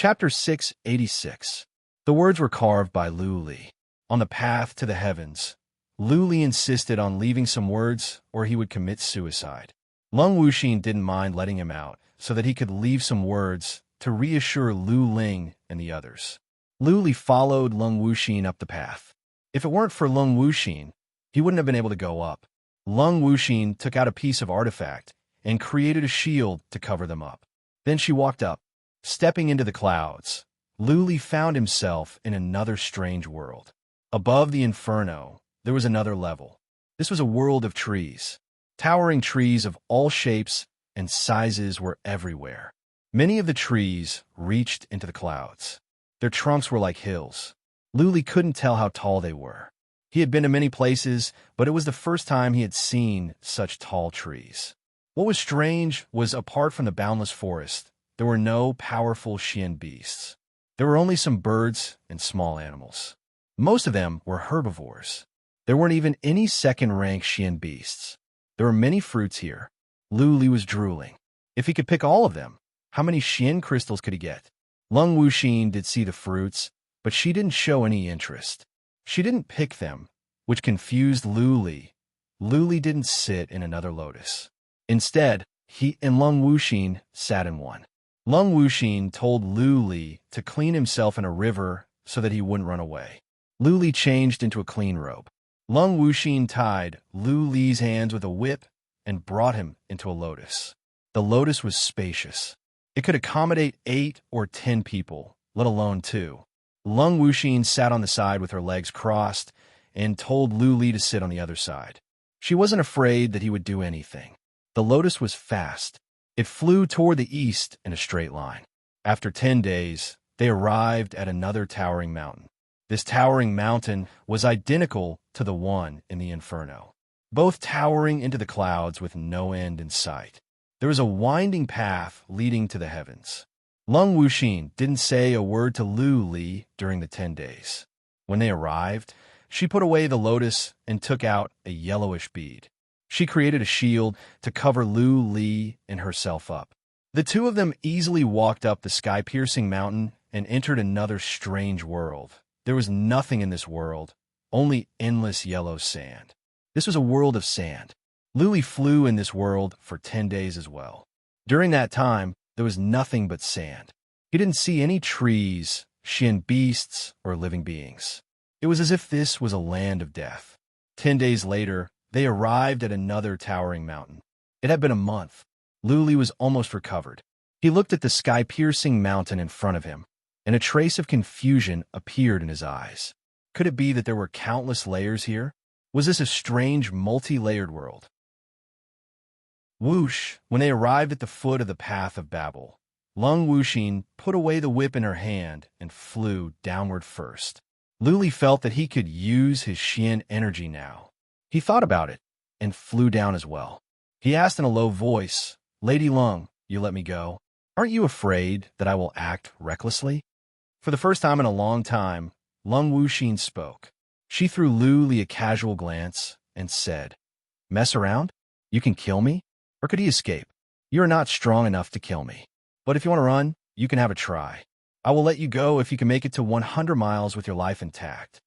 Chapter 686. The words were carved by Lu Li. On the path to the heavens, Lu Li insisted on leaving some words or he would commit suicide. Lung Wuxin didn't mind letting him out so that he could leave some words to reassure Lu Ling and the others. Lu Li followed Lung Wuxin up the path. If it weren't for Lung Wuxin, he wouldn't have been able to go up. Lung Wuxin took out a piece of artifact and created a shield to cover them up. Then she walked up. Stepping into the clouds, Lu Li found himself in another strange world. Above the inferno, there was another level. This was a world of trees. Towering trees of all shapes and sizes were everywhere. Many of the trees reached into the clouds. Their trunks were like hills. Lu Li couldn't tell how tall they were. He had been to many places, but it was the first time he had seen such tall trees. What was strange was, apart from the boundless forest, there were no powerful Xian beasts. There were only some birds and small animals. Most of them were herbivores. There weren't even any second-rank Xian beasts. There were many fruits here. Lu Li was drooling. If he could pick all of them, how many Xian crystals could he get? Lung Wuxin did see the fruits, but she didn't show any interest. She didn't pick them, which confused Lu Li. Lu Li didn't sit in another lotus. Instead, he and Lung Wuxin sat in one. Lung Wuxin told Lu Li to clean himself in a river so that he wouldn't run away. Lu Li changed into a clean robe. Lung Wuxin tied Lu Li's hands with a whip and brought him into a lotus. The lotus was spacious. It could accommodate 8 or 10 people, let alone 2. Lung Wuxin sat on the side with her legs crossed and told Lu Li to sit on the other side. She wasn't afraid that he would do anything. The lotus was fast. It flew toward the east in a straight line. After 10 days, they arrived at another towering mountain. This towering mountain was identical to the one in the inferno, both towering into the clouds with no end in sight. There was a winding path leading to the heavens. Lung Wuxin didn't say a word to Lu Li during the 10 days. When they arrived, she put away the lotus and took out a yellowish bead. She created a shield to cover Lu Li and herself up. The two of them easily walked up the sky-piercing mountain and entered another strange world. There was nothing in this world, only endless yellow sand. This was a world of sand. Lu Li flew in this world for 10 days as well. During that time, there was nothing but sand. He didn't see any trees, Xian beasts, or living beings. It was as if this was a land of death. 10 days later, they arrived at another towering mountain. It had been a month. Lu Li was almost recovered. He looked at the sky-piercing mountain in front of him, and a trace of confusion appeared in his eyes. Could it be that there were countless layers here? Was this a strange, multi-layered world? Whoosh! When they arrived at the foot of the path of Babel, Lung Wuxin put away the whip in her hand and flew downward first. Lu Li felt that he could use his Xian energy now. He thought about it and flew down as well. He asked in a low voice, "Lady Lung, you let me go? Aren't you afraid that I will act recklessly?" For the first time in a long time, Lung Wuxin spoke. She threw Lu Li a casual glance and said, "Mess around? You can kill me? Or could he escape? You are not strong enough to kill me. But if you want to run, you can have a try. I will let you go if you can make it to 100 miles with your life intact."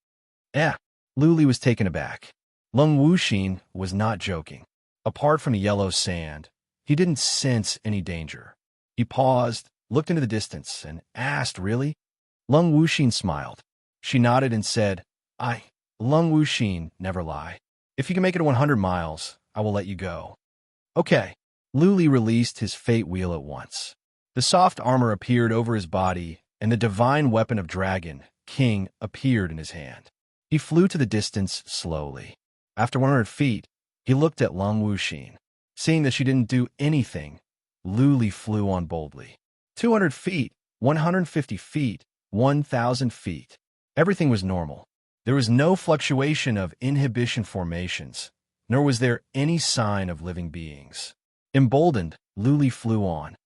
Lu Li was taken aback. Lung Wuxin was not joking. Apart from the yellow sand, he didn't sense any danger. He paused, looked into the distance, and asked, "Really?" Lung Wuxin smiled. She nodded and said, Lung Wuxin never lie. If you can make it 100 miles, I will let you go." Okay. Lu Li released his fate wheel at once. The soft armor appeared over his body, and the divine weapon of dragon, King, appeared in his hand. He flew to the distance slowly. After 100 feet, he looked at Lung Wuxin. Seeing that she didn't do anything, Lu Li flew on boldly. 200 feet, 150 feet, 1,000 feet. Everything was normal. There was no fluctuation of inhibition formations, nor was there any sign of living beings. Emboldened, Lu Li flew on.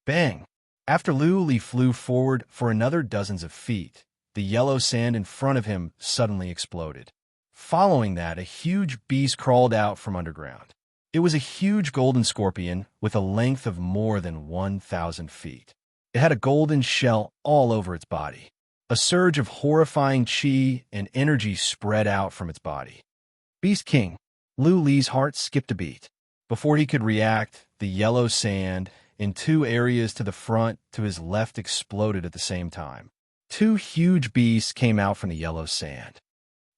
Bang! After Lu Li flew forward for another dozens of feet, the yellow sand in front of him suddenly exploded. Following that, a huge beast crawled out from underground. It was a huge golden scorpion with a length of more than 1,000 feet. It had a golden shell all over its body. A surge of horrifying chi and energy spread out from its body. Beast King. Lu Li's heart skipped a beat. Before he could react, the yellow sand in two areas to the front to his left exploded at the same time. Two huge beasts came out from the yellow sand.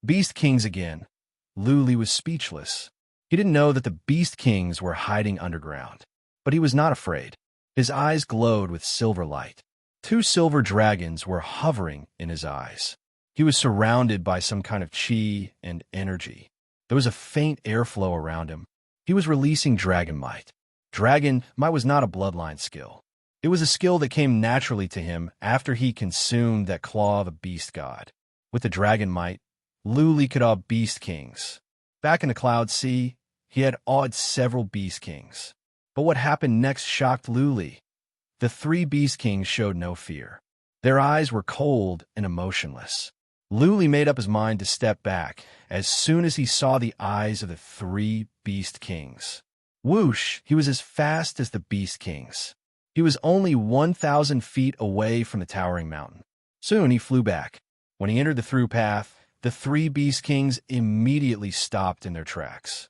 Beast Kings again. Lu Li was speechless. He didn't know that the Beast Kings were hiding underground. But he was not afraid. His eyes glowed with silver light. Two silver dragons were hovering in his eyes. He was surrounded by some kind of chi and energy. There was a faint airflow around him. He was releasing dragon might. Dragon might was not a bloodline skill. It was a skill that came naturally to him after he consumed that claw of a beast god. With the dragon might, Lu Li could awe Beast Kings. Back in the Cloud Sea, he had awed several Beast Kings. But what happened next shocked Lu Li. The three Beast Kings showed no fear. Their eyes were cold and emotionless. Lu Li made up his mind to step back as soon as he saw the eyes of the three Beast Kings. Whoosh, he was as fast as the Beast Kings. He was only 1,000 feet away from the towering mountain. Soon he flew back. When he entered the through path, the three Beast Kings immediately stopped in their tracks.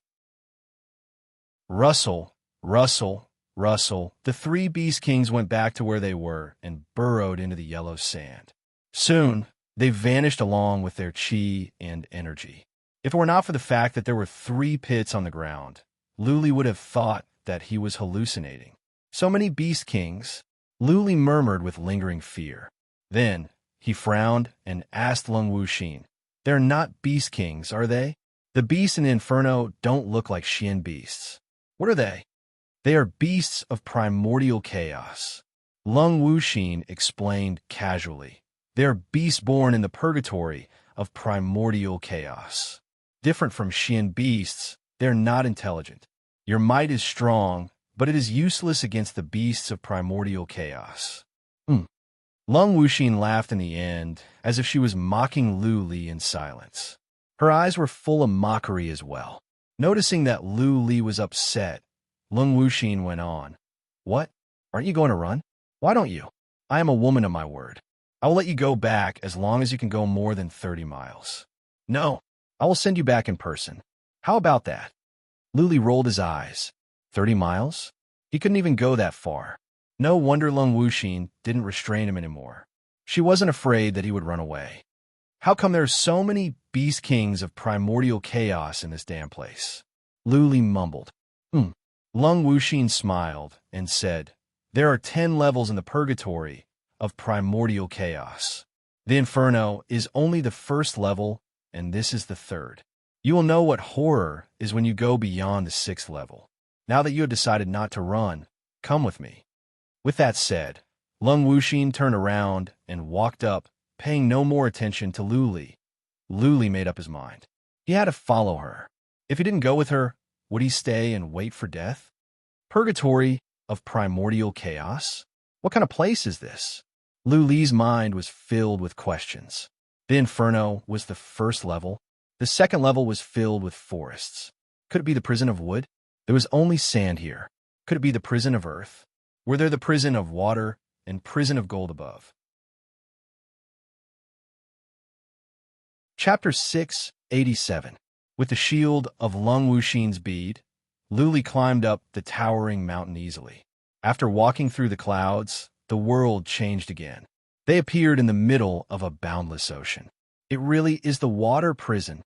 Rustle, rustle, rustle. The three Beast Kings went back to where they were and burrowed into the yellow sand. Soon, they vanished along with their chi and energy. If it were not for the fact that there were three pits on the ground, Lu Li would have thought that he was hallucinating. So many Beast Kings, Lu Li murmured with lingering fear. Then, he frowned and asked Lung Wuxin, "They're not Beast Kings, are they? The beasts in the Inferno don't look like Xian beasts. What are they?" "They are beasts of primordial chaos," Lung Wuxin explained casually. "They are beasts born in the purgatory of primordial chaos. Different from Xian beasts, they are not intelligent. Your might is strong, but it is useless against the beasts of primordial chaos." Lung Wuxin laughed in the end, as if she was mocking Lu Li in silence. Her eyes were full of mockery as well. Noticing that Lu Li was upset, Lung Wuxin went on. "What? Aren't you going to run? Why don't you? I am a woman of my word. I will let you go back as long as you can go more than 30 miles. No, I will send you back in person. How about that?" Lu Li rolled his eyes. 30 miles? He couldn't even go that far. No wonder Lung Wuxin didn't restrain him anymore. She wasn't afraid that he would run away. How come there are so many Beast Kings of primordial chaos in this damn place? Lu Li mumbled. Lung Wuxin smiled and said, "There are 10 levels in the purgatory of primordial chaos. The Inferno is only the first level, and this is the third. You will know what horror is when you go beyond the 6th level. Now that you have decided not to run, come with me." With that said, Lung Wuxin turned around and walked up, paying no more attention to Lu Li. Lu Li made up his mind. He had to follow her. If he didn't go with her, would he stay and wait for death? Purgatory of primordial chaos? What kind of place is this? Lu Li's mind was filled with questions. The Inferno was the first level. The second level was filled with forests. Could it be the prison of wood? There was only sand here. Could it be the prison of earth? Were there the prison of water and prison of gold above? Chapter 687. With the shield of Lung Wuxin's bead, Lu Li climbed up the towering mountain easily. After walking through the clouds, the world changed again. They appeared in the middle of a boundless ocean. It really is the water prison.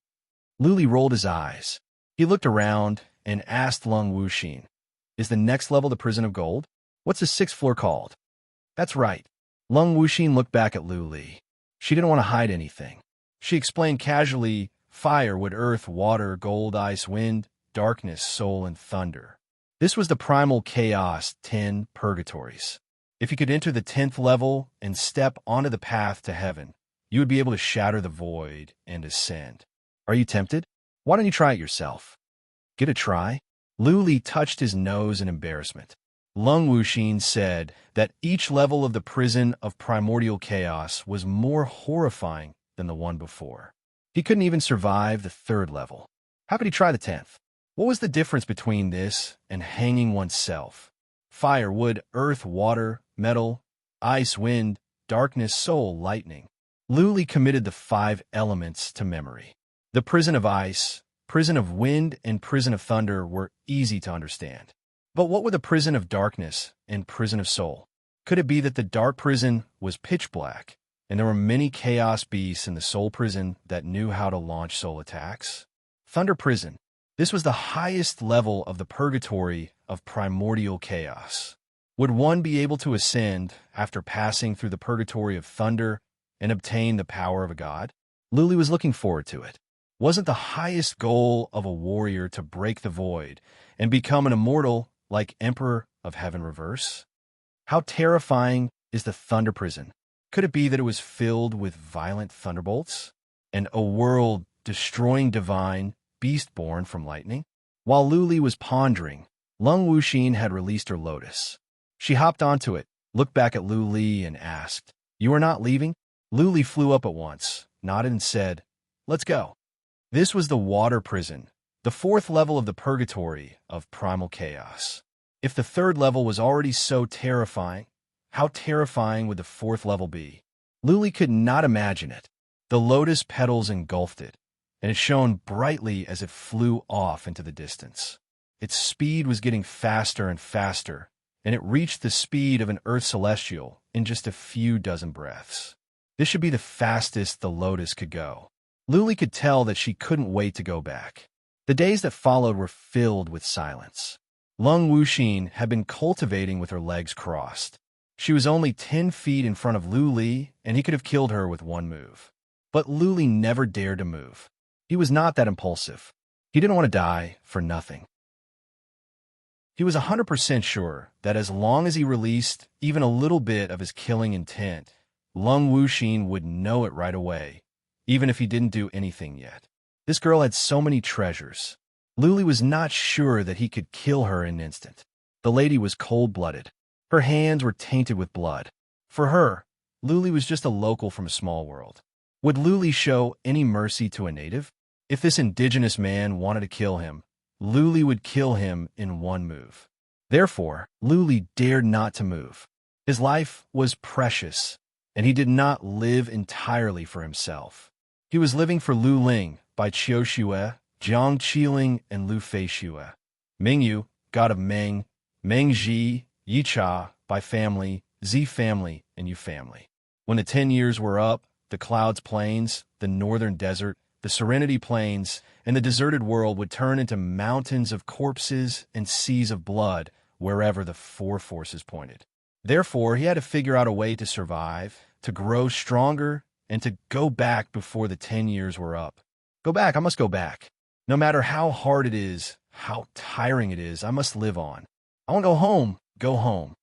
Lu Li rolled his eyes. He looked around and asked Lung Wuxin, "Is the next level the prison of gold? What's the 6th floor called?" "That's right." Lung Wuxin looked back at Lu Li. She didn't want to hide anything. She explained casually, fire, wood, earth, water, gold, ice, wind, darkness, soul, and thunder. This was the primal chaos 10 purgatories. If you could enter the 10th level and step onto the path to heaven, you would be able to shatter the void and ascend. Are you tempted? Why don't you try it yourself? Get a try? Lu Li touched his nose in embarrassment. Lung Wuxin said that each level of the prison of primordial chaos was more horrifying than the one before. He couldn't even survive the 3rd level. How could he try the 10th? What was the difference between this and hanging oneself? Fire, wood, earth, water, metal, ice, wind, darkness, soul, lightning. Lu Li committed the 5 elements to memory. The prison of ice, prison of wind, and prison of thunder were easy to understand. But what were the prison of darkness and prison of soul? Could it be that the dark prison was pitch black, and there were many chaos beasts in the soul prison that knew how to launch soul attacks? Thunder prison. This was the highest level of the purgatory of primordial chaos. Would one be able to ascend after passing through the purgatory of thunder and obtain the power of a god? Lu Li was looking forward to it. Wasn't the highest goal of a warrior to break the void and become an immortal like Emperor of Heaven Reverse? How terrifying is the thunder prison? Could it be that it was filled with violent thunderbolts and a world destroying divine beast born from lightning? While Lu Li was pondering, Lung Wuxin had released her lotus. She hopped onto it, looked back at Lu Li, and asked, "You are not leaving?" Lu Li flew up at once, nodded, and said, "Let's go." This was the water prison, the 4th level of the purgatory of primal chaos. If the 3rd level was already so terrifying, how terrifying would the 4th level be? Lu Li could not imagine it. The lotus petals engulfed it, and it shone brightly as it flew off into the distance. Its speed was getting faster and faster, and it reached the speed of an Earth celestial in just a few dozen breaths. This should be the fastest the lotus could go. Lu Li could tell that she couldn't wait to go back. The days that followed were filled with silence. Lung Wuxin had been cultivating with her legs crossed. She was only 10 feet in front of Lu Li, and he could have killed her with one move. But Lu Li never dared to move. He was not that impulsive. He didn't want to die for nothing. He was 100% sure that as long as he released even a little bit of his killing intent, Lung Wuxin would know it right away, even if he didn't do anything yet. This girl had so many treasures. Lu Li was not sure that he could kill her in an instant. The lady was cold-blooded. Her hands were tainted with blood. For her, Lu Li was just a local from a small world. Would Lu Li show any mercy to a native? If this indigenous man wanted to kill him, Lu Li would kill him in one move. Therefore, Lu Li dared not to move. His life was precious, and he did not live entirely for himself. He was living for Lu Ling by Qiu Xue, Jiang Qiling, and Lu Fei Xue. Mingyu, god of Meng, Meng Ji, Yi Cha, by family, Zi family, and Yu family. When the 10 years were up, the Clouds Plains, the Northern Desert, the Serenity Plains, and the deserted world would turn into mountains of corpses and seas of blood wherever the 4 forces pointed. Therefore, he had to figure out a way to survive, to grow stronger, and to go back before the 10 years were up. Go back, I must go back. No matter how hard it is, how tiring it is, I must live on. I want to go home.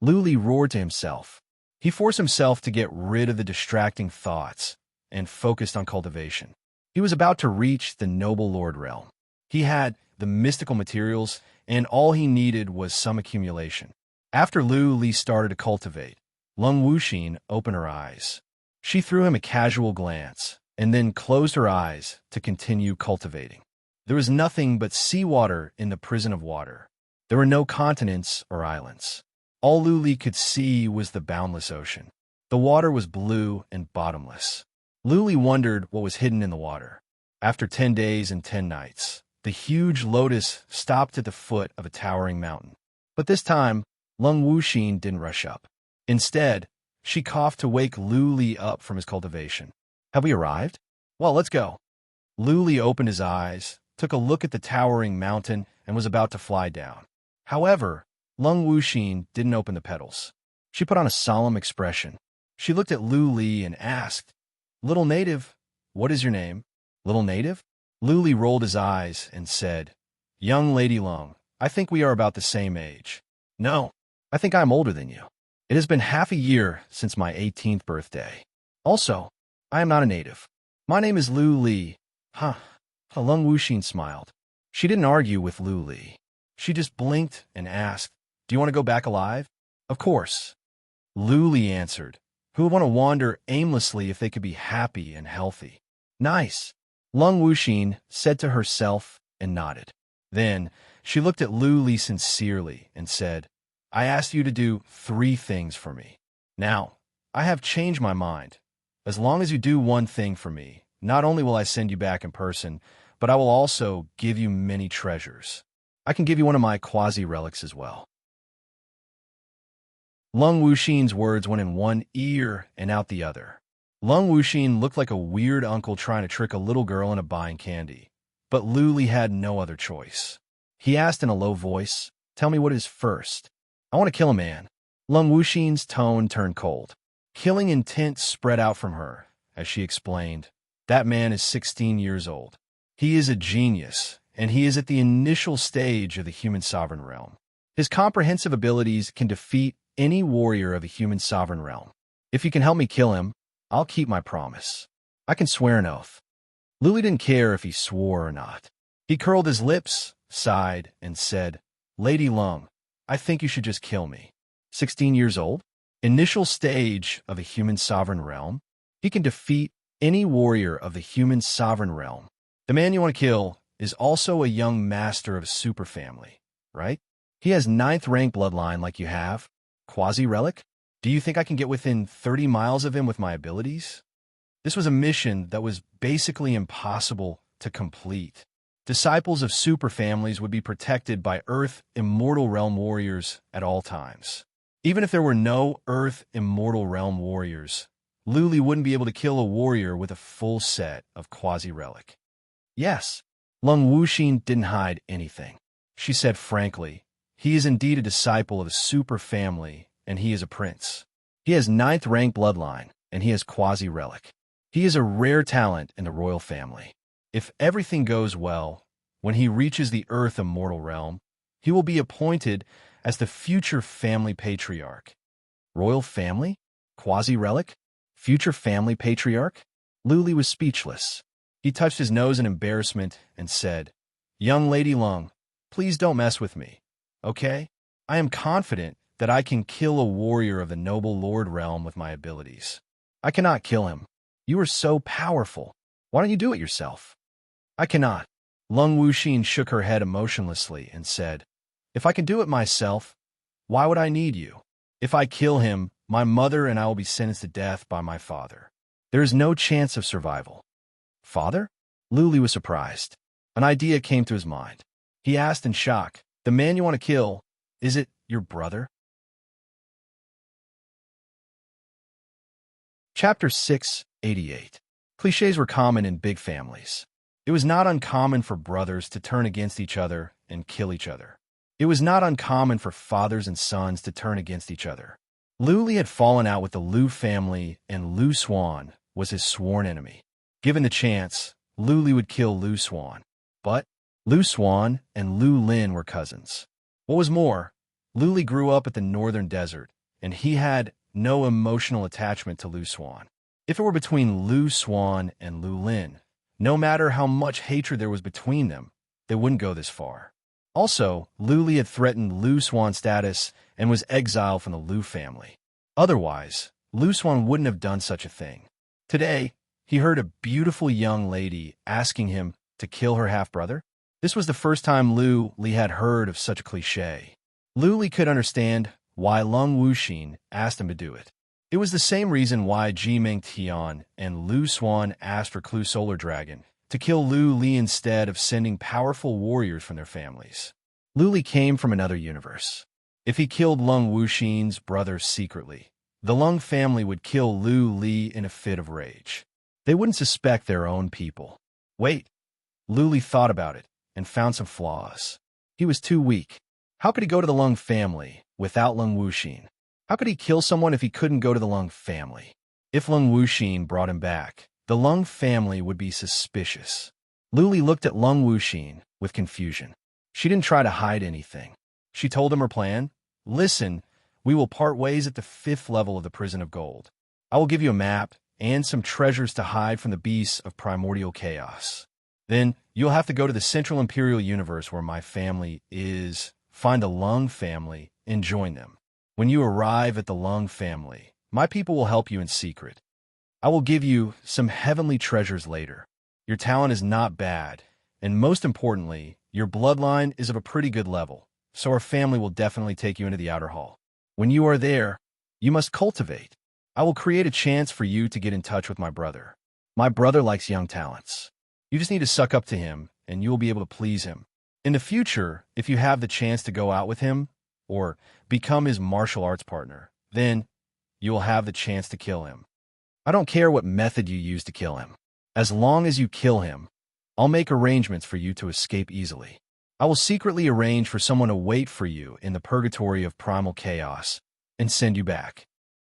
Lu Li roared to himself. He forced himself to get rid of the distracting thoughts and focused on cultivation. He was about to reach the noble Lord realm. He had the mystical materials, and all he needed was some accumulation. After Lu Li started to cultivate, Lung Wuxin opened her eyes. She threw him a casual glance, and then closed her eyes to continue cultivating. There was nothing but seawater in the prison of water. There were no continents or islands. All Lu Li could see was the boundless ocean. The water was blue and bottomless. Lu Li wondered what was hidden in the water. After 10 days and 10 nights, the huge lotus stopped at the foot of a towering mountain. But this time, Lung Wuxin didn't rush up. Instead, she coughed to wake Lu Li up from his cultivation. "Have we arrived? Well, let's go." Lu Li opened his eyes, took a look at the towering mountain, and was about to fly down. However, Lung Wuxin didn't open the petals. She put on a solemn expression. She looked at Lu Li and asked, "Little native, what is your name?" "Little native?" Lu Li rolled his eyes and said, "Young Lady Lung, I think we are about the same age." "No, I think I am older than you. It has been half a year since my 18th birthday. Also, I am not a native. My name is Lu Li." "Huh." Lung Wuxin smiled. She didn't argue with Lu Li. She just blinked and asked, "Do you want to go back alive?" "Of course." Lu Li answered, "Who would want to wander aimlessly if they could be happy and healthy?" "Nice." Lung Wuxin said to herself and nodded. Then she looked at Lu Li sincerely and said, "I asked you to do 3 things for me. Now, I have changed my mind. As long as you do one thing for me, not only will I send you back in person, but I will also give you many treasures. I can give you one of my quasi-relics as well. Lung Wuxin's words went in one ear and out the other. Lung Wuxin looked like a weird uncle trying to trick a little girl into buying candy. But Lu Li had no other choice. He asked in a low voice, "Tell me what is first." "I want to kill a man." Lung Wuxin's tone turned cold. Killing intent spread out from her, as she explained. "That man is 16 years old. He is a genius, and he is at the initial stage of the human sovereign realm. His comprehensive abilities can defeat any warrior of a human sovereign realm. If you can help me kill him, I'll keep my promise. I can swear an oath." Luli didn't care if he swore or not. He curled his lips, sighed, and said, "Lady Lung, I think you should just kill me." 16 years old? Initial stage of a human sovereign realm? He can defeat any warrior of the human sovereign realm. The man you want to kill is also a young master of a super family, right? He has 9th rank bloodline like you have. Quasi-relic? Do you think I can get within 30 miles of him with my abilities? This was a mission that was basically impossible to complete. Disciples of super families would be protected by Earth Immortal Realm warriors at all times. Even if there were no Earth Immortal Realm warriors, Luli wouldn't be able to kill a warrior with a full set of quasi-relic. Yes, Lung Wuxin didn't hide anything. She said frankly, he is indeed a disciple of a super family, and he is a prince. He has 9th rank bloodline, and he has quasi-relic. He is a rare talent in the royal family. If everything goes well, when he reaches the Earth Immortal Realm, he will be appointed as the future family patriarch. Royal family? Quasi-relic? Future family patriarch? Luli was speechless. He touched his nose in embarrassment and said, "Young Lady Lung, please don't mess with me, okay? I am confident that I can kill a warrior of the noble lord realm with my abilities. I cannot kill him. You are so powerful. Why don't you do it yourself?" "I cannot." Lung Wuxin shook her head emotionlessly and said, "If I can do it myself, why would I need you? If I kill him, my mother and I will be sentenced to death by my father. There is no chance of survival." "Father?" Luli was surprised. An idea came to his mind. He asked in shock, "The man you want to kill, is it your brother?" Chapter 688. Clichés were common in big families. It was not uncommon for brothers to turn against each other and kill each other. It was not uncommon for fathers and sons to turn against each other. Luli had fallen out with the Lu family, and Lu Swan was his sworn enemy. Given the chance, Luli would kill Lu Swan. But Lu Swan and Lu Lin were cousins. What was more, Luli grew up at the northern desert, and he had no emotional attachment to Lu Swan. If it were between Lu Swan and Lu Lin, no matter how much hatred there was between them, they wouldn't go this far. Also, Luli had threatened Lu Swan's status and was exiled from the Lu family. Otherwise, Lu Swan wouldn't have done such a thing. Today, he heard a beautiful young lady asking him to kill her half-brother. This was the first time Li had heard of such a cliché. Li could understand why Lung Wuxin asked him to do it. It was the same reason why Ji Meng Tian and Lu Swan asked for Clue Solar Dragon to kill Lu Li instead of sending powerful warriors from their families. Lu Li came from another universe. If he killed Lung Wuxin's brother secretly, the Lung family would kill Lu Li in a fit of rage. They wouldn't suspect their own people. Wait, Lu Li thought about it and found some flaws. He was too weak. How could he go to the Lung family without Lung Wuxin? How could he kill someone if he couldn't go to the Lung family? If Lung Wuxin brought him back, the Lung family would be suspicious. Luli looked at Lung Wuxin with confusion. She didn't try to hide anything. She told him her plan. "Listen, we will part ways at the 5th level of the Prison of Gold. I will give you a map and some treasures to hide from the beasts of primordial chaos. Then you'll have to go to the Central Imperial Universe where my family is, find the Lung family, and join them. When you arrive at the Lung family, my people will help you in secret. I will give you some heavenly treasures later. Your talent is not bad, and most importantly, your bloodline is of a pretty good level, so our family will definitely take you into the outer hall. When you are there, you must cultivate. I will create a chance for you to get in touch with my brother. My brother likes young talents. You just need to suck up to him, and you will be able to please him. In the future, if you have the chance to go out with him or become his martial arts partner, then you will have the chance to kill him. I don't care what method you use to kill him. As long as you kill him, I'll make arrangements for you to escape easily. I will secretly arrange for someone to wait for you in the purgatory of primal chaos and send you back.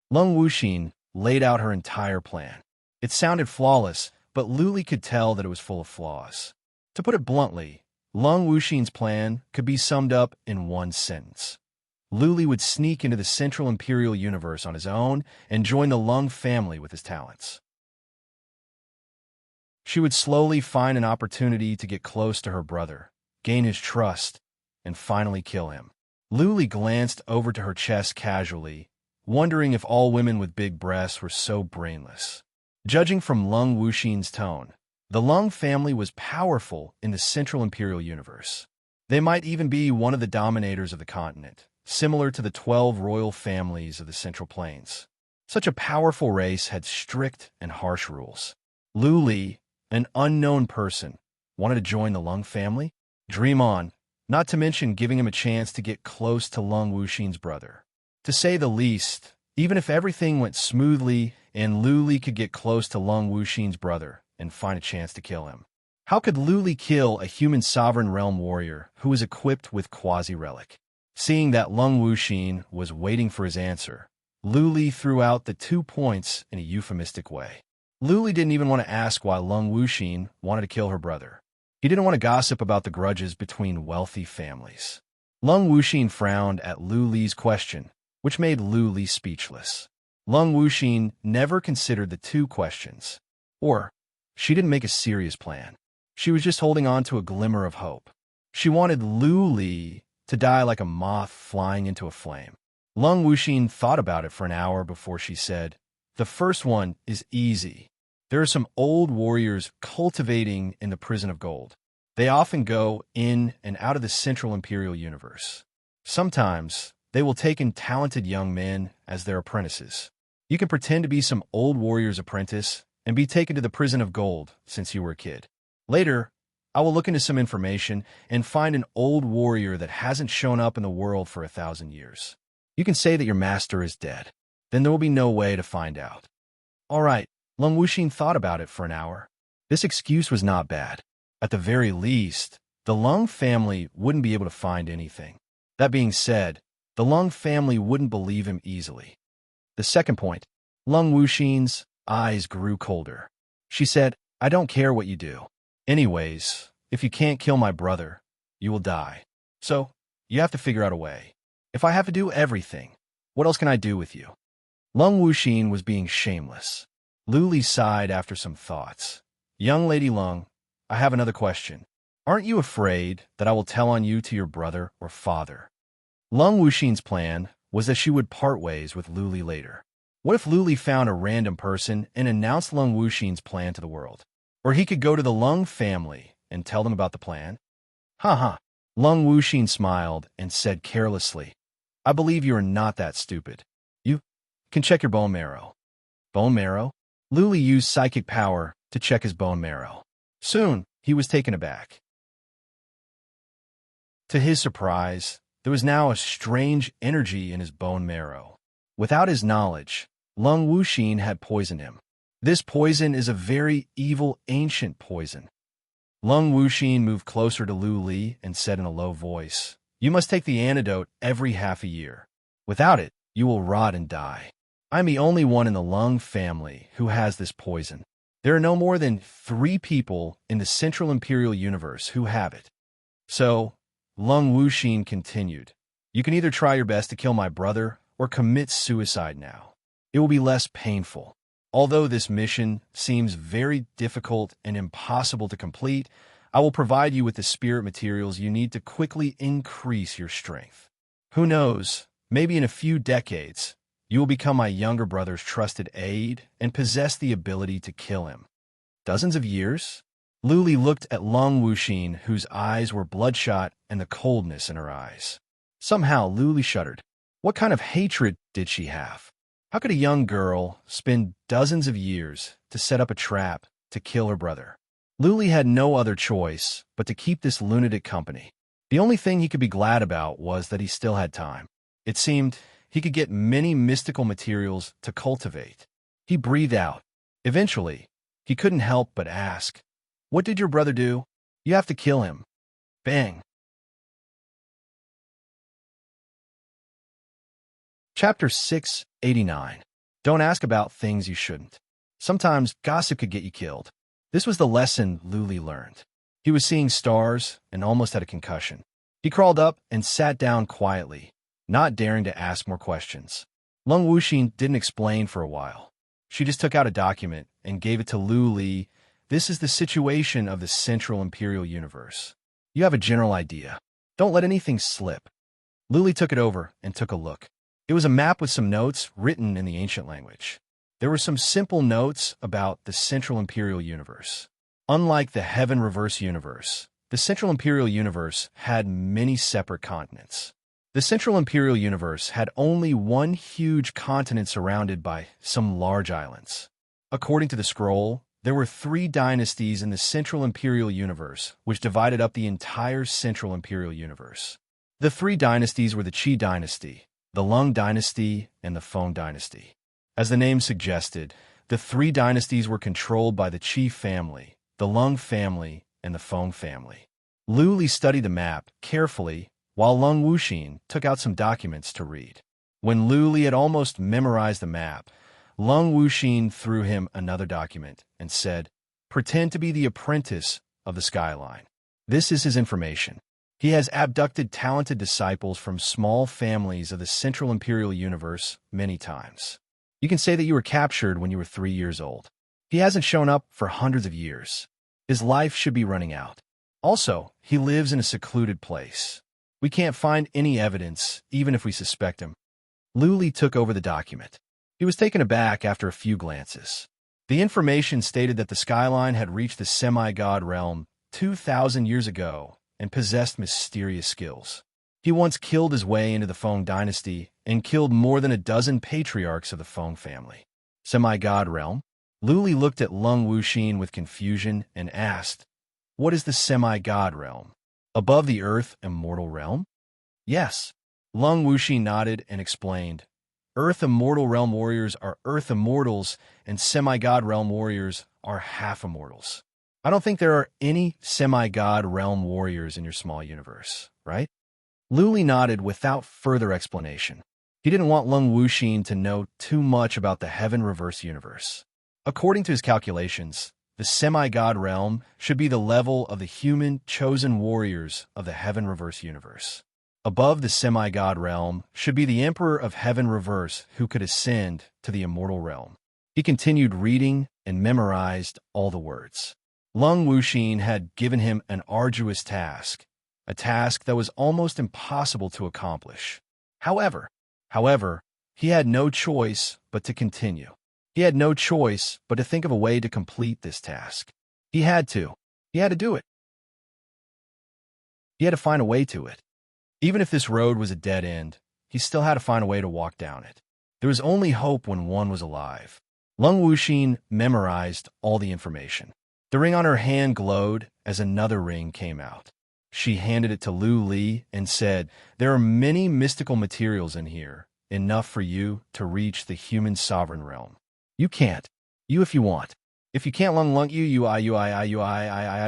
Lung Wuxin laid out her entire plan. It sounded flawless, but Luli could tell that it was full of flaws. To put it bluntly, Lung Wuxin's plan could be summed up in one sentence. Luli would sneak into the Central Imperial Universe on his own and join the Lung family with his talents. She would slowly find an opportunity to get close to her brother, gain his trust, and finally kill him. Luli glanced over to her chest casually, wondering if all women with big breasts were so brainless. Judging from Lung Wuxin's tone, the Lung family was powerful in the Central Imperial Universe. They might even be one of the dominators of the continent, similar to the 12 royal families of the Central Plains. Such a powerful race had strict and harsh rules. Luli, an unknown person, wanted to join the Lung family? Dream on, not to mention giving him a chance to get close to Lung Wuxin's brother. To say the least, even if everything went smoothly and Luli could get close to Lung Wuxin's brother and find a chance to kill him, how could Luli kill a human sovereign realm warrior who was equipped with quasi-relic? Seeing that Lung Wuxin was waiting for his answer, Luli threw out the 2 points in a euphemistic way. Luli didn't even want to ask why Lung Wuxin wanted to kill her brother. He didn't want to gossip about the grudges between wealthy families. Lung Wuxin frowned at Luli's question, which made Luli speechless. Lung Wuxin never considered the 2 questions. Or, she didn't make a serious plan. She was just holding on to a glimmer of hope. She wanted Luli to die like a moth flying into a flame. Lung Wuxin thought about it for an hour before she said, "The first one is easy. There are some old warriors cultivating in the Prison of Gold. They often go in and out of the Central Imperial Universe. Sometimes they will take in talented young men as their apprentices. You can pretend to be some old warrior's apprentice and be taken to the Prison of Gold since you were a kid. Later, I will look into some information and find an old warrior that hasn't shown up in the world for 1,000 years. You can say that your master is dead. Then there will be no way to find out." All right, Lung Wuxin thought about it for an hour. This excuse was not bad. At the very least, the Lung family wouldn't be able to find anything. That being said, the Lung family wouldn't believe him easily. The second point, Lung Wuxin's eyes grew colder. She said, "I don't care what you do. Anyways, if you can't kill my brother, you will die. So, you have to figure out a way. If I have to do everything, what else can I do with you?" Lung Wuxin was being shameless. Luli sighed after some thoughts. "Young Lady Lung, I have another question. Aren't you afraid that I will tell on you to your brother or father?" Lung Wuxin's plan was that she would part ways with Luli later. What if Luli found a random person and announced Lung Wuxin's plan to the world? Or he could go to the Lung family and tell them about the plan? Ha. Lung Wuxin smiled and said carelessly, "I believe you are not that stupid. You can check your bone marrow." Bone marrow? Luli used psychic power to check his bone marrow. Soon, he was taken aback. To his surprise, there was now a strange energy in his bone marrow. Without his knowledge, Lung Wuxin had poisoned him. This poison is a very evil, ancient poison. Lung Wuxin moved closer to Luli and said in a low voice, "You must take the antidote every half a year. Without it, you will rot and die. I'm the only one in the Lung family who has this poison. There are no more than 3 people in the Central Imperial Universe who have it." So, Lung Wuxin continued, "You can either try your best to kill my brother or commit suicide now. It will be less painful. Although this mission seems very difficult and impossible to complete, I will provide you with the spirit materials you need to quickly increase your strength. Who knows, maybe in a few decades, you will become my younger brother's trusted aide and possess the ability to kill him. Dozens of years?" Luli looked at Lung Wuxin, whose eyes were bloodshot and the coldness in her eyes. Somehow, Luli shuddered. What kind of hatred did she have? How could a young girl spend dozens of years to set up a trap to kill her brother? Luli had no other choice but to keep this lunatic company. The only thing he could be glad about was that he still had time. It seemed he could get many mystical materials to cultivate. He breathed out. Eventually, he couldn't help but ask, "What did your brother do?" "You have to kill him." Bang. Chapter 689. Don't ask about things you shouldn't. Sometimes gossip could get you killed. This was the lesson Luli learned. He was seeing stars and almost had a concussion. He crawled up and sat down quietly, not daring to ask more questions. Lung Wuxin didn't explain for a while. She just took out a document and gave it to Luli. "This is the situation of the Central Imperial Universe. You have a general idea. Don't let anything slip." Luli took it over and took a look. It was a map with some notes written in the ancient language. There were some simple notes about the Central Imperial Universe. Unlike the Heaven Reverse Universe, the Central Imperial Universe had many separate continents. The Central Imperial Universe had only one huge continent surrounded by some large islands. According to the scroll, there were 3 dynasties in the Central Imperial Universe, which divided up the entire Central Imperial Universe. The 3 dynasties were the Qi Dynasty, the Lung Dynasty, and the Feng Dynasty. As the name suggested, the 3 dynasties were controlled by the Qi family, the Lung family, and the Feng family. Luli studied the map carefully while Lung Wuxin took out some documents to read. When Luli had almost memorized the map, Lung Wuxin threw him another document and said, "Pretend to be the apprentice of the Skyline. This is his information. He has abducted talented disciples from small families of the Central Imperial Universe many times. You can say that you were captured when you were 3 years old. He hasn't shown up for hundreds of years. His life should be running out. Also, he lives in a secluded place. We can't find any evidence, even if we suspect him." Luli took over the document. He was taken aback after a few glances. The information stated that the Skyline had reached the semi-god realm 2,000 years ago and possessed mysterious skills. He once killed his way into the Feng dynasty and killed more than a dozen patriarchs of the Feng family. Semi-god realm? Luli looked at Lung Wuxin with confusion and asked, "What is the semi-god realm? Above the earth immortal realm?" "Yes." Lung Wuxin nodded and explained, "Earth immortal realm warriors are earth immortals, and semi-god realm warriors are half-immortals. I don't think there are any semi-god realm warriors in your small universe, right?" Luli nodded without further explanation. He didn't want Lung Wuxin to know too much about the Heaven Reverse Universe. According to his calculations, the semi-god realm should be the level of the human chosen warriors of the Heaven Reverse Universe. Above the semi-god realm should be the Emperor of Heaven Reverse who could ascend to the immortal realm. He continued reading and memorized all the words. Lung Wuxin had given him an arduous task, a task that was almost impossible to accomplish. However, he had no choice but to continue. He had no choice but to think of a way to complete this task. He had to do it. He had to find a way to it. Even if this road was a dead end, he still had to find a way to walk down it. There was only hope when one was alive. Lung Wuxin memorized all the information. The ring on her hand glowed as another ring came out. She handed it to Luli and said, "There are many mystical materials in here, enough for you to reach the human sovereign realm. You can't. You if you want. If you can't lung you I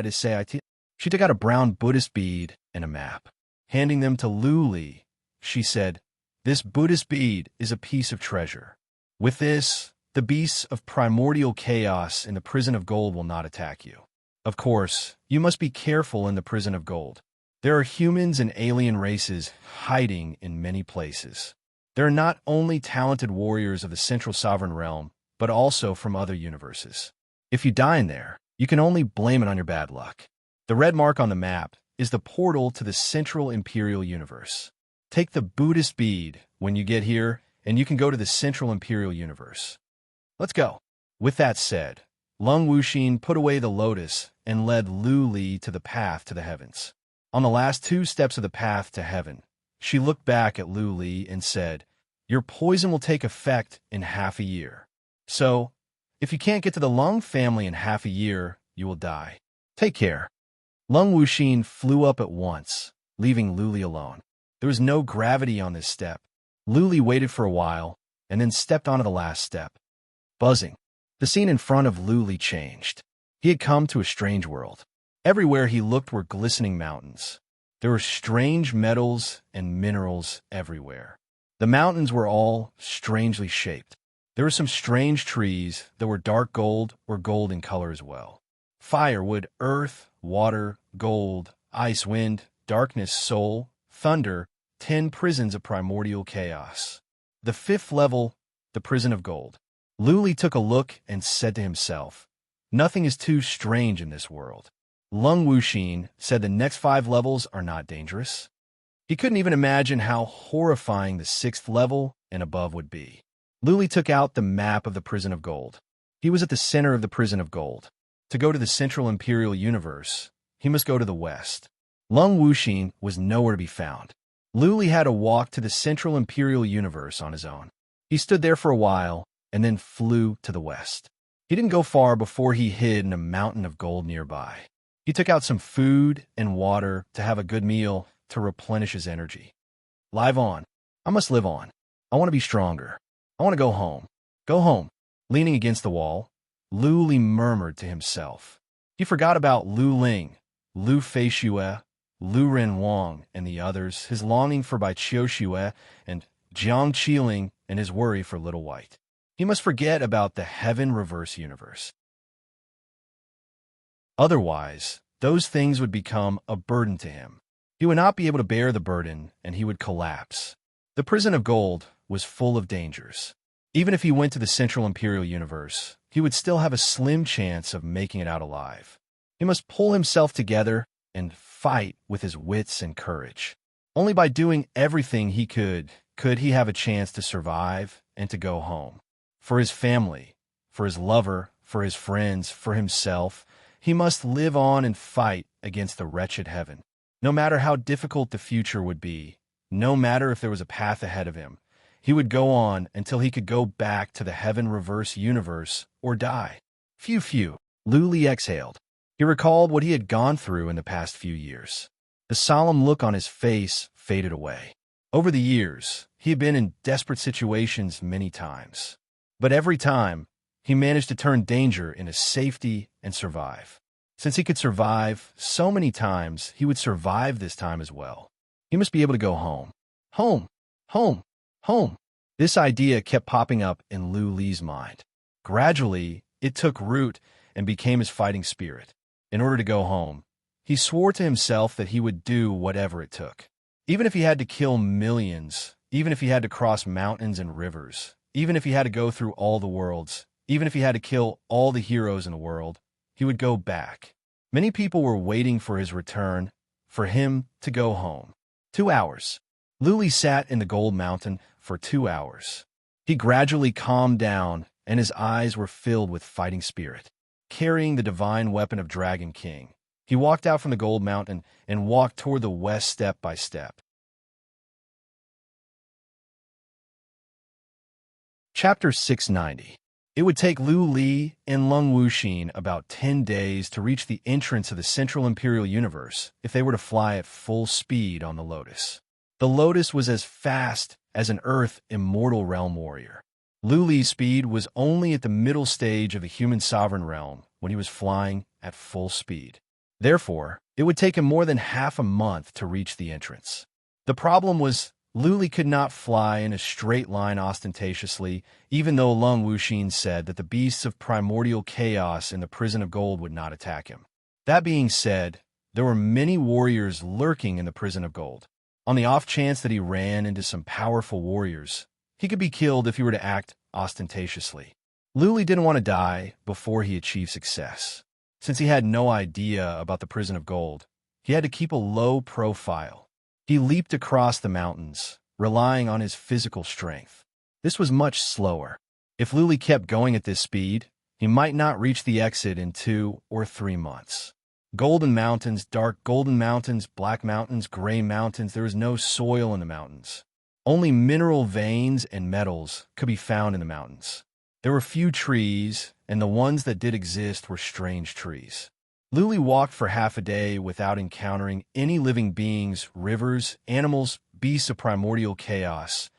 to say I t." She took out a brown Buddhist bead and a map. Handing them to Luli, she said, "This Buddhist bead is a piece of treasure. With this, the beasts of primordial chaos in the prison of gold will not attack you. Of course, you must be careful in the prison of gold. There are humans and alien races hiding in many places. There are not only talented warriors of the Central Sovereign Realm, but also from other universes. If you die in there, you can only blame it on your bad luck. The red mark on the map is the portal to the Central Imperial Universe. Take the Buddhist bead when you get here, and you can go to the Central Imperial Universe. Let's go." With that said, Lung Wuxin put away the lotus and led Luli to the path to the heavens. On the last 2 steps of the path to heaven, she looked back at Luli and said, Your poison will take effect in half a year. So, if you can't get to the Lung family in half a year, you will die. Take care. Lung Wuxin flew up at once, leaving Luli alone. There was no gravity on this step. Luli waited for a while, and then stepped onto the last step. Buzzing. The scene in front of Luli changed. He had come to a strange world. Everywhere he looked were glistening mountains. There were strange metals and minerals everywhere. The mountains were all strangely shaped. There were some strange trees that were dark gold or gold in color as well. Fire, wood, earth, water, gold, ice, wind, darkness, soul, thunder, 10 prisons of primordial chaos. The 5th level, the prison of gold. Luli took a look and said to himself, "Nothing is too strange in this world." Lung Wuxin said the next 5 levels are not dangerous. He couldn't even imagine how horrifying the 6th level and above would be. Luli took out the map of the prison of gold. He was at the center of the prison of gold. To go to the central imperial universe, he must go to the west. Lung Wuxin was nowhere to be found. Luli had to walk to the central imperial universe on his own. He stood there for a while and then flew to the west. He didn't go far before he hid in a mountain of gold nearby. He took out some food and water to have a good meal to replenish his energy. Live on. I must live on. I want to be stronger. I want to go home. Go home. Leaning against the wall, Luli murmured to himself. He forgot about Lu Ling, Lu Feixue, Lu Ren Wang, and the others, his longing for Bai Qiuxue and Jiang Qiling, and his worry for Little White. He must forget about the heaven reverse universe. Otherwise, those things would become a burden to him. He would not be able to bear the burden, and he would collapse. The prison of gold was full of dangers. Even if he went to the Central Imperial Universe, he would still have a slim chance of making it out alive. He must pull himself together and fight with his wits and courage. Only by doing everything he could he have a chance to survive and to go home. For his family, for his lover, for his friends, for himself, he must live on and fight against the wretched heaven. No matter how difficult the future would be, no matter if there was a path ahead of him, he would go on until he could go back to the heaven reverse universe or die. Phew. Luli exhaled. He recalled what he had gone through in the past few years. The solemn look on his face faded away. Over the years, he had been in desperate situations many times. But every time, he managed to turn danger into safety and survive. Since he could survive so many times, he would survive this time as well. He must be able to go home. Home. Home. Home. This idea kept popping up in Lu Li's mind. Gradually, it took root and became his fighting spirit. In order to go home, he swore to himself that he would do whatever it took. Even if he had to kill millions, even if he had to cross mountains and rivers, even if he had to go through all the worlds, even if he had to kill all the heroes in the world, he would go back. Many people were waiting for his return, for him to go home. 2 hours. Luli sat in the gold mountain for 2 hours. He gradually calmed down, and his eyes were filled with fighting spirit. Carrying the divine weapon of Dragon King, he walked out from the gold mountain and walked toward the west step by step. Chapter 690. It would take Lu Li and Lung Wuxin about 10 days to reach the entrance of the Central Imperial Universe if they were to fly at full speed on the Lotus. The Lotus was as fast as an Earth immortal realm warrior. Lu Li's speed was only at the middle stage of the human sovereign realm when he was flying at full speed. Therefore, it would take him more than half a month to reach the entrance. The problem was Lu Li could not fly in a straight line ostentatiously, even though Lung Wuxin said that the beasts of primordial chaos in the prison of gold would not attack him. That being said, there were many warriors lurking in the prison of gold. On the off chance that he ran into some powerful warriors, he could be killed if he were to act ostentatiously. Lu Li didn't want to die before he achieved success. Since he had no idea about the prison of gold, he had to keep a low profile. He leaped across the mountains, relying on his physical strength. This was much slower. If Lu Li kept going at this speed, he might not reach the exit in 2 or 3 months. Golden mountains, dark golden mountains, black mountains, gray mountains, there was no soil in the mountains. Only mineral veins and metals could be found in the mountains. There were few trees, and the ones that did exist were strange trees. Luli walked for half a day without encountering any living beings, rivers, animals, beasts of primordial chaos.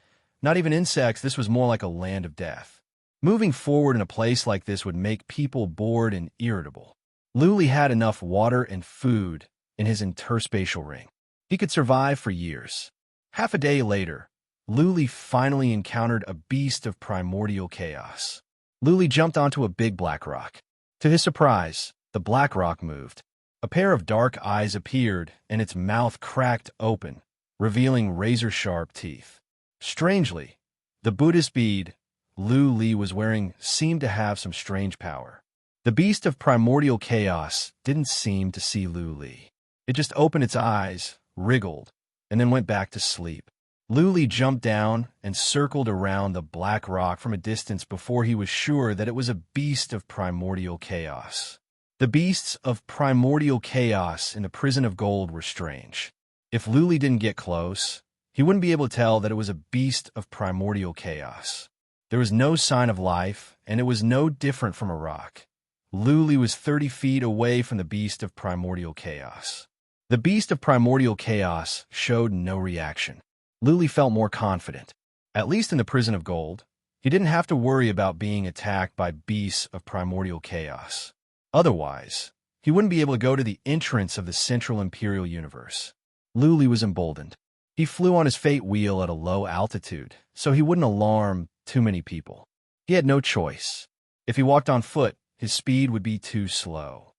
Not even insects. This was more like a land of death. Moving forward in a place like this would make people bored and irritable. Luli had enough water and food in his interspatial ring. He could survive for years. Half a day later, Luli finally encountered a beast of primordial chaos. Luli jumped onto a big black rock. To his surprise, the black rock moved. A pair of dark eyes appeared, and its mouth cracked open, revealing razor-sharp teeth. Strangely, the Buddhist bead Luli was wearing seemed to have some strange power. The beast of primordial chaos didn't seem to see Luli. It just opened its eyes, wriggled, and then went back to sleep. Luli jumped down and circled around the black rock from a distance before he was sure that it was a beast of primordial chaos. The beasts of primordial chaos in the prison of gold were strange. If Luli didn't get close, he wouldn't be able to tell that it was a beast of primordial chaos. There was no sign of life, and it was no different from a rock. Luli was 30 feet away from the beast of primordial chaos. The beast of primordial chaos showed no reaction. Luli felt more confident. At least in the prison of gold, he didn't have to worry about being attacked by beasts of primordial chaos. Otherwise, he wouldn't be able to go to the entrance of the central imperial universe. Luli was emboldened. He flew on his fate wheel at a low altitude, so he wouldn't alarm too many people. He had no choice. If he walked on foot, his speed would be too slow.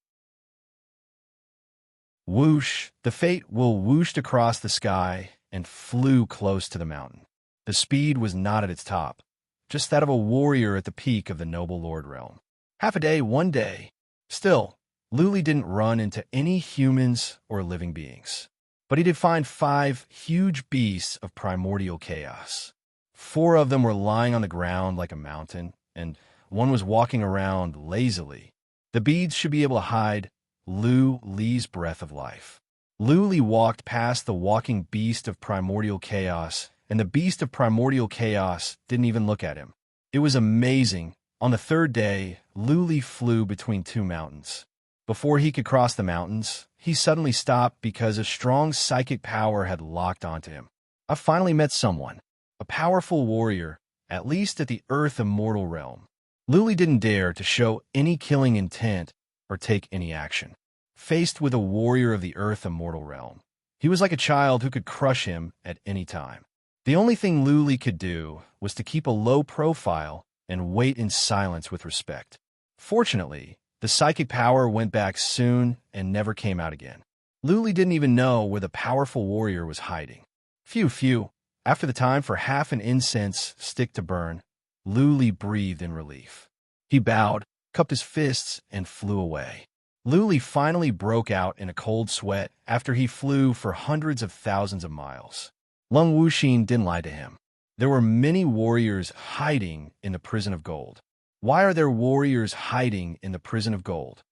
Whoosh! The fate wheel whooshed across the sky and flew close to the mountain. The speed was not at its top, just that of a warrior at the peak of the noble lord realm. Half a day, one day. Still, Luli didn't run into any humans or living beings. But he did find 5 huge beasts of primordial chaos. 4 of them were lying on the ground like a mountain, and one was walking around lazily. The beads should be able to hide Luli's breath of life. Luli walked past the walking beast of primordial chaos, and the beast of primordial chaos didn't even look at him. It was amazing. On the 3rd day, Luli flew between 2 mountains. Before he could cross the mountains, he suddenly stopped because a strong psychic power had locked onto him. I finally met someone, a powerful warrior, at least at the Earth Immortal realm. Luli didn't dare to show any killing intent or take any action. Faced with a warrior of the Earth Immortal realm, he was like a child who could crush him at any time. The only thing Luli could do was to keep a low profile and wait in silence with respect. Fortunately, the psychic power went back soon and never came out again. Luli didn't even know where the powerful warrior was hiding. Phew. After the time for half an incense stick to burn, Luli breathed in relief. He bowed, cupped his fists, and flew away. Luli finally broke out in a cold sweat after he flew for hundreds of thousands of miles. Lung Wuxin didn't lie to him. There were many warriors hiding in the prison of gold. Why are there warriors hiding in the prison of gold?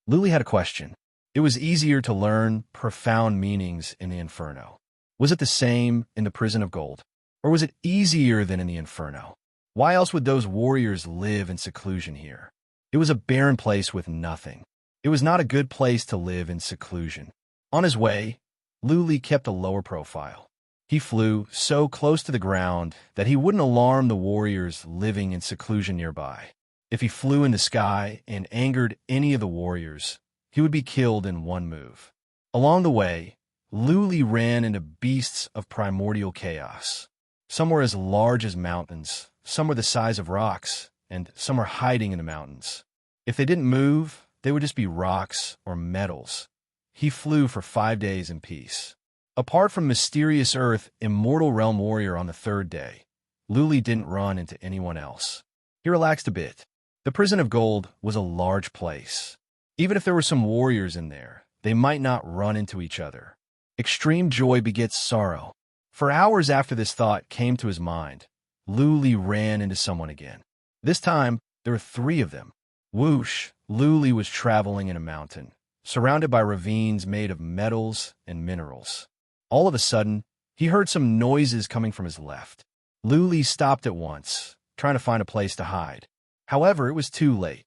Luli had a question. It was easier to learn profound meanings in the Inferno. Was it the same in the prison of gold? Or was it easier than in the Inferno? Why else would those warriors live in seclusion here? It was a barren place with nothing. It was not a good place to live in seclusion. On his way, Luli kept a lower profile. He flew so close to the ground that he wouldn't alarm the warriors living in seclusion nearby. If he flew in the sky and angered any of the warriors, he would be killed in one move. Along the way, Luli ran into beasts of primordial chaos. Some were as large as mountains, some were the size of rocks, and some were hiding in the mountains. If they didn't move, they would just be rocks or metals. He flew for 5 days in peace. Apart from mysterious Earth Immortal Realm warrior on the 3rd day, Luli didn't run into anyone else. He relaxed a bit. The prison of gold was a large place. Even if there were some warriors in there, they might not run into each other. Extreme joy begets sorrow. For hours after this thought came to his mind, Luli ran into someone again. This time, there were 3 of them. Whoosh! Luli was traveling in a mountain, surrounded by ravines made of metals and minerals. All of a sudden, He heard some noises coming from his left. Lu Li stopped at once, trying to find a place to hide. However, it was too late.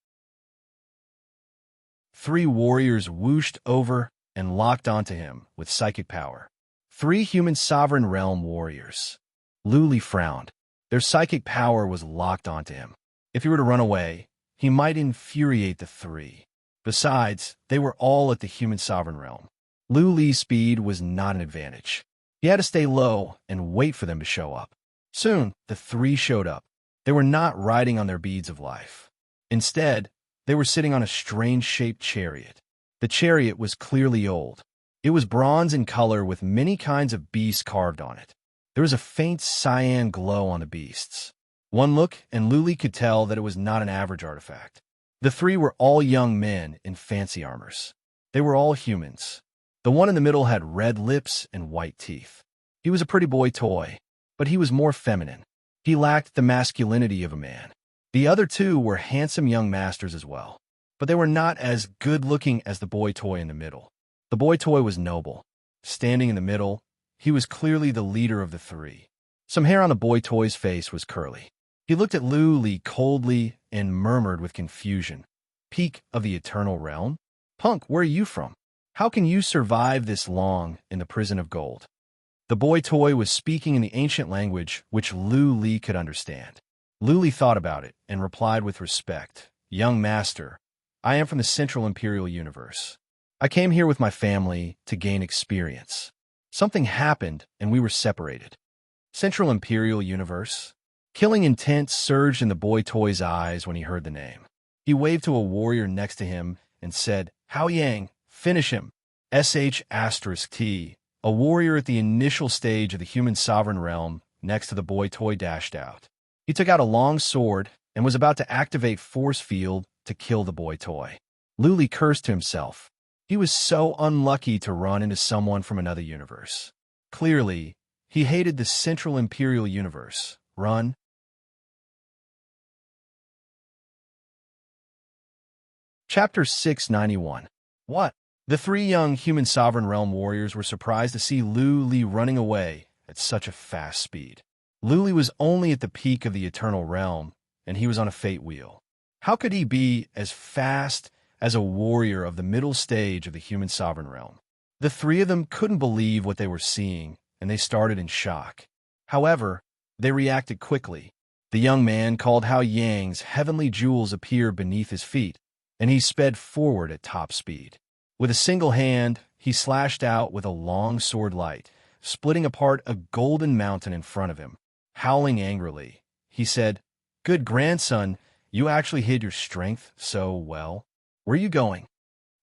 3 warriors whooshed over and locked onto him with psychic power. 3 human sovereign realm warriors. Lu Li frowned. Their psychic power was locked onto him. If he were to run away, he might infuriate the 3. Besides, they were all at the human sovereign realm. Lu Li's speed was not an advantage. He had to stay low and wait for them to show up. Soon, the 3 showed up. They were not riding on their beads of life. Instead, they were sitting on a strange-shaped chariot. The chariot was clearly old. It was bronze in color with many kinds of beasts carved on it. There was a faint cyan glow on the beasts. One look, and Lu Li could tell that it was not an average artifact. The 3 were all young men in fancy armors. They were all humans. The one in the middle had red lips and white teeth. He was a pretty boy toy, but he was more feminine. He lacked the masculinity of a man. The other 2 were handsome young masters as well, but they were not as good-looking as the boy toy in the middle. The boy toy was noble. Standing in the middle, he was clearly the leader of the 3. Some hair on the boy toy's face was curly. He looked at Lu Li coldly and murmured with confusion, "Peak of the Eternal Realm? Punk, where are you from? How can you survive this long in the prison of gold?" The boy toy was speaking in the ancient language which Lu Li could understand. Lu Li thought about it and replied with respect, "Young master, I am from the Central Imperial Universe. I came here with my family to gain experience. Something happened and we were separated." Central Imperial Universe? Killing intent surged in the boy toy's eyes when he heard the name. He waved to a warrior next to him and said, "Hao Yang, finish him." *T, a warrior at the initial stage of the human sovereign realm next to the boy toy dashed out. He took out a long sword and was about to activate force field to kill the boy toy. Lu Li cursed to himself. He was so unlucky to run into someone from another universe. Clearly, he hated the Central Imperial Universe. Run. Chapter 691. What? The 3 young human sovereign realm warriors were surprised to see Lu Li running away at such a fast speed. Lu Li was only at the peak of the Eternal Realm, and he was on a fate wheel. How could he be as fast as a warrior of the middle stage of the human sovereign realm? The 3 of them couldn't believe what they were seeing, and they started in shock. However, they reacted quickly. The young man called Hao Yang's heavenly jewels appeared beneath his feet, and he sped forward at top speed. With a single hand, he slashed out with a long sword light, splitting apart a golden mountain in front of him. Howling angrily, he said, "Good grandson, you actually hid your strength so well. Where are you going?"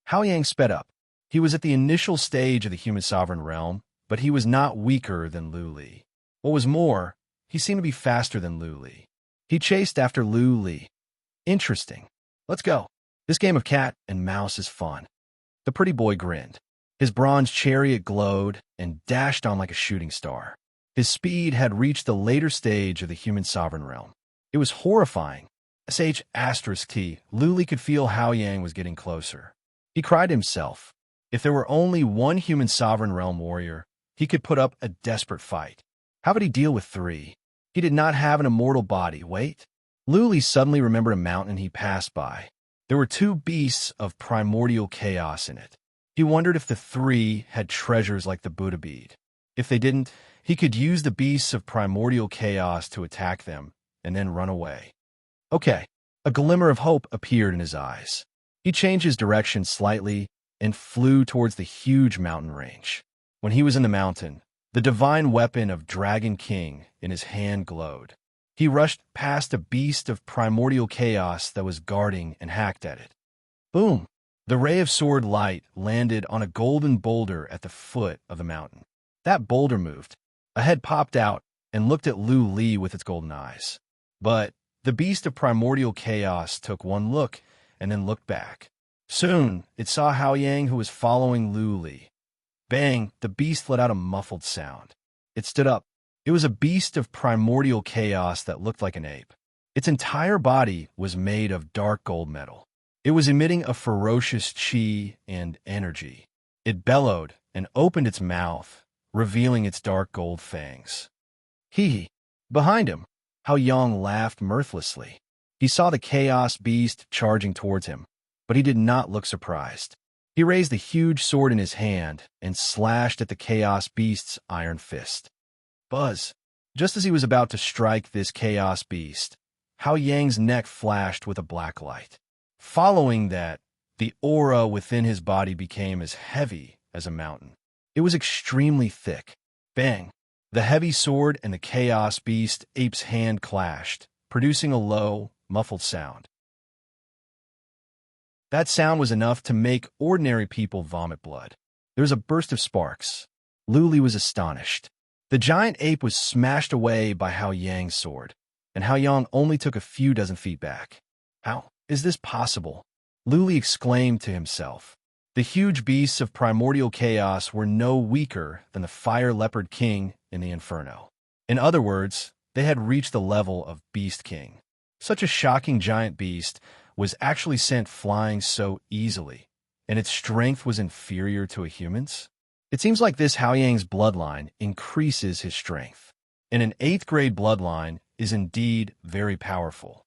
Hao Yang sped up. He was at the initial stage of the human sovereign realm, but he was not weaker than Lu Li. What was more, he seemed to be faster than Lu Li. He chased after Lu Li. Interesting. Let's go. This game of cat and mouse is fun. The pretty boy grinned. His bronze chariot glowed and dashed on like a shooting star. His speed had reached the later stage of the human sovereign realm. It was horrifying. *T, Lu Li could feel Hao Yang was getting closer. He cried to himself. If there were only one human sovereign realm warrior, he could put up a desperate fight. How would he deal with 3? He did not have an immortal body. Wait. Lu Li suddenly remembered a mountain he passed by. There were 2 beasts of primordial chaos in it. He wondered if the 3 had treasures like the Buddha bead. If they didn't, he could use the beasts of primordial chaos to attack them and then run away. Okay. A glimmer of hope appeared in his eyes. He changed his direction slightly and flew towards the huge mountain range. When he was in the mountain, the divine weapon of Dragon King in his hand glowed. He rushed past a beast of primordial chaos that was guarding and hacked at it. Boom! The ray of sword light landed on a golden boulder at the foot of the mountain. That boulder moved. A head popped out and looked at Lu Li with its golden eyes. But the beast of primordial chaos took one look and then looked back. Soon, it saw Hao Yang who was following Lu Li. Bang! The beast let out a muffled sound. It stood up. It was a beast of primordial chaos that looked like an ape. Its entire body was made of dark gold metal. It was emitting a ferocious chi and energy. It bellowed and opened its mouth, revealing its dark gold fangs. Hee. Behind him, Hao Yang laughed mirthlessly. He saw the chaos beast charging towards him, but he did not look surprised. He raised the huge sword in his hand and slashed at the chaos beast's iron fist. Buzz! Just as he was about to strike this chaos beast, Hao Yang's neck flashed with a black light. Following that, the aura within his body became as heavy as a mountain. It was extremely thick. Bang! The heavy sword and the chaos beast ape's hand clashed, producing a low, muffled sound. That sound was enough to make ordinary people vomit blood. There was a burst of sparks. Luli was astonished. The giant ape was smashed away by Hao Yang's sword, and Hao Yang only took a few dozen feet back. How is this possible? Luli exclaimed to himself. The huge beasts of primordial chaos were no weaker than the fire leopard king in the inferno. In other words, they had reached the level of Beast King. Such a shocking giant beast was actually sent flying so easily, and its strength was inferior to a human's? It seems like this Hao Yang's bloodline increases his strength, and an 8th grade bloodline is indeed very powerful.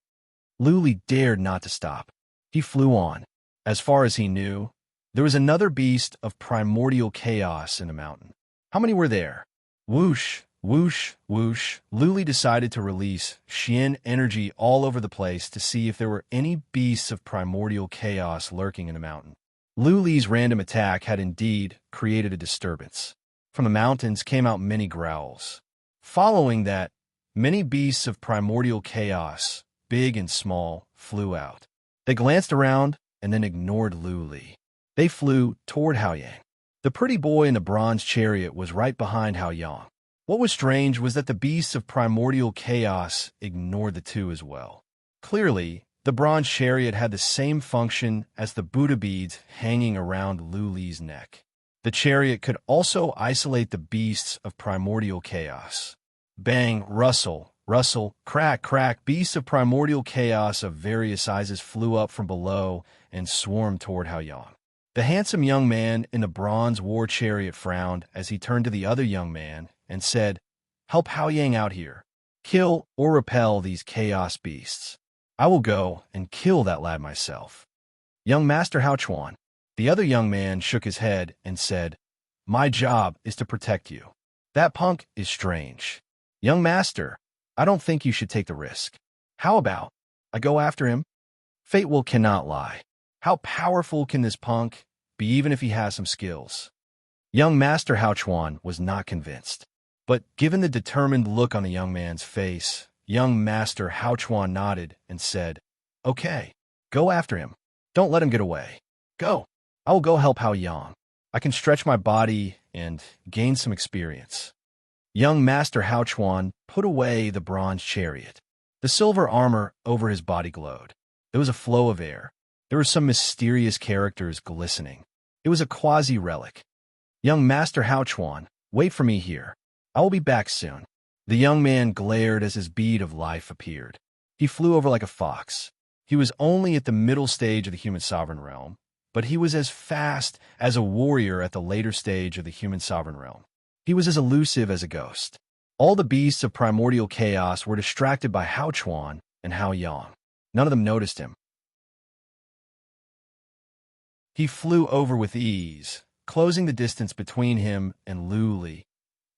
Luli dared not to stop. He flew on. As far as he knew, there was another beast of primordial chaos in the mountain. How many were there? Whoosh, whoosh, whoosh. Luli decided to release Xian energy all over the place to see if there were any beasts of primordial chaos lurking in the mountain. Luli's random attack had indeed created a disturbance. From the mountains came out many growls. Following that, many beasts of primordial chaos, big and small, flew out. They glanced around and then ignored Luli. They flew toward Hao Yang. The pretty boy in the bronze chariot was right behind Hao Yang. What was strange was that the beasts of primordial chaos ignored the two as well. Clearly, the bronze chariot had the same function as the Buddha beads hanging around Luli's neck. The chariot could also isolate the beasts of primordial chaos. Bang, rustle, rustle, crack, crack. Beasts of primordial chaos of various sizes flew up from below and swarmed toward Hao Yang. The handsome young man in the bronze war chariot frowned as he turned to the other young man and said, "Help Hao Yang out here. Kill or repel these chaos beasts. I will go and kill that lad myself." "Young Master Hao Chuan." The other young man shook his head and said, "My job is to protect you. That punk is strange. Young Master, I don't think you should take the risk. How about I go after him? Fate will cannot lie. How powerful can this punk be even if he has some skills?" Young Master Hao Chuan was not convinced. But given the determined look on the young man's face, young Master Hao Chuan nodded and said, "Okay, go after him. Don't let him get away. Go. I will go help Hao Yang. I can stretch my body and gain some experience." Young Master Hao Chuan put away the bronze chariot. The silver armor over his body glowed. There was a flow of air. There were some mysterious characters glistening. It was a quasi-relic. "Young Master Hao Chuan, wait for me here. I will be back soon." The young man glared as his bead of life appeared. He flew over like a fox. He was only at the middle stage of the human sovereign realm, but he was as fast as a warrior at the later stage of the human sovereign realm. He was as elusive as a ghost. All the beasts of primordial chaos were distracted by Hao Chuan and Hao Yang. None of them noticed him. He flew over with ease, closing the distance between him and Luli.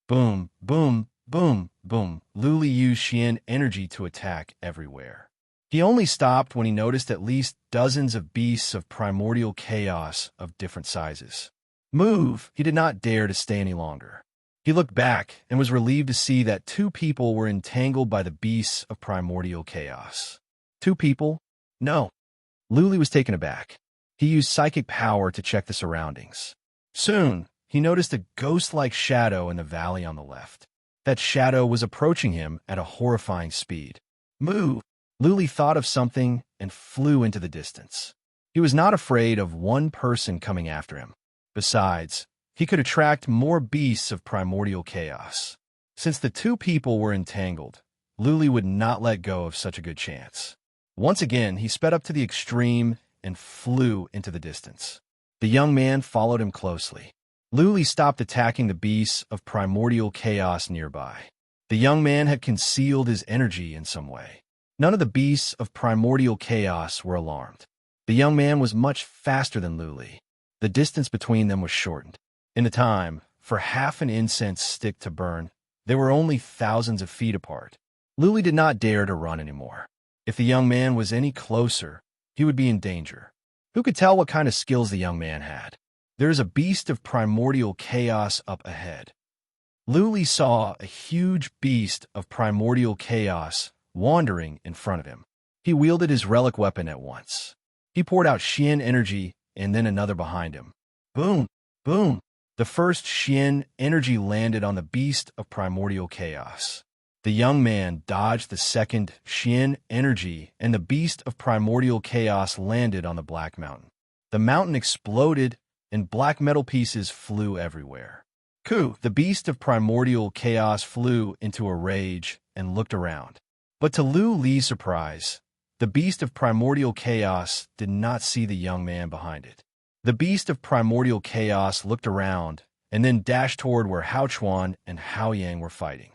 Boom, boom, boom, boom. Luli used Xian energy to attack everywhere. He only stopped when he noticed at least dozens of beasts of primordial chaos of different sizes. Move! He did not dare to stay any longer. He looked back and was relieved to see that 2 people were entangled by the beasts of primordial chaos. 2 people? No. Luli was taken aback. He used psychic power to check the surroundings. Soon, he noticed a ghost-like shadow in the valley on the left. That shadow was approaching him at a horrifying speed. Move! Luli thought of something and flew into the distance. He was not afraid of one person coming after him. Besides, he could attract more beasts of primordial chaos. Since the 2 people were entangled, Luli would not let go of such a good chance. Once again, he sped up to the extreme and flew into the distance. The young man followed him closely. Luli stopped attacking the beasts of primordial chaos nearby. The young man had concealed his energy in some way. None of the beasts of primordial chaos were alarmed. The young man was much faster than Luli. The distance between them was shortened. In the time, for half an incense stick to burn, they were only thousands of feet apart. Luli did not dare to run anymore. If the young man was any closer, he would be in danger. Who could tell what kind of skills the young man had? There is a beast of primordial chaos up ahead. Luli saw a huge beast of primordial chaos wandering in front of him. He wielded his relic weapon at once. He poured out Xian energy and then another behind him. Boom! Boom! The first Xian energy landed on the beast of primordial chaos. The young man dodged the second Xian energy, and the beast of primordial chaos landed on the black mountain. The mountain exploded, and black metal pieces flew everywhere. The beast of primordial chaos flew into a rage and looked around. But to Lu Li's surprise, the beast of primordial chaos did not see the young man behind it. The beast of primordial chaos looked around and then dashed toward where Hao Chuan and Hao Yang were fighting.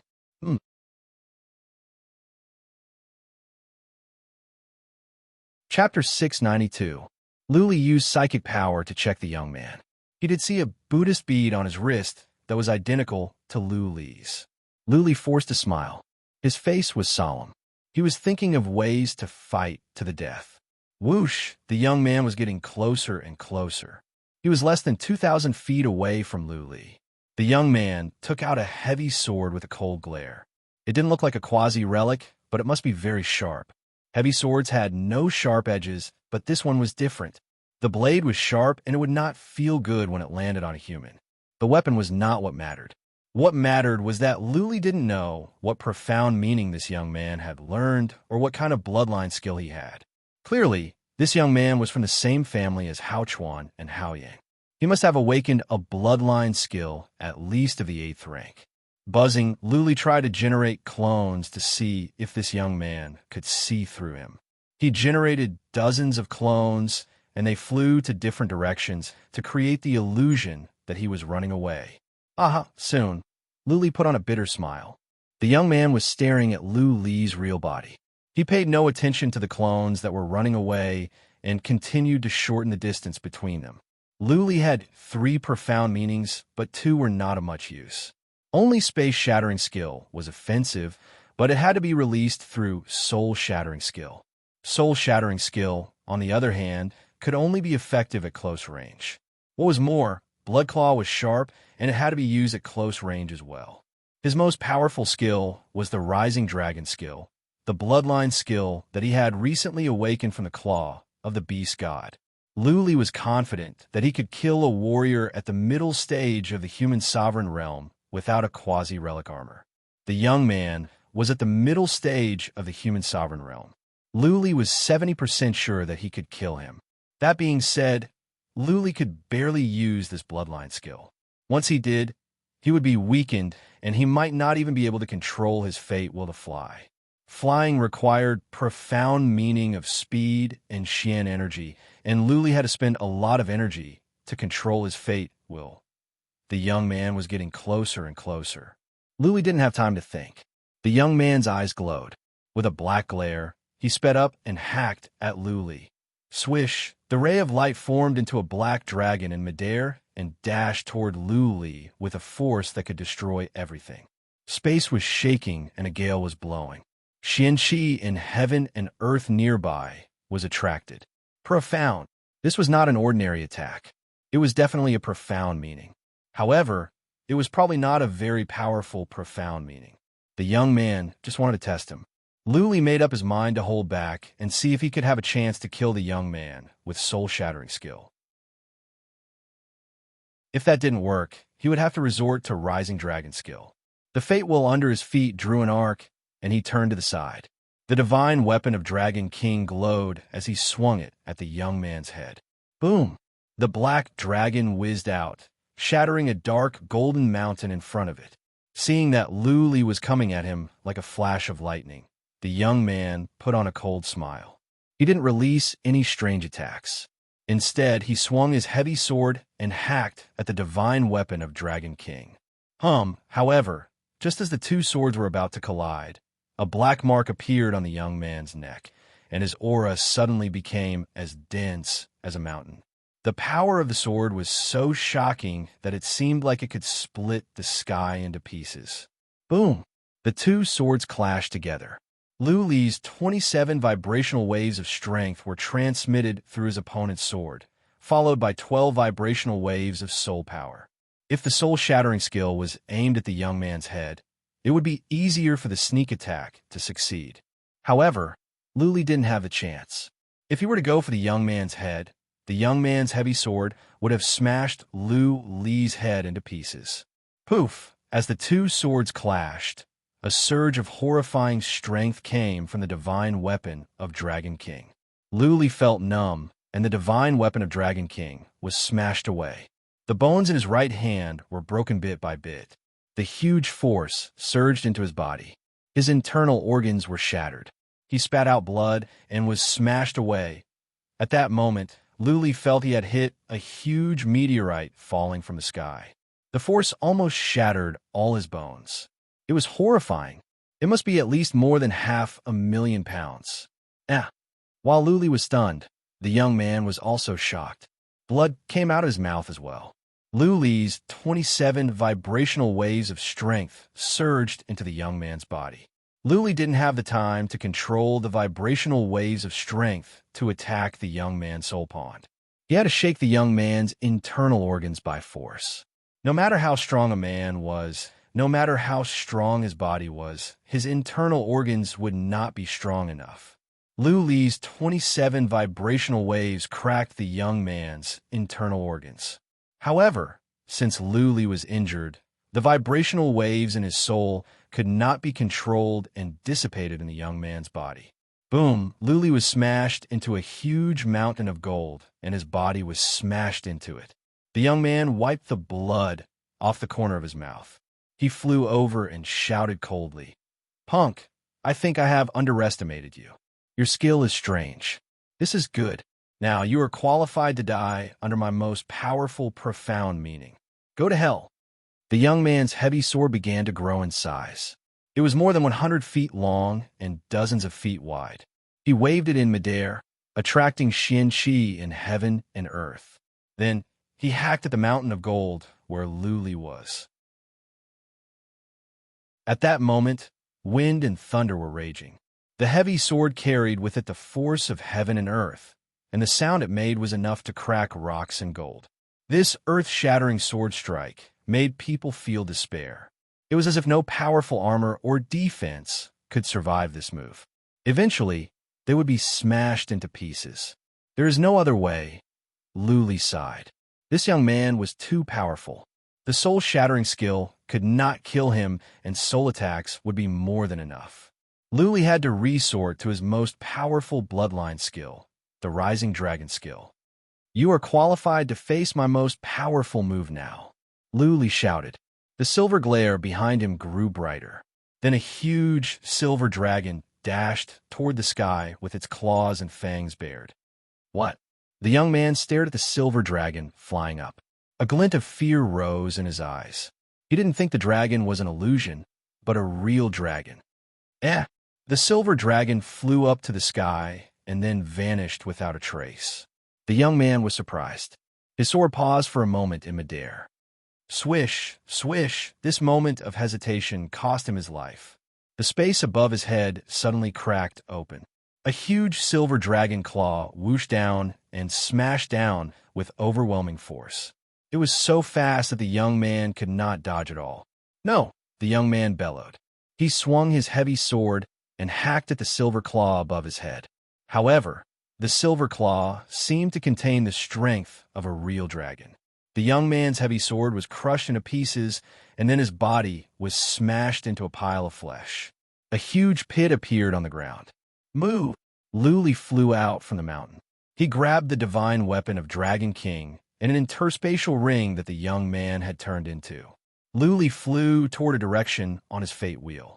Chapter 692. Luli used psychic power to check the young man. He did see a Buddhist bead on his wrist that was identical to Luli's. Luli forced a smile. His face was solemn. He was thinking of ways to fight to the death. Whoosh! The young man was getting closer and closer. He was less than 2,000 feet away from Luli. The young man took out a heavy sword with a cold glare. It didn't look like a quasi-relic, but it must be very sharp. Heavy swords had no sharp edges, but this one was different. The blade was sharp, and it would not feel good when it landed on a human. The weapon was not what mattered. What mattered was that Luli didn't know what profound meaning this young man had learned or what kind of bloodline skill he had. Clearly, this young man was from the same family as Hao Chuan and Hao Yang. He must have awakened a bloodline skill at least of the 8th rank. Buzzing, Luli tried to generate clones to see if this young man could see through him. He generated dozens of clones, and they flew to different directions to create the illusion that he was running away. Soon, Luli put on a bitter smile. The young man was staring at Lu Li's real body. He paid no attention to the clones that were running away and continued to shorten the distance between them. Luli had 3 profound meanings, but 2 were not of much use. Only space-shattering skill was offensive, but it had to be released through soul-shattering skill. Soul-shattering skill, on the other hand, could only be effective at close range. What was more, Blood Claw was sharp, and it had to be used at close range as well. His most powerful skill was the Rising Dragon skill, the bloodline skill that he had recently awakened from the claw of the beast god. Luli was confident that he could kill a warrior at the middle stage of the human sovereign realm without a quasi-relic armor. The young man was at the middle stage of the human sovereign realm. Luli was 70% sure that he could kill him. That being said, Luli could barely use this bloodline skill. Once he did, he would be weakened, and he might not even be able to control his fate will to fly. Flying required profound meaning of speed and Xian energy, and Luli had to spend a lot of energy to control his fate will. The young man was getting closer and closer. Luli didn't have time to think. The young man's eyes glowed. With a black glare, he sped up and hacked at Luli. Swish! The ray of light formed into a black dragon in midair and dashed toward Luli with a force that could destroy everything. Space was shaking and a gale was blowing. Xianqi in heaven and earth nearby was attracted. Profound. This was not an ordinary attack. It was definitely a profound meaning. However, it was probably not a very powerful profound meaning. The young man just wanted to test him. Luli made up his mind to hold back and see if he could have a chance to kill the young man with soul-shattering skill. If that didn't work, he would have to resort to Rising Dragon skill. The fate wheel under his feet drew an arc, and he turned to the side. The divine weapon of Dragon King glowed as he swung it at the young man's head. Boom! The black dragon whizzed out, shattering a dark golden mountain in front of it. Seeing that Luli was coming at him like a flash of lightning, the young man put on a cold smile. He didn't release any strange attacks. Instead, he swung his heavy sword and hacked at the divine weapon of Dragon King. However, just as the two swords were about to collide, a black mark appeared on the young man's neck, and his aura suddenly became as dense as a mountain. The power of the sword was so shocking that it seemed like it could split the sky into pieces. Boom! The two swords clashed together. Lu Li's 27 vibrational waves of strength were transmitted through his opponent's sword, followed by 12 vibrational waves of soul power. If the soul-shattering skill was aimed at the young man's head, it would be easier for the sneak attack to succeed. However, Lu Li didn't have the chance. If he were to go for the young man's head, the young man's heavy sword would have smashed Lu Li's head into pieces. Poof! As the two swords clashed, a surge of horrifying strength came from the divine weapon of Dragon King. Lu Li felt numb, and the divine weapon of Dragon King was smashed away. The bones in his right hand were broken bit by bit. The huge force surged into his body. His internal organs were shattered. He spat out blood and was smashed away. At that moment, Lu Li felt he had hit a huge meteorite falling from the sky. The force almost shattered all his bones. It was horrifying. It must be at least more than 500,000 pounds. While Lu Li was stunned, the young man was also shocked. Blood came out of his mouth as well. Lu Li's 27 vibrational waves of strength surged into the young man's body. Lu Li didn't have the time to control the vibrational waves of strength to attack the young man's soul pond. He had to shake the young man's internal organs by force. No matter how strong a man was, no matter how strong his body was, his internal organs would not be strong enough. Lu Li's 27 vibrational waves cracked the young man's internal organs. However, since Lu Li was injured, the vibrational waves in his soul could not be controlled and dissipated in the young man's body. Boom! Lu Li was smashed into a huge mountain of gold, and his body was smashed into it. The young man wiped the blood off the corner of his mouth. He flew over and shouted coldly, "Punk, I think I have underestimated you. Your skill is strange. This is good. Now you are qualified to die under my most powerful, profound meaning. Go to hell." The young man's heavy sword began to grow in size. It was more than 100 feet long and dozens of feet wide. He waved it in midair, attracting Qian-Chi in heaven and earth. Then he hacked at the mountain of gold where Lu Li was. At that moment, wind and thunder were raging. The heavy sword carried with it the force of heaven and earth, and the sound it made was enough to crack rocks and gold. This earth-shattering sword strike made people feel despair. It was as if no powerful armor or defense could survive this move. Eventually, they would be smashed into pieces. There is no other way, Lu Li sighed. This young man was too powerful. The soul-shattering skill could not kill him, and soul attacks would be more than enough. Lu Li had to resort to his most powerful bloodline skill, the Rising Dragon skill. "You are qualified to face my most powerful move now," Lu Li shouted. The silver glare behind him grew brighter. Then a huge silver dragon dashed toward the sky with its claws and fangs bared. "What?" The young man stared at the silver dragon flying up. A glint of fear rose in his eyes. He didn't think the dragon was an illusion, but a real dragon. The silver dragon flew up to the sky and then vanished without a trace. The young man was surprised. His sword paused for a moment in midair. Swish, swish, this moment of hesitation cost him his life. The space above his head suddenly cracked open. A huge silver dragon claw whooshed down and smashed down with overwhelming force. It was so fast that the young man could not dodge it all. "No!" the young man bellowed. He swung his heavy sword and hacked at the silver claw above his head. However, the silver claw seemed to contain the strength of a real dragon. The young man's heavy sword was crushed into pieces, and then his body was smashed into a pile of flesh. A huge pit appeared on the ground. "Move!" Lu Li flew out from the mountain. He grabbed the divine weapon of Dragon King and an interspatial ring that the young man had turned into. Lu Li flew toward a direction on his fate wheel.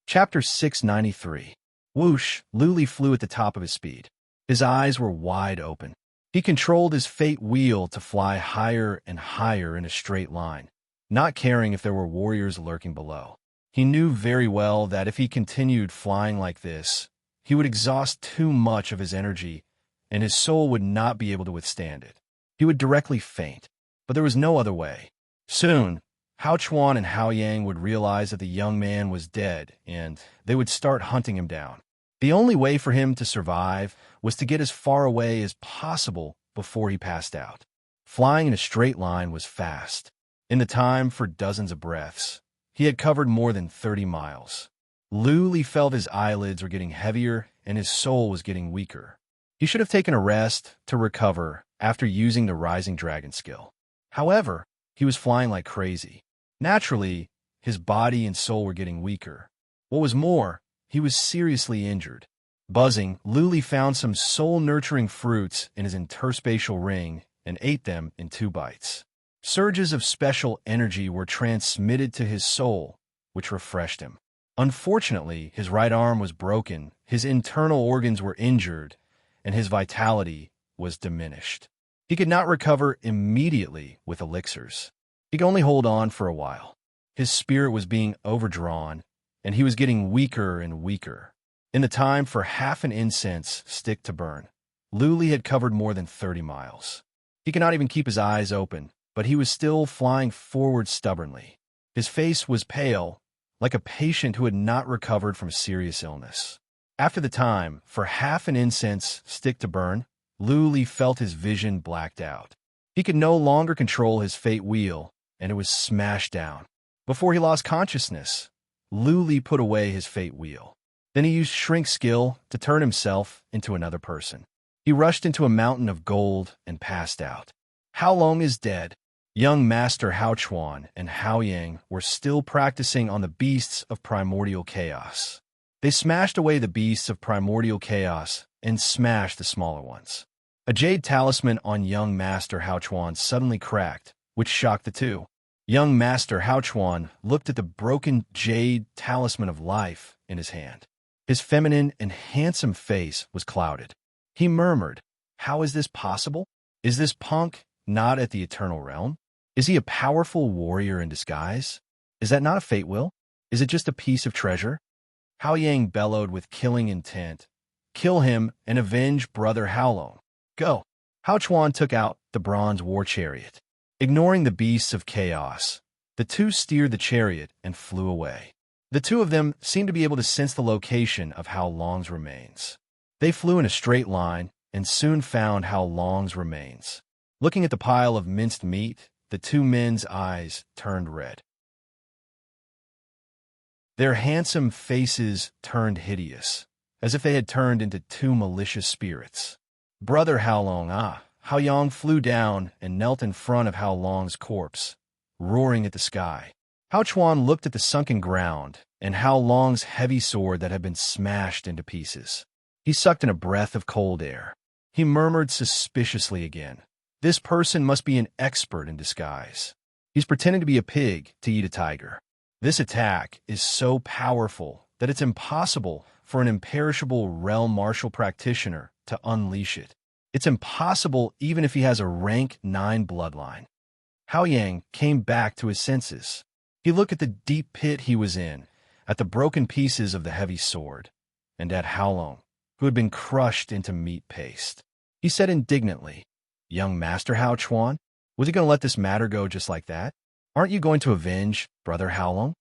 Chapter 693. Whoosh, Luli flew at the top of his speed. His eyes were wide open. He controlled his fate wheel to fly higher and higher in a straight line, not caring if there were warriors lurking below. He knew very well that if he continued flying like this, he would exhaust too much of his energy, and his soul would not be able to withstand it. He would directly faint, but there was no other way. Soon, Hao Chuan and Hao Yang would realize that the young man was dead, and they would start hunting him down. The only way for him to survive was to get as far away as possible before he passed out. Flying in a straight line was fast. In the time for dozens of breaths, he had covered more than 30 miles. Luli felt his eyelids were getting heavier and his soul was getting weaker. He should have taken a rest to recover after using the Rising Dragon skill. However, he was flying like crazy. Naturally, his body and soul were getting weaker. What was more, he was seriously injured. Buzzing, Luli found some soul-nurturing fruits in his interspatial ring and ate them in 2 bites. Surges of special energy were transmitted to his soul, which refreshed him. Unfortunately, his right arm was broken, his internal organs were injured, and his vitality was diminished. He could not recover immediately with elixirs. He could only hold on for a while. His spirit was being overdrawn, and he was getting weaker and weaker. In the time for half an incense stick to burn, Luli had covered more than 30 miles. He could not even keep his eyes open, but he was still flying forward stubbornly. His face was pale, like a patient who had not recovered from serious illness. After the time for half an incense stick to burn, Luli felt his vision blacked out. He could no longer control his fate wheel, and it was smashed down. Before he lost consciousness, Luli put away his fate wheel. Then he used Shrink skill to turn himself into another person. He rushed into a mountain of gold and passed out. How Long is dead. Young Master Hao Chuan and Hao Yang were still practicing on the beasts of primordial chaos. They smashed away the beasts of primordial chaos and smashed the smaller ones. A jade talisman on young Master Hao Chuan suddenly cracked, which shocked the two. Young Master Hao Chuan looked at the broken jade talisman of life in his hand. His feminine and handsome face was clouded. He murmured, "How is this possible? Is this punk not at the eternal realm? Is he a powerful warrior in disguise? Is that not a fate will? Is it just a piece of treasure?" Hao Yang bellowed with killing intent. "Kill him and avenge brother Hao Long. Go." Hao Chuan took out the bronze war chariot. Ignoring the beasts of chaos, the two steered the chariot and flew away. The two of them seemed to be able to sense the location of Hao Long's remains. They flew in a straight line and soon found Hao Long's remains. Looking at the pile of minced meat, the two men's eyes turned red. Their handsome faces turned hideous, as if they had turned into two malicious spirits. Brother Hao Long, Hao Yang flew down and knelt in front of Hao Long's corpse, roaring at the sky. Hao Chuan looked at the sunken ground and Hao Long's heavy sword that had been smashed into pieces. He sucked in a breath of cold air. He murmured suspiciously again. This person must be an expert in disguise. He's pretending to be a pig to eat a tiger. This attack is so powerful that it's impossible for an imperishable realm martial practitioner to unleash it. It's impossible even if he has a rank 9 bloodline. Hao Yang came back to his senses. He looked at the deep pit he was in, at the broken pieces of the heavy sword, and at Hao Long, who had been crushed into meat paste. He said indignantly, "Young Master Hao Chuan, was he going to let this matter go just like that? Aren't you going to avenge brother Hao Long?"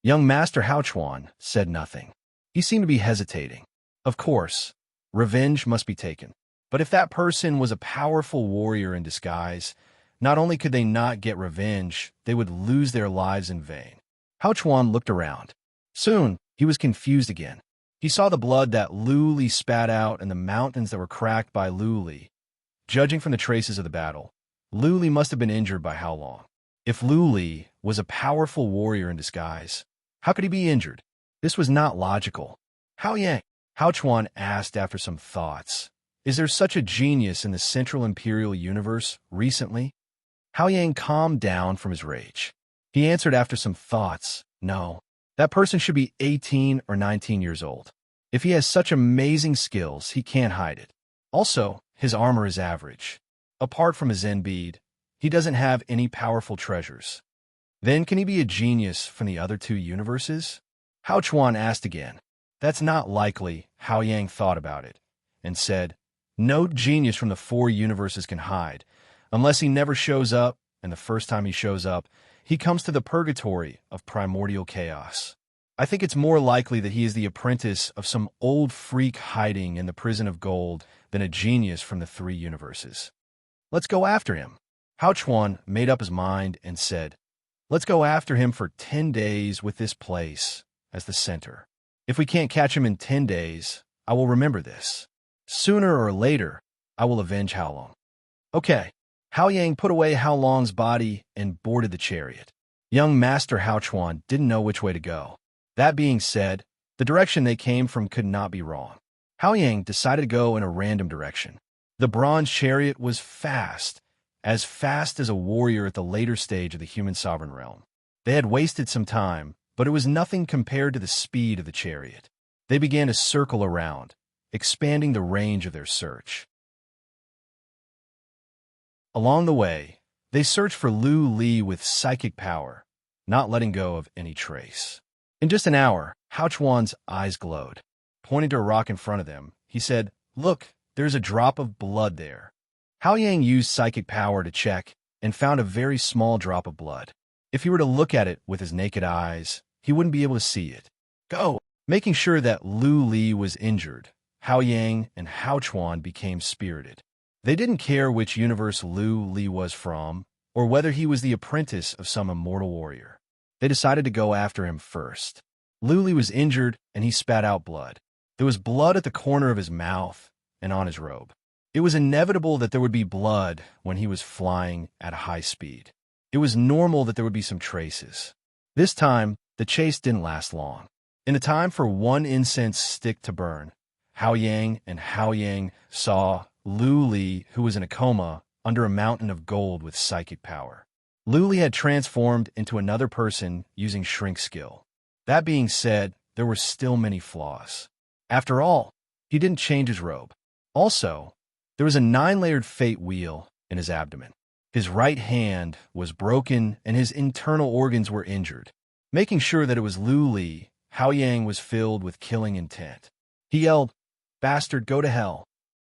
Young Master Hao Chuan said nothing. He seemed to be hesitating. Of course, revenge must be taken. But if that person was a powerful warrior in disguise, not only could they not get revenge, they would lose their lives in vain. Hao Chuan looked around. Soon, he was confused again. He saw the blood that Luli spat out and the mountains that were cracked by Luli. Judging from the traces of the battle, Luli must have been injured by Hao Long. If Luli was a powerful warrior in disguise, how could he be injured? This was not logical. Hao Yang, Hao Chuan asked after some thoughts. Is there such a genius in the Central Imperial Universe recently? Hao Yang calmed down from his rage. He answered after some thoughts, "No, that person should be 18 or 19 years old. If he has such amazing skills, he can't hide it. Also, his armor is average. Apart from his Zen bead, he doesn't have any powerful treasures. Then can he be a genius from the other two universes? Hao Chuan asked again. That's not likely, Hao Yang thought about it, and said, no genius from the four universes can hide, unless he never shows up, and the first time he shows up, he comes to the purgatory of primordial chaos. I think it's more likely that he is the apprentice of some old freak hiding in the prison of gold than a genius from the three universes. Let's go after him. Hao Chuan made up his mind and said, let's go after him for 10 days with this place as the center. If we can't catch him in 10 days, I will remember this. Sooner or later, I will avenge Hao Long. Okay. Hao Yang put away Hao Long's body and boarded the chariot. Young Master Hao Chuan didn't know which way to go. That being said, the direction they came from could not be wrong. Hao Yang decided to go in a random direction. The bronze chariot was fast as a warrior at the later stage of the human sovereign realm. They had wasted some time, but it was nothing compared to the speed of the chariot. They began to circle around, expanding the range of their search. Along the way, they searched for Lu Li with psychic power, not letting go of any trace. In just an hour, Hao Chuan's eyes glowed. Pointing to a rock in front of them, he said, look, there's a drop of blood there. Hao Yang used psychic power to check and found a very small drop of blood. If he were to look at it with his naked eyes, he wouldn't be able to see it. Go! Making sure that Lu Li was injured, Hao Yang and Hao Chuan became spirited. They didn't care which universe Lu Li was from, or whether he was the apprentice of some immortal warrior. They decided to go after him first. Lu Li was injured, and he spat out blood. There was blood at the corner of his mouth and on his robe. It was inevitable that there would be blood when he was flying at a high speed. It was normal that there would be some traces. This time, the chase didn't last long. In the time for one incense stick to burn, Hao Yang and Hao Yang saw Lu Li, who was in a coma, under a mountain of gold with psychic power. Lu Li had transformed into another person using shrink skill. That being said, there were still many flaws. After all, he didn't change his robe. Also, there was a 9-layered fate wheel in his abdomen. His right hand was broken and his internal organs were injured. Making sure that it was Lu Li, Hao Yang was filled with killing intent. He yelled, "Bastard, go to hell."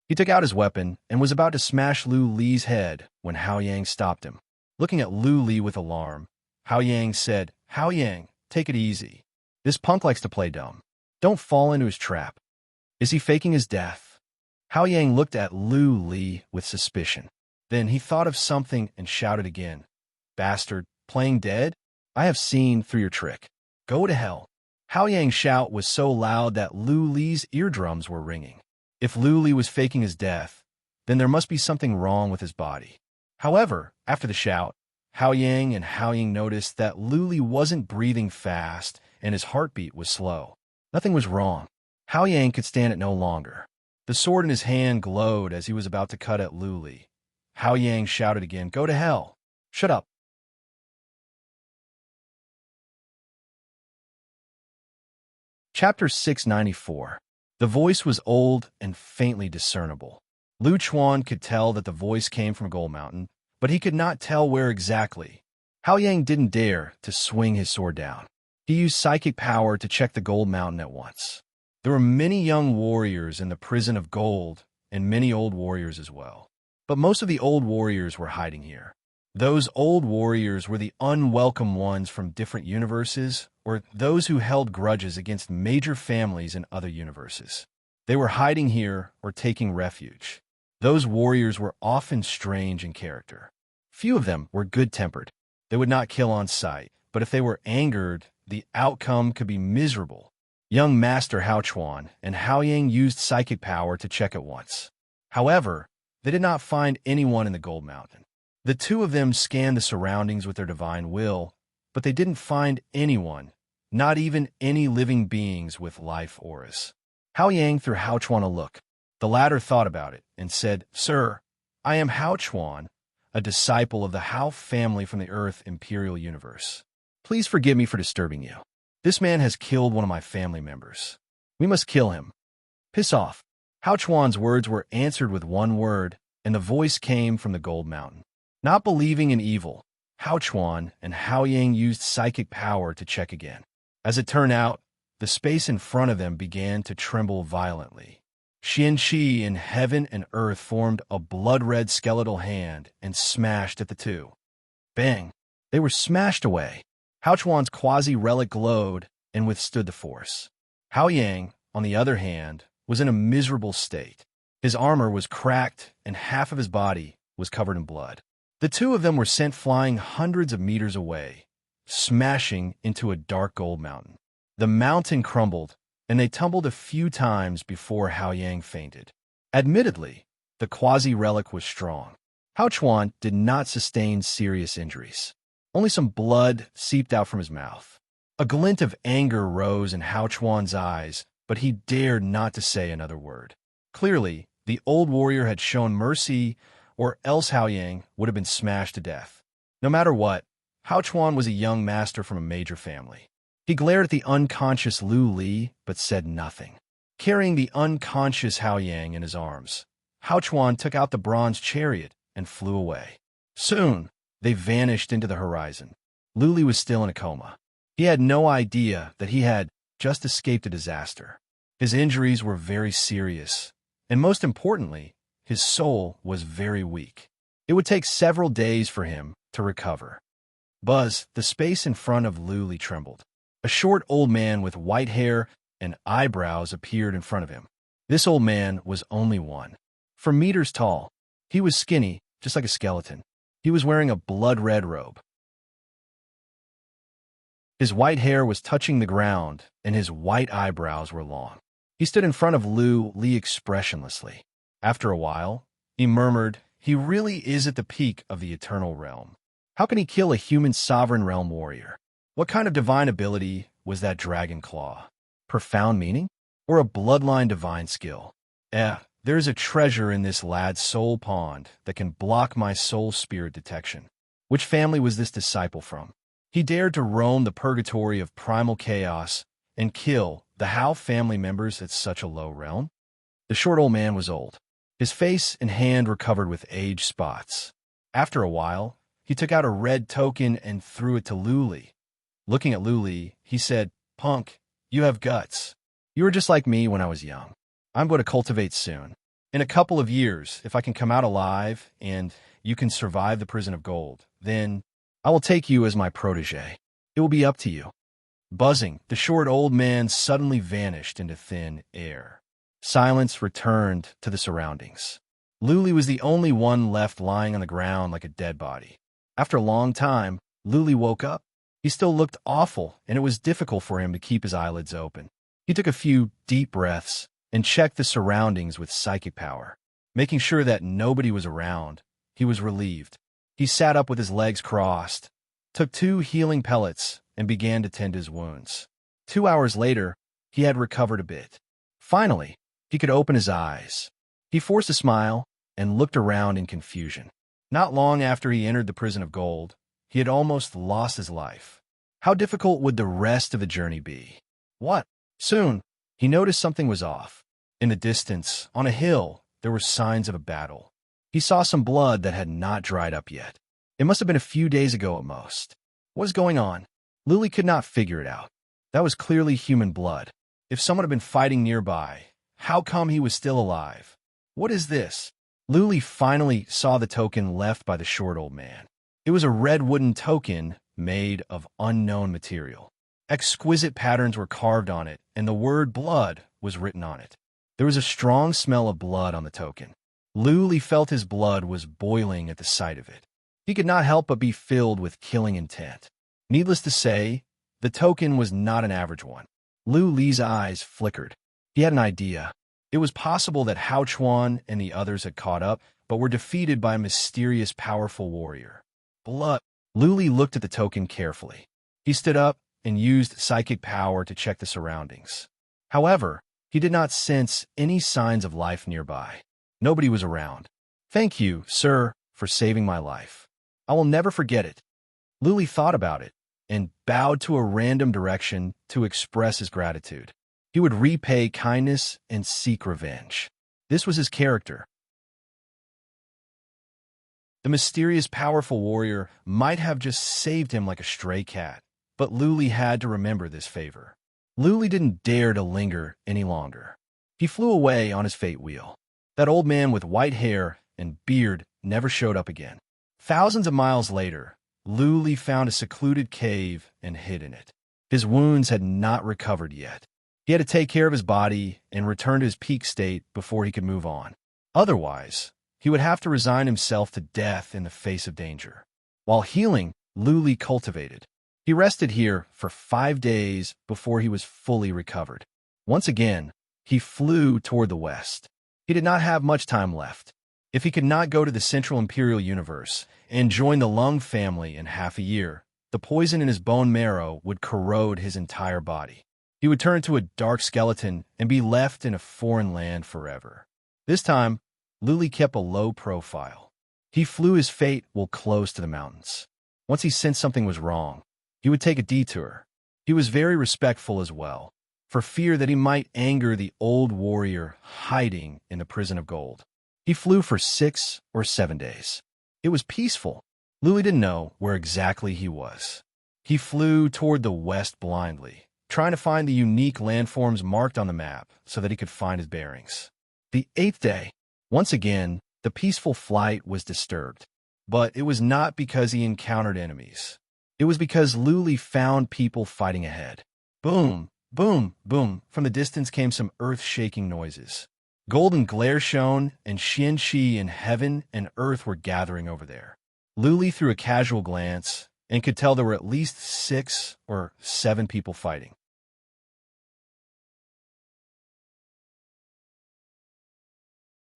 He took out his weapon and was about to smash Lu Li's head when Hao Yang stopped him. Looking at Lu Li with alarm, Hao Yang said, "Hao Yang, take it easy. This punk likes to play dumb. Don't fall into his trap. Is he faking his death?" Hao Yang looked at Lu Li with suspicion. Then he thought of something and shouted again, "Bastard, playing dead? I have seen through your trick. Go to hell." Hao Yang's shout was so loud that Lu Li's eardrums were ringing. If Lu Li was faking his death, then there must be something wrong with his body. However, after the shout, Hao Yang and Hao Ying noticed that Lu Li wasn't breathing fast and his heartbeat was slow. Nothing was wrong. Hao Yang could stand it no longer. The sword in his hand glowed as he was about to cut at Lu Li. Hao Yang shouted again, "Go to hell! Shut up!" Chapter 694. The voice was old and faintly discernible. Lu Chuan could tell that the voice came from Gold Mountain, but he could not tell where exactly. Hao Yang didn't dare to swing his sword down. He used psychic power to check the Gold Mountain at once. There were many young warriors in the prison of gold, and many old warriors as well. But most of the old warriors were hiding here. Those old warriors were the unwelcome ones from different universes, or those who held grudges against major families in other universes. They were hiding here or taking refuge. Those warriors were often strange in character. Few of them were good-tempered. They would not kill on sight, but if they were angered, the outcome could be miserable. Young Master Hao Chuan and Hao Yang used psychic power to check at once. However, they did not find anyone in the Gold Mountain. The two of them scanned the surroundings with their divine will, but they didn't find anyone, not even any living beings with life auras. Hao Yang threw Hao Chuan a look. The latter thought about it and said, "Sir, I am Hao Chuan, a disciple of the Hao family from the Earth Imperial Universe. Please forgive me for disturbing you. This man has killed one of my family members. We must kill him. Piss off. Hao Chuan's words were answered with one word, and the voice came from the Gold Mountain. Not believing in evil, Hao Chuan and Hao Yang used psychic power to check again. As it turned out, the space in front of them began to tremble violently. Qianqi in heaven and earth formed a blood-red skeletal hand and smashed at the two. Bang! They were smashed away. Hao Chuan's quasi-relic glowed and withstood the force. Hao Yang, on the other hand, was in a miserable state. His armor was cracked and half of his body was covered in blood. The two of them were sent flying hundreds of meters away, smashing into a dark gold mountain. The mountain crumbled, and they tumbled a few times before Hao Yang fainted. Admittedly, the quasi-relic was strong. Hao Chuan did not sustain serious injuries. Only some blood seeped out from his mouth. A glint of anger rose in Hao Chuan's eyes, but he dared not to say another word. Clearly, the old warrior had shown mercy, or else Hao Yang would have been smashed to death. No matter what, Hao Chuan was a young master from a major family. He glared at the unconscious Lu Li, but said nothing. Carrying the unconscious Hao Yang in his arms, Hao Chuan took out the bronze chariot and flew away. Soon, they vanished into the horizon. Lu Li was still in a coma. He had no idea that he had just escaped a disaster. His injuries were very serious, and most importantly, his soul was very weak. It would take several days for him to recover. Buzz, the space in front of Lu Li trembled. A short old man with white hair and eyebrows appeared in front of him. This old man was only 1 foot tall. He was skinny, just like a skeleton. He was wearing a blood-red robe. His white hair was touching the ground, and his white eyebrows were long. He stood in front of Lu Li expressionlessly. After a while, he murmured, "He really is at the peak of the eternal realm. How can he kill a human sovereign realm warrior? What kind of divine ability was that dragon claw? Profound meaning? Or a bloodline divine skill? There's a treasure in this lad's soul pond that can block my soul spirit detection. Which family was this disciple from? He dared to roam the purgatory of primal chaos and kill the Hao family members at such a low realm?" The short old man was old. His face and hand were covered with age spots. After a while, he took out a red token and threw it to Lu Li. Looking at Lu Li, he said, "Punk, you have guts. You were just like me when I was young. I'm going to cultivate soon. In a couple of years, if I can come out alive and you can survive the prison of gold, then I will take you as my protege. It will be up to you." Buzzing, the short old man suddenly vanished into thin air. Silence returned to the surroundings. Lu Li was the only one left lying on the ground like a dead body. After a long time, Lu Li woke up. He still looked awful, and it was difficult for him to keep his eyelids open. He took a few deep breaths and checked the surroundings with psychic power. Making sure that nobody was around, he was relieved. He sat up with his legs crossed, took 2 healing pellets, and began to tend his wounds. 2 hours later, he had recovered a bit. Finally, he could open his eyes. He forced a smile and looked around in confusion. Not long after he entered the prison of gold, he had almost lost his life. How difficult would the rest of the journey be? What? Soon, he noticed something was off. In the distance, on a hill, there were signs of a battle. He saw some blood that had not dried up yet. It must have been a few days ago at most. What was going on? Lu Li could not figure it out. That was clearly human blood. If someone had been fighting nearby, how come he was still alive? What is this? Lu Li finally saw the token left by the short old man. It was a red wooden token made of unknown material. Exquisite patterns were carved on it, and the word blood was written on it. There was a strong smell of blood on the token. Lu Li felt his blood was boiling at the sight of it. He could not help but be filled with killing intent. Needless to say, the token was not an average one. Lu Li's eyes flickered. He had an idea. It was possible that Hao Chuan and the others had caught up, but were defeated by a mysterious, powerful warrior. Blood. Lu Li looked at the token carefully. He stood up and used psychic power to check the surroundings. However, he did not sense any signs of life nearby. Nobody was around. "Thank you, sir, for saving my life. I will never forget it." Lu Li thought about it and bowed to a random direction to express his gratitude. He He would repay kindness and seek revenge. This was his character. The mysterious, powerful warrior might have just saved him like a stray cat, but Luli had to remember this favor. Luli didn't dare to linger any longer. He flew away on his fate wheel. That old man with white hair and beard never showed up again. Thousands of miles later, Luli found a secluded cave and hid in it. His wounds had not recovered yet. He had to take care of his body and return to his peak state before he could move on. Otherwise, he would have to resign himself to death in the face of danger. While healing, Luli cultivated. He rested here for 5 days before he was fully recovered. Once again, he flew toward the west. He did not have much time left. If he could not go to the Central Imperial Universe and join the Lung family in half a year, the poison in his bone marrow would corrode his entire body. He would turn to a dark skeleton and be left in a foreign land forever. This time, Luli kept a low profile. He flew his fate while close to the mountains. Once he sensed something was wrong, he would take a detour. He was very respectful as well, for fear that he might anger the old warrior hiding in the prison of gold. He flew for 6 or 7 days. It was peaceful. Luli didn't know where exactly he was. He flew toward the west blindly, trying to find the unique landforms marked on the map so that he could find his bearings. The 8th day, once again, the peaceful flight was disturbed. But it was not because he encountered enemies. It was because Luli found people fighting ahead. Boom, boom, boom. From the distance came some earth-shaking noises. Golden glare shone, and Xian-Shi in heaven and earth were gathering over there. Luli threw a casual glance and could tell there were at least 6 or 7 people fighting.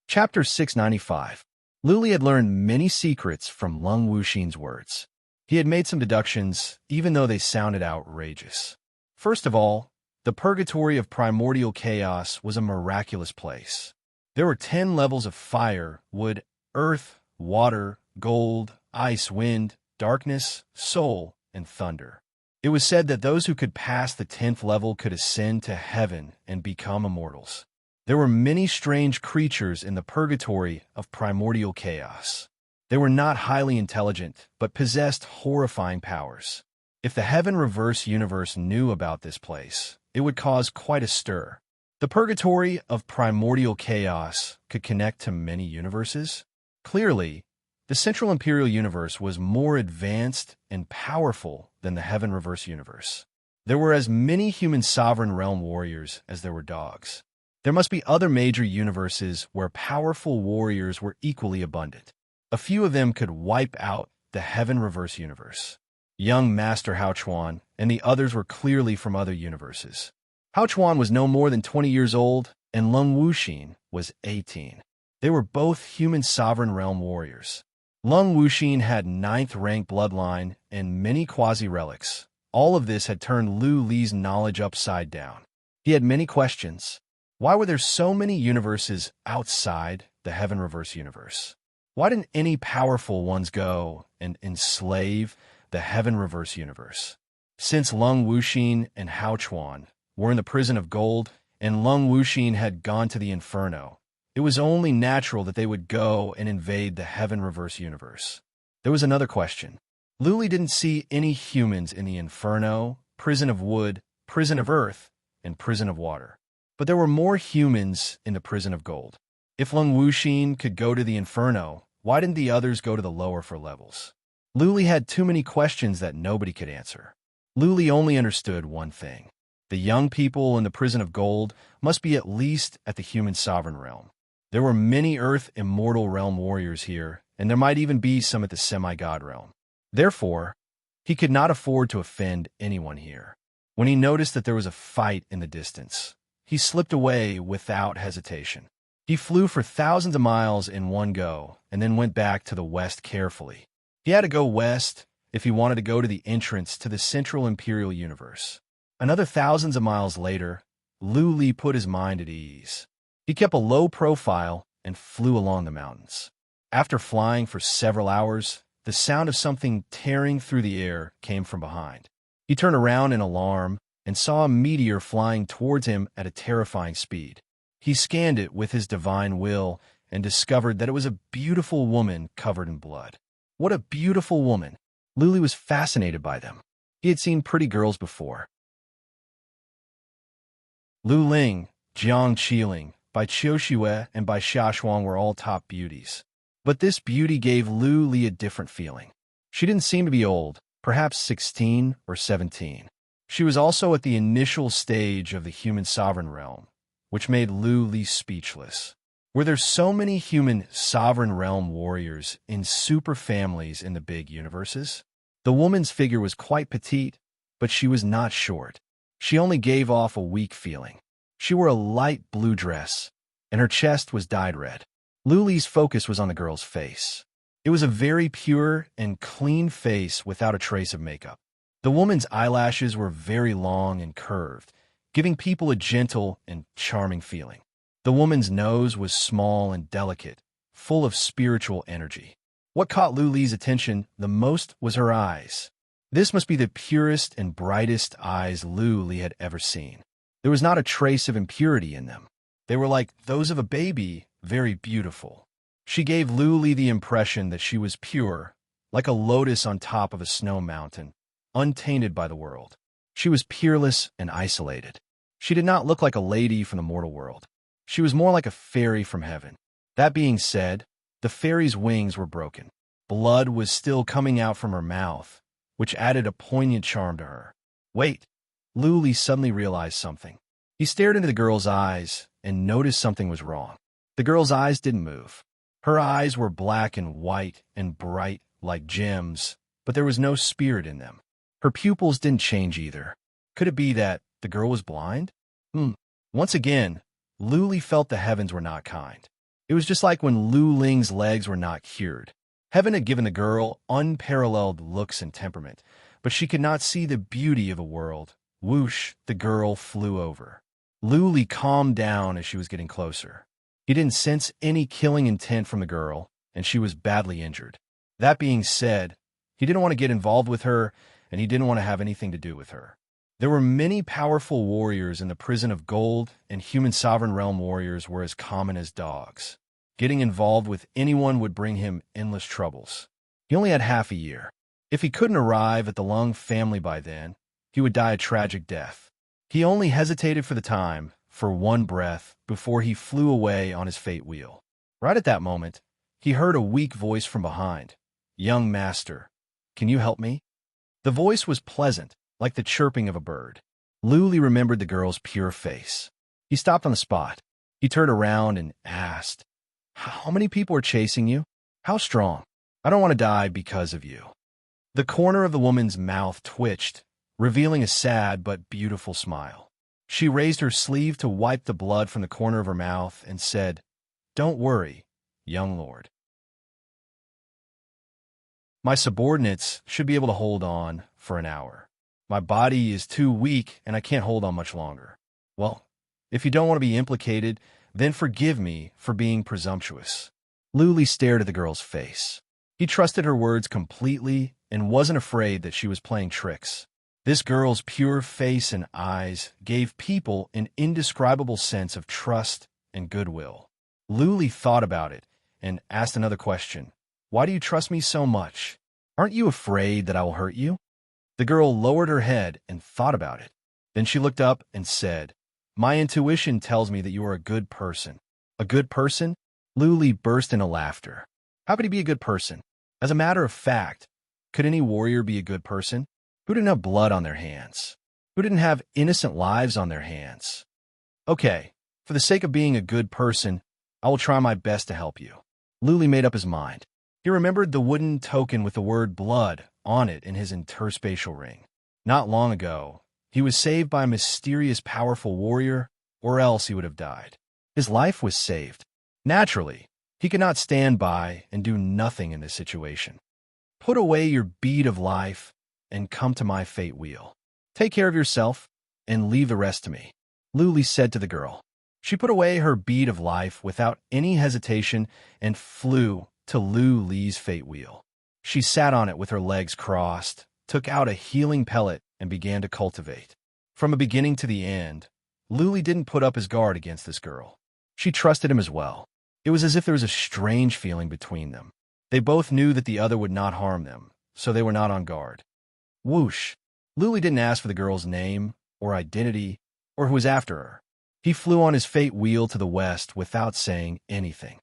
Chapter 695. Luli had learned many secrets from Lung Wuxin's words. He had made some deductions, even though they sounded outrageous. First of all, the purgatory of primordial chaos was a miraculous place. There were 10 levels of fire, wood, earth, water, gold, ice, wind, darkness, soul, and thunder. It was said that those who could pass the 10th level could ascend to heaven and become immortals. There were many strange creatures in the purgatory of primordial chaos. They were not highly intelligent, but possessed horrifying powers. If the Heaven Reverse universe knew about this place, it would cause quite a stir. The purgatory of primordial chaos could connect to many universes. Clearly, the Central Imperial Universe was more advanced and powerful than the Heaven Reverse universe. There were as many human sovereign realm warriors as there were dogs. There must be other major universes where powerful warriors were equally abundant. A few of them could wipe out the Heaven Reverse universe. Young Master Hao Chuan and the others were clearly from other universes. Hao Chuan was no more than 20 years old, and Lung Wuxin was 18. They were both human sovereign realm warriors. Lung Wuxin had 9th rank bloodline and many quasi-relics. All of this had turned Lu Li's knowledge upside down. He had many questions. Why were there so many universes outside the Heaven Reverse universe? Why didn't any powerful ones go and enslave the Heaven Reverse universe? Since Lung Wuxin and Hao Chuan were in the prison of gold, and Lung Wuxin had gone to the Inferno, it was only natural that they would go and invade the Heaven Reverse universe. There was another question. Luli didn't see any humans in the Inferno, prison of wood, prison of earth, and prison of water. But there were more humans in the prison of gold. If Lung Wuxin could go to the Inferno, why didn't the others go to the lower 4 levels? Luli had too many questions that nobody could answer. Luli only understood one thing. The young people in the prison of gold must be at least at the human sovereign realm. There were many earth immortal realm warriors here, and there might even be some at the semi-god realm. Therefore, he could not afford to offend anyone here. When he noticed that there was a fight in the distance, he slipped away without hesitation. He flew for thousands of miles in one go, and then went back to the west carefully. He had to go west if he wanted to go to the entrance to the Central Imperial Universe. Another thousands of miles later, Lu Li put his mind at ease. He kept a low profile and flew along the mountains. After flying for several hours, the sound of something tearing through the air came from behind. He turned around in alarm and saw a meteor flying towards him at a terrifying speed. He scanned it with his divine will and discovered that it was a beautiful woman covered in blood. What a beautiful woman! Luli was fascinated by them. He had seen pretty girls before. Lu Ling, Jiang Qiling, by Qiu Xue and by Xia Shuang were all top beauties. But this beauty gave Lu Li a different feeling. She didn't seem to be old, perhaps 16 or 17. She was also at the initial stage of the human sovereign realm, which made Lu Li speechless. Were there so many human sovereign realm warriors in super families in the big universes? The woman's figure was quite petite, but she was not short. She only gave off a weak feeling. She wore a light blue dress, and her chest was dyed red. Lu Li's focus was on the girl's face. It was a very pure and clean face without a trace of makeup. The woman's eyelashes were very long and curved, giving people a gentle and charming feeling. The woman's nose was small and delicate, full of spiritual energy. What caught Lu Li's attention the most was her eyes. This must be the purest and brightest eyes Lu Li had ever seen. There was not a trace of impurity in them. They were like those of a baby, very beautiful. She gave Lu Li the impression that she was pure, like a lotus on top of a snow mountain, untainted by the world. She was peerless and isolated. She did not look like a lady from the mortal world. She was more like a fairy from heaven. That being said, the fairy's wings were broken. Blood was still coming out from her mouth, which added a poignant charm to her. Wait, Lu Li suddenly realized something. He stared into the girl's eyes and noticed something was wrong. The girl's eyes didn't move. Her eyes were black and white and bright like gems, but there was no spirit in them. Her pupils didn't change either. Could it be that the girl was blind? Once again, Lu Li felt the heavens were not kind. It was just like when Lu Ling's legs were not cured. Heaven had given the girl unparalleled looks and temperament, but she could not see the beauty of a world. Whoosh, the girl flew over. Lu Li calmed down as she was getting closer. He didn't sense any killing intent from the girl, and she was badly injured. That being said, he didn't want to get involved with her, and he didn't want to have anything to do with her. There were many powerful warriors in the prison of gold, and human sovereign realm warriors were as common as dogs. Getting involved with anyone would bring him endless troubles. He only had half a year. If he couldn't arrive at the Lung family by then, he would die a tragic death. He only hesitated for the time, for one breath, before he flew away on his fate wheel. Right at that moment, he heard a weak voice from behind. "Young master, can you help me?" The voice was pleasant, like the chirping of a bird. Lu Li remembered the girl's pure face. He stopped on the spot. He turned around and asked, "How many people are chasing you? How strong? I don't want to die because of you." The corner of the woman's mouth twitched, revealing a sad but beautiful smile. She raised her sleeve to wipe the blood from the corner of her mouth and said, "Don't worry, young lord. My subordinates should be able to hold on for an hour. My body is too weak and I can't hold on much longer. Well, if you don't want to be implicated, then forgive me for being presumptuous." Lu Li stared at the girl's face. He trusted her words completely and wasn't afraid that she was playing tricks. This girl's pure face and eyes gave people an indescribable sense of trust and goodwill. Lu Li thought about it and asked another question. "Why do you trust me so much? Aren't you afraid that I will hurt you?" The girl lowered her head and thought about it. Then she looked up and said, "My intuition tells me that you are a good person." "A good person?" Lu Li burst into laughter. How could he be a good person? As a matter of fact, could any warrior be a good person? Who didn't have blood on their hands? Who didn't have innocent lives on their hands? Okay, for the sake of being a good person, I will try my best to help you. Lu Li made up his mind. He remembered the wooden token with the word blood on it in his interspatial ring. Not long ago, he was saved by a mysterious powerful warrior, or else he would have died. His life was saved. Naturally, he could not stand by and do nothing in this situation. Put away your bead of life and come to my fate wheel. Take care of yourself and leave the rest to me, Lu Li said to the girl. She put away her bead of life without any hesitation and flew to Lu Li's fate wheel. She sat on it with her legs crossed, took out a healing pellet, and began to cultivate. From the beginning to the end, Luli didn't put up his guard against this girl. She trusted him as well. It was as if there was a strange feeling between them. They both knew that the other would not harm them, so they were not on guard. Whoosh! Luli didn't ask for the girl's name, or identity, or who was after her. He flew on his fate wheel to the west without saying anything.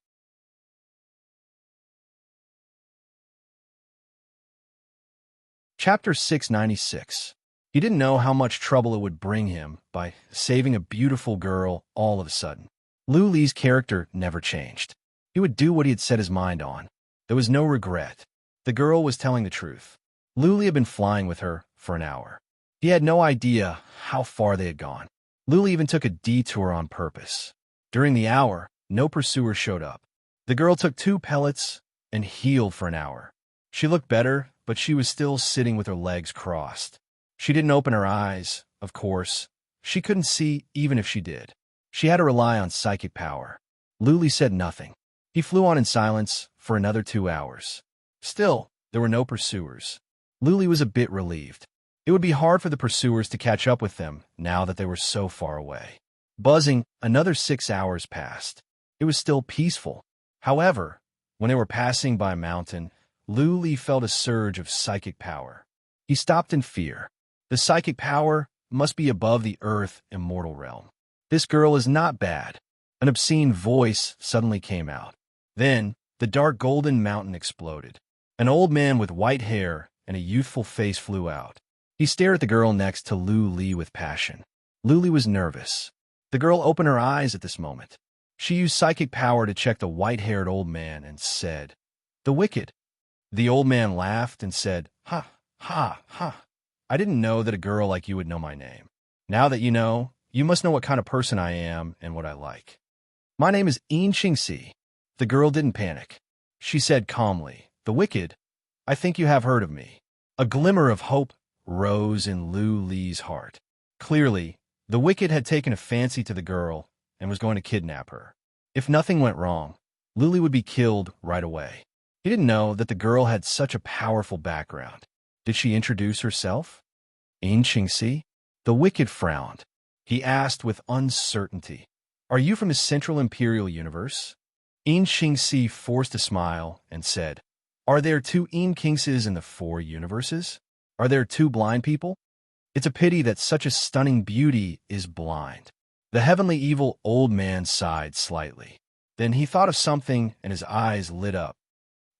Chapter 696. He didn't know how much trouble it would bring him by saving a beautiful girl all of a sudden. Luli's character never changed. He would do what he had set his mind on. There was no regret. The girl was telling the truth. Luli had been flying with her for an hour. He had no idea how far they had gone. Luli even took a detour on purpose. During the hour, no pursuer showed up. The girl took 2 pellets and healed for an hour. She looked better, but she was still sitting with her legs crossed. She didn't open her eyes, of course. She couldn't see even if she did. She had to rely on psychic power. Luli said nothing. He flew on in silence for another 2 hours. Still, there were no pursuers. Luli was a bit relieved. It would be hard for the pursuers to catch up with them now that they were so far away. Buzzing, another 6 hours passed. It was still peaceful. However, when they were passing by a mountain, Luli felt a surge of psychic power. He stopped in fear. The psychic power must be above the earth immortal realm. This girl is not bad. An obscene voice suddenly came out. Then, the dark golden mountain exploded. An old man with white hair and a youthful face flew out. He stared at the girl next to Luli with passion. Luli was nervous. The girl opened her eyes at this moment. She used psychic power to check the white-haired old man and said, "The wicked." The old man laughed and said, "Ha, ha, ha. I didn't know that a girl like you would know my name. Now that you know, you must know what kind of person I am and what I like. My name is Enchantment." The girl didn't panic. She said calmly, "The wicked? I think you have heard of me." A glimmer of hope rose in Luli's heart. Clearly, the wicked had taken a fancy to the girl and was going to kidnap her. If nothing went wrong, Luli would be killed right away. He didn't know that the girl had such a powerful background. Did she introduce herself? Enchantment? The wicked frowned. He asked with uncertainty, "Are you from the Central Imperial Universe?" Enchantment forced a smile and said, "Are there 2 Enkingses in the 4 universes? Are there 2 blind people? It's a pity that such a stunning beauty is blind." The heavenly evil old man sighed slightly. Then he thought of something and his eyes lit up.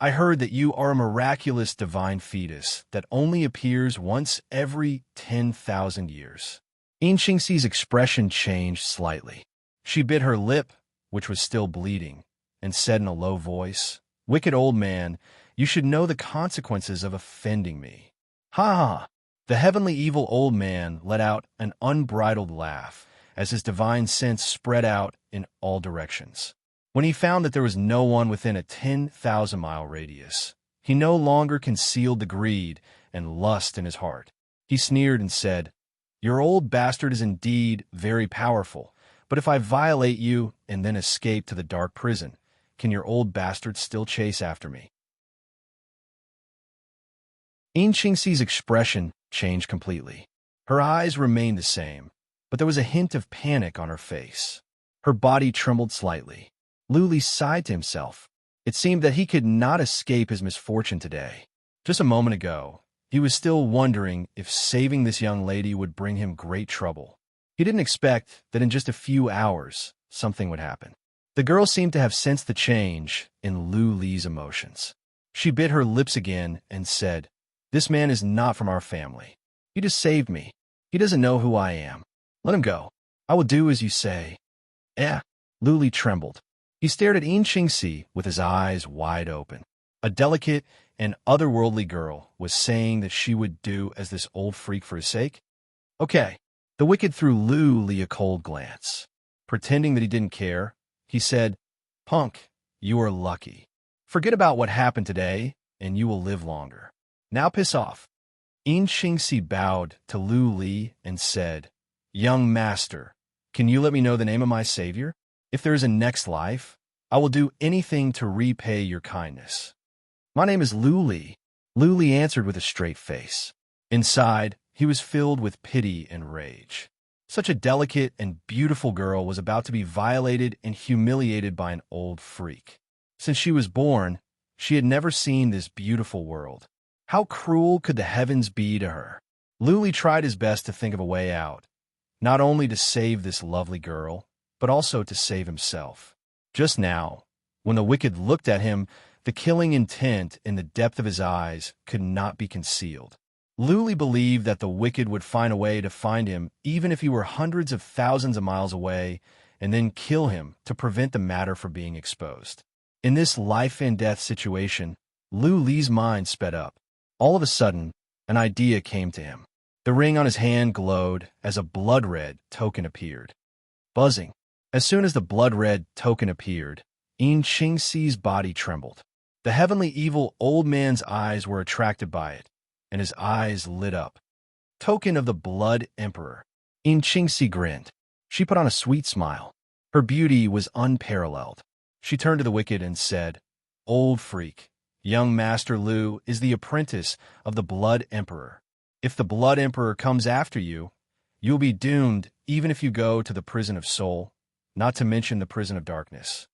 "I heard that you are a miraculous divine fetus that only appears once every 10,000 years. Enching's expression changed slightly. She bit her lip, which was still bleeding, and said in a low voice, "Wicked old man, you should know the consequences of offending me." "Ha ha!" The heavenly evil old man let out an unbridled laugh as his divine sense spread out in all directions. When he found that there was no one within a 10,000-mile radius, he no longer concealed the greed and lust in his heart. He sneered and said, "Your old bastard is indeed very powerful, but if I violate you and then escape to the dark prison, can your old bastard still chase after me?" Enching's expression changed completely. Her eyes remained the same, but there was a hint of panic on her face. Her body trembled slightly. Luli sighed to himself. It seemed that he could not escape his misfortune today. Just a moment ago, he was still wondering if saving this young lady would bring him great trouble. He didn't expect that in just a few hours, something would happen. The girl seemed to have sensed the change in Luli's emotions. She bit her lips again and said, "This man is not from our family. He just saved me. He doesn't know who I am. Let him go. I will do as you say." Luli trembled. He stared at Enchingsi with his eyes wide open. A delicate and otherworldly girl was saying that she would do as this old freak for his sake? Okay. The wicked threw Luli a cold glance. Pretending that he didn't care, he said, "Punk, you are lucky. Forget about what happened today, and you will live longer. Now piss off." Enchingsi bowed to Luli and said, "Young master, can you let me know the name of my savior? If there is a next life, I will do anything to repay your kindness." "My name is Luli," Luli answered with a straight face. Inside, he was filled with pity and rage. Such a delicate and beautiful girl was about to be violated and humiliated by an old freak. Since she was born, she had never seen this beautiful world. How cruel could the heavens be to her? Luli tried his best to think of a way out, not only to save this lovely girl, but also to save himself. Just now, when the wicked looked at him, the killing intent in the depth of his eyes could not be concealed. Luli believed that the wicked would find a way to find him even if he were hundreds of thousands of miles away, and then kill him to prevent the matter from being exposed. In this life-and-death situation, Luli's mind sped up. All of a sudden, an idea came to him. The ring on his hand glowed as a blood-red token appeared. Buzzing. As soon as the blood-red token appeared, Qingxi's body trembled. The heavenly evil old man's eyes were attracted by it, and his eyes lit up. Token of the Blood Emperor. Qingxi grinned. She put on a sweet smile. Her beauty was unparalleled. She turned to the wicked and said, "Old freak, young Master Lu is the apprentice of the Blood Emperor. If the Blood Emperor comes after you, you'll be doomed even if you go to the prison of soul, not to mention the prison of darkness."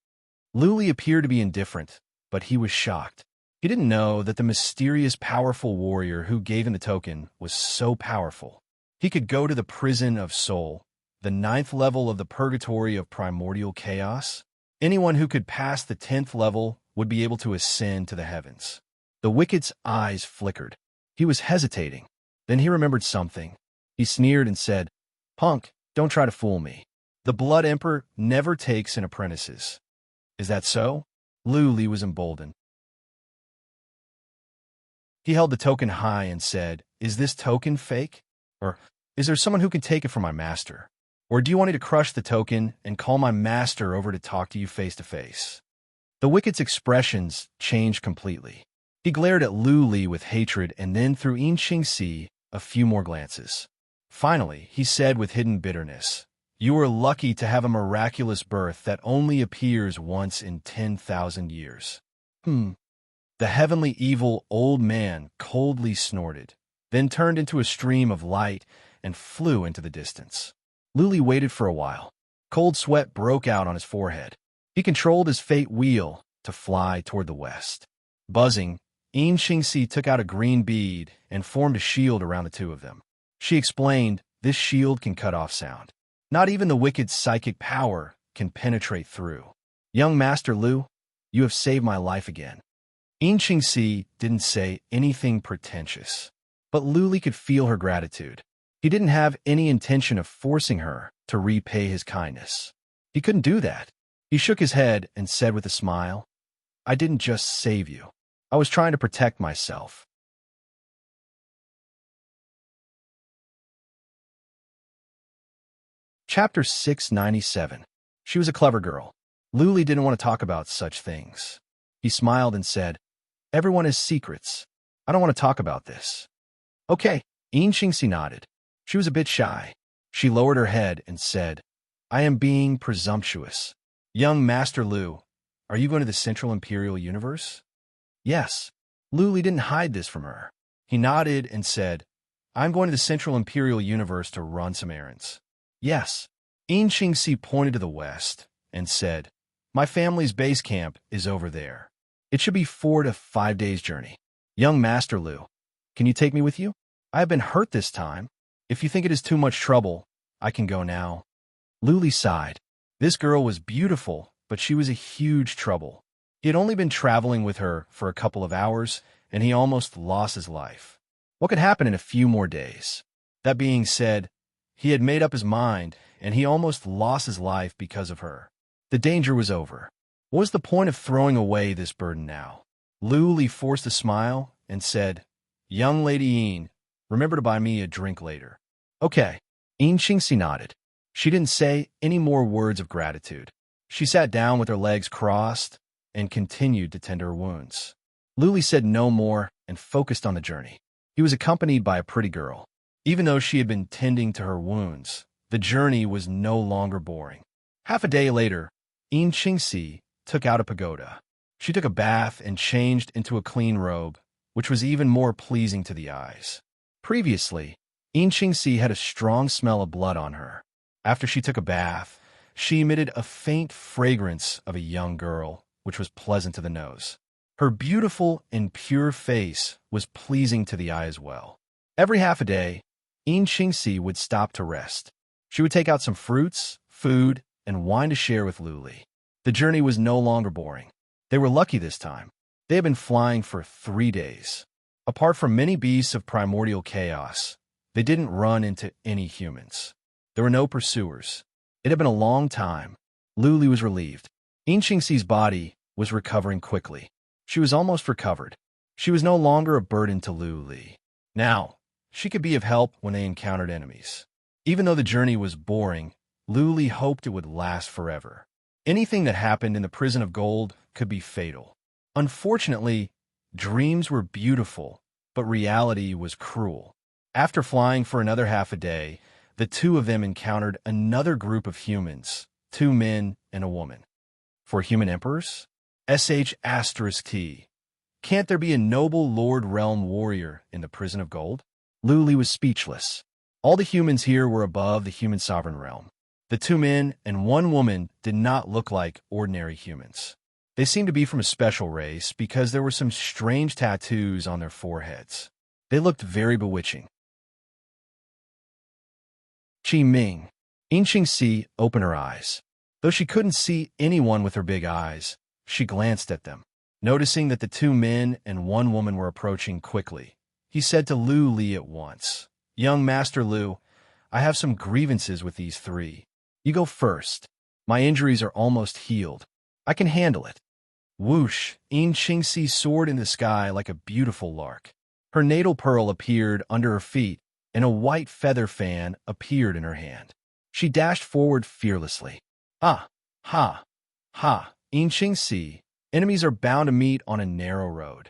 Luli appeared to be indifferent, but he was shocked. He didn't know that the mysterious, powerful warrior who gave him the token was so powerful. He could go to the prison of soul, the 9th level of the purgatory of primordial chaos. Anyone who could pass the 10th level would be able to ascend to the heavens. The wicked's eyes flickered. He was hesitating. Then he remembered something. He sneered and said, "Punk, don't try to fool me. The Blood Emperor never takes in apprentices." "Is that so?" Luli was emboldened. He held the token high and said, "Is this token fake? Or is there someone who can take it from my master? Or do you want me to crush the token and call my master over to talk to you face to face?" The wicked's expressions changed completely. He glared at Luli with hatred and then threw Qingxi a few more glances. Finally, he said with hidden bitterness, "You are lucky to have a miraculous birth that only appears once in 10,000 years. The heavenly evil old man coldly snorted, then turned into a stream of light and flew into the distance. Luli waited for a while. Cold sweat broke out on his forehead. He controlled his fate wheel to fly toward the west. Buzzing, Qingxi took out a green bead and formed a shield around the two of them. She explained, "This shield can cut off sound. Not even the wicked's psychic power can penetrate through. Young Master Lu, you have saved my life again." Qingxi didn't say anything pretentious, but Luli could feel her gratitude. He didn't have any intention of forcing her to repay his kindness. He couldn't do that. He shook his head and said with a smile, "I didn't just save you. I was trying to protect myself." Chapter 697. She was a clever girl. Luli didn't want to talk about such things. He smiled and said, "Everyone has secrets. I don't want to talk about this." "Okay." Qingxi nodded. She was a bit shy. She lowered her head and said, "I am being presumptuous. Young Master Lu, are you going to the Central Imperial Universe?" "Yes." Luli didn't hide this from her. He nodded and said, "I'm going to the Central Imperial Universe to run some errands." "Yes." Qingxi pointed to the west and said, "My family's base camp is over there. It should be 4 to 5 days' journey. Young Master Lu, can you take me with you? I have been hurt this time. If you think it is too much trouble, I can go now." Luli sighed. This girl was beautiful, but she was a huge trouble. He had only been traveling with her for a couple of hours, and he almost lost his life. What could happen in a few more days? That being said, he had made up his mind, and he almost lost his life because of her. The danger was over. What was the point of throwing away this burden now? Luli forced a smile and said, "Young Lady Yin, remember to buy me a drink later." "Okay." Qingxi nodded. She didn't say any more words of gratitude. She sat down with her legs crossed and continued to tend her wounds. Luli said no more and focused on the journey. He was accompanied by a pretty girl. Even though she had been tending to her wounds, the journey was no longer boring. Half a day later, Qingxi took out a pagoda. She took a bath and changed into a clean robe, which was even more pleasing to the eyes. Previously, Inqingxi had a strong smell of blood on her. After she took a bath, she emitted a faint fragrance of a young girl, which was pleasant to the nose. Her beautiful and pure face was pleasing to the eye as well. Every half a day, Inqingxi would stop to rest. She would take out some fruits, food, and wine to share with Luli. The journey was no longer boring. They were lucky this time. They had been flying for 3 days. Apart from many beasts of primordial chaos, they didn't run into any humans. There were no pursuers. It had been a long time. Luli was relieved. Inqingxi's body was recovering quickly. She was almost recovered. She was no longer a burden to Luli. Now, she could be of help when they encountered enemies. Even though the journey was boring, Luli hoped it would last forever. Anything that happened in the prison of gold could be fatal. Unfortunately, dreams were beautiful, but reality was cruel. After flying for another half a day, the two of them encountered another group of humans, 2 men and a woman. For human emperors? *T. Can't there be a noble Lord Realm warrior in the prison of gold? Luli was speechless. All the humans here were above the human sovereign realm. The 2 men and 1 woman did not look like ordinary humans. They seemed to be from a special race because there were some strange tattoos on their foreheads. They looked very bewitching. Qi Ming. Inqingxi opened her eyes. Though she couldn't see anyone with her big eyes, she glanced at them. Noticing that the 2 men and 1 woman were approaching quickly, he said to Lu Li at once, "Young Master Lu, I have some grievances with these 3. You go first. My injuries are almost healed. I can handle it." Whoosh! Inqingxi soared in the sky like a beautiful lark. Her natal pearl appeared under her feet, and a white feather fan appeared in her hand. She dashed forward fearlessly. Ah! Ha! Ha! Inqingxi, enemies are bound to meet on a narrow road.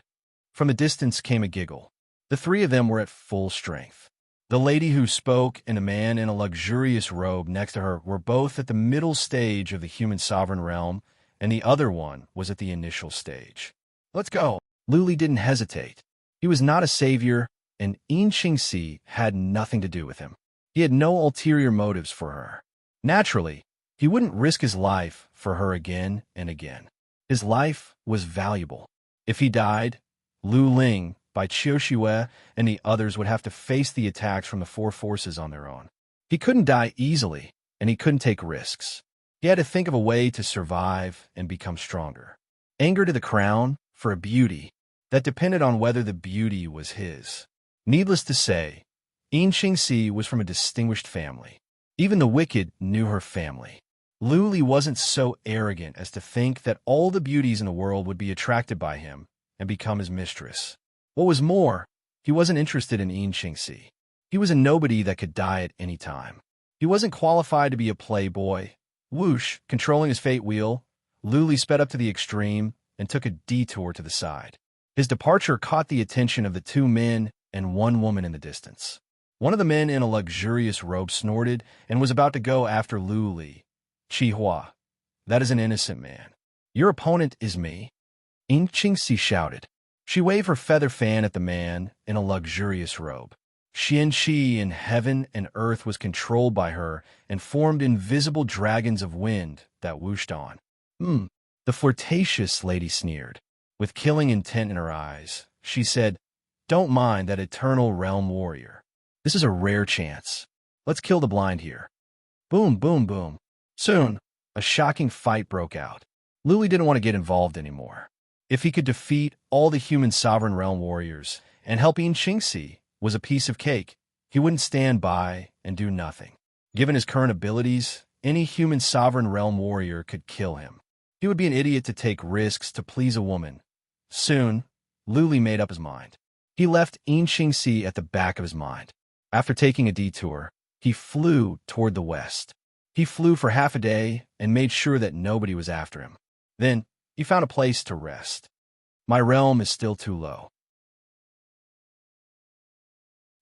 From a distance came a giggle. The 3 of them were at full strength. The lady who spoke and a man in a luxurious robe next to her were both at the middle stage of the human sovereign realm, and the other one was at the initial stage. "Let's go." Luli didn't hesitate. He was not a savior, and Inqingxi had nothing to do with him. He had no ulterior motives for her. Naturally, he wouldn't risk his life for her again and again. His life was valuable. If he died, Lu Ling, Bai Qiuxue, and the others would have to face the attacks from the 4 forces on their own. He couldn't die easily, and he couldn't take risks. He had to think of a way to survive and become stronger. Anger to the crown for a beauty that depended on whether the beauty was his. Needless to say, Inqingxi was from a distinguished family. Even the wicked knew her family. Luli wasn't so arrogant as to think that all the beauties in the world would be attracted by him and become his mistress. What was more, he wasn't interested in Inqingxi. He was a nobody that could die at any time. He wasn't qualified to be a playboy. Whoosh, controlling his fate wheel, Luli sped up to the extreme and took a detour to the side. His departure caught the attention of the 2 men and 1 woman in the distance. One of the men in a luxurious robe snorted and was about to go after Luli. "Qi Hua, that is an innocent man. Your opponent is me." Inqingxi shouted. She waved her feather fan at the man in a luxurious robe. Xianqi in heaven and earth was controlled by her and formed invisible dragons of wind that whooshed on. The flirtatious lady sneered. With killing intent in her eyes, she said, "Don't mind that eternal realm warrior. This is a rare chance. Let's kill the blind here." Boom, boom, boom. Soon, a shocking fight broke out. Luli didn't want to get involved anymore. If he could defeat all the human sovereign realm warriors and help Inqingxi was a piece of cake, he wouldn't stand by and do nothing. Given his current abilities, any human sovereign realm warrior could kill him. He would be an idiot to take risks to please a woman. Soon, Luli made up his mind. He left Inqingxi at the back of his mind. After taking a detour, he flew toward the west. He flew for half a day and made sure that nobody was after him. Then, he found a place to rest. My realm is still too low.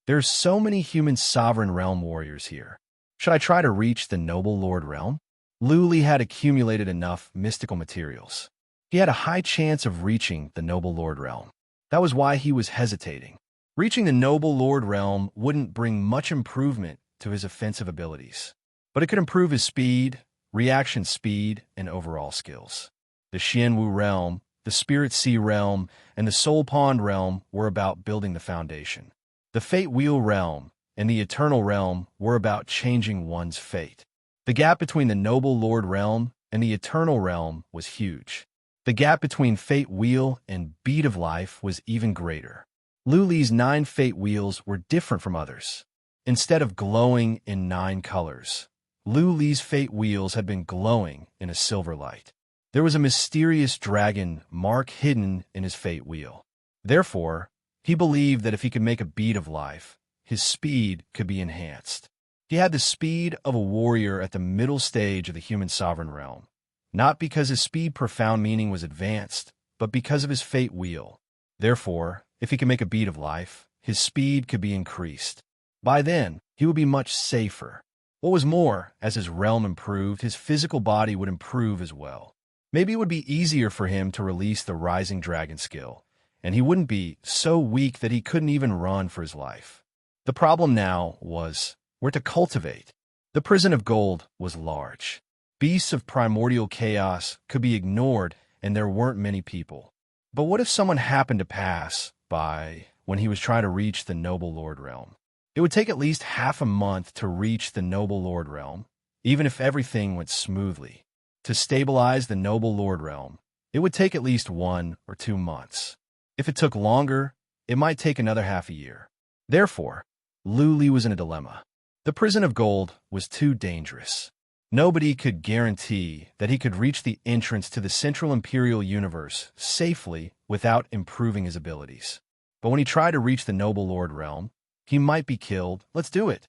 There's so many human sovereign realm warriors here. Should I try to reach the noble lord realm? Luli had accumulated enough mystical materials. He had a high chance of reaching the noble lord realm. That was why he was hesitating. Reaching the Noble Lord realm wouldn't bring much improvement to his offensive abilities, but it could improve his speed, reaction speed, and overall skills. The Xianwu realm, the Spirit Sea realm, and the Soul Pond realm were about building the foundation. The Fate Wheel realm and the Eternal realm were about changing one's fate. The gap between the Noble Lord realm and the Eternal realm was huge. The gap between Fate Wheel and Bead of Life was even greater. Lu Li's 9 Fate Wheels were different from others. Instead of glowing in 9 colors, Lu Li's Fate Wheels had been glowing in a silver light. There was a mysterious dragon mark hidden in his Fate Wheel. Therefore, he believed that if he could make a Bead of Life, his speed could be enhanced. He had the speed of a warrior at the middle stage of the human sovereign realm, not because his speed profound meaning was advanced, but because of his Fate Wheel. Therefore, if he could make a Bead of Life, his speed could be increased. By then, he would be much safer. What was more, as his realm improved, his physical body would improve as well. Maybe it would be easier for him to release the Rising Dragon skill, and he wouldn't be so weak that he couldn't even run for his life. The problem now was where to cultivate. The prison of gold was large. Beasts of primordial chaos could be ignored, and there weren't many people. But what if someone happened to pass by when he was trying to reach the Noble Lord realm? It would take at least half a month to reach the Noble Lord realm, even if everything went smoothly. To stabilize the Noble Lord realm, it would take at least 1 or 2 months. If it took longer, it might take another half a year. Therefore, Lu Li was in a dilemma. The prison of gold was too dangerous. Nobody could guarantee that he could reach the entrance to the Central Imperial Universe safely without improving his abilities. But when he tried to reach the Noble Lord realm, he might be killed. Let's do it.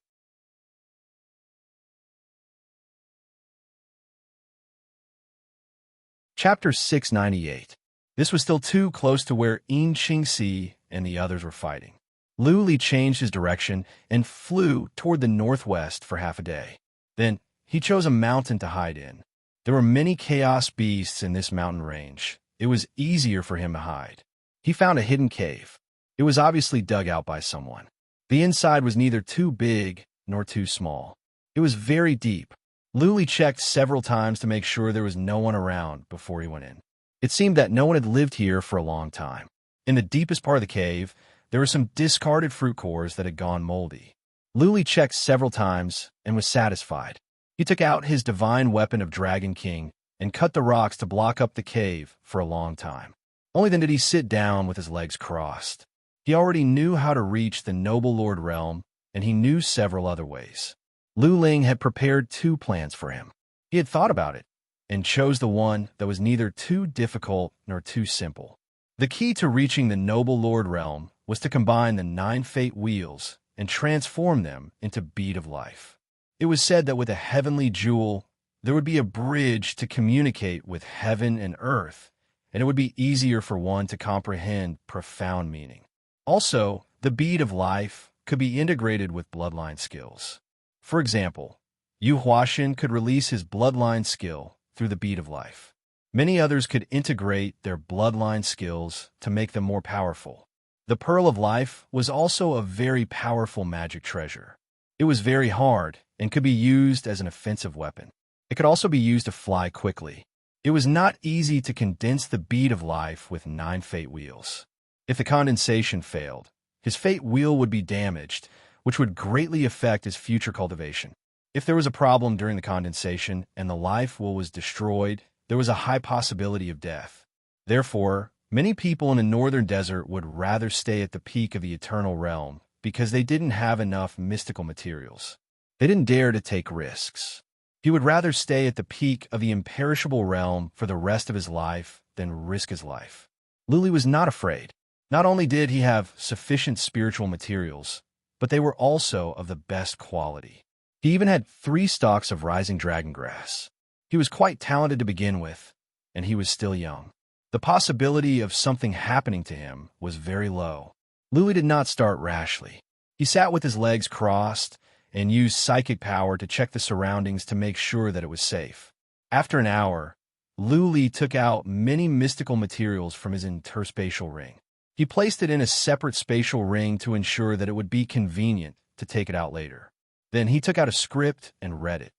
Chapter 698. This was still too close to where Yin Qingxi and the others were fighting. Lu Li changed his direction and flew toward the northwest for half a day. Then, he chose a mountain to hide in. There were many chaos beasts in this mountain range. It was easier for him to hide. He found a hidden cave. It was obviously dug out by someone. The inside was neither too big nor too small. It was very deep. Lu Li checked several times to make sure there was no one around before he went in. It seemed that no one had lived here for a long time. In the deepest part of the cave, there were some discarded fruit cores that had gone moldy. Lu Li checked several times and was satisfied. He took out his divine weapon of Dragon King and cut the rocks to block up the cave for a long time. Only then did he sit down with his legs crossed. He already knew how to reach the Noble Lord realm, and he knew several other ways. Lu Ling had prepared 2 plans for him. He had thought about it, and chose the one that was neither too difficult nor too simple. The key to reaching the Noble Lord realm was to combine the 9 Fate Wheels and transform them into Bead of Life. It was said that with a heavenly jewel, there would be a bridge to communicate with heaven and earth, and it would be easier for one to comprehend profound meaning. Also, the Bead of Life could be integrated with bloodline skills. For example, Yu Huaxin could release his bloodline skill through the Bead of Life. Many others could integrate their bloodline skills to make them more powerful. The Pearl of Life was also a very powerful magic treasure. It was very hard and could be used as an offensive weapon. It could also be used to fly quickly. It was not easy to condense the Bead of Life with 9 Fate Wheels. If the condensation failed, his Fate Wheel would be damaged, which would greatly affect his future cultivation. If there was a problem during the condensation and the life wheel was destroyed, there was a high possibility of death. Therefore, many people in the northern desert would rather stay at the peak of the Eternal Realm because they didn't have enough mystical materials. They didn't dare to take risks. He would rather stay at the peak of the imperishable realm for the rest of his life than risk his life. Lu Li was not afraid. Not only did he have sufficient spiritual materials, but they were also of the best quality. He even had 3 stalks of rising dragon grass. He was quite talented to begin with, and he was still young. The possibility of something happening to him was very low. Lu Li did not start rashly. He sat with his legs crossed and used psychic power to check the surroundings to make sure that it was safe. After an hour, Lu Li took out many mystical materials from his interspatial ring. He placed it in a separate spatial ring to ensure that it would be convenient to take it out later. Then he took out a script and read it.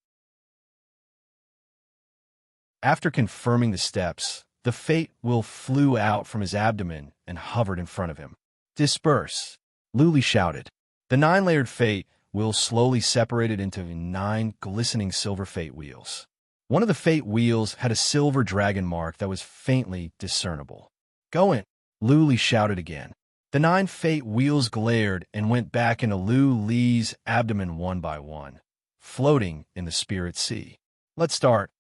After confirming the steps, the fate wheel flew out from his abdomen and hovered in front of him. "Disperse," Luli shouted. The 9-layered fate wheel slowly separated into 9 glistening silver fate wheels. One of the fate wheels had a silver dragon mark that was faintly discernible. "Go in," Luli shouted again. The 9 fate wheels glared and went back into Luli's abdomen one by one, floating in the spirit sea. "Let's start."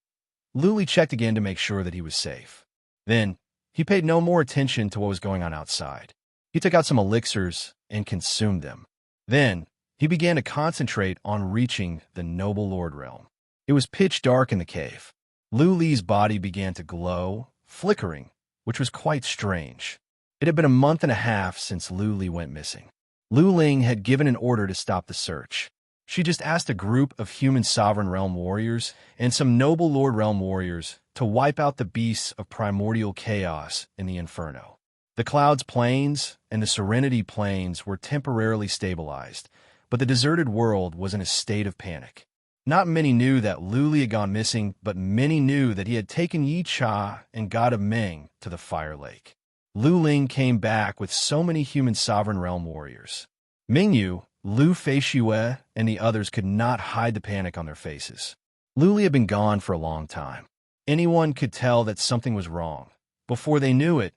Luli checked again to make sure that he was safe. Then, he paid no more attention to what was going on outside. He took out some elixirs and consumed them. Then, he began to concentrate on reaching the noble lord realm. It was pitch dark in the cave. Luli's body began to glow, flickering, which was quite strange. It had been a month and a half since Luli went missing. Lu Ling had given an order to stop the search. She just asked a group of human sovereign realm warriors and some noble lord realm warriors to wipe out the beasts of primordial chaos in the inferno. The Clouds Plains and the Serenity Plains were temporarily stabilized, but the deserted world was in a state of panic. Not many knew that Luli had gone missing, but many knew that he had taken Yi Cha and God of Meng to the Fire Lake. Lu Ling came back with so many human sovereign realm warriors. Mingyu, Lu Feishue, and the others could not hide the panic on their faces. Luli had been gone for a long time. Anyone could tell that something was wrong. Before they knew it,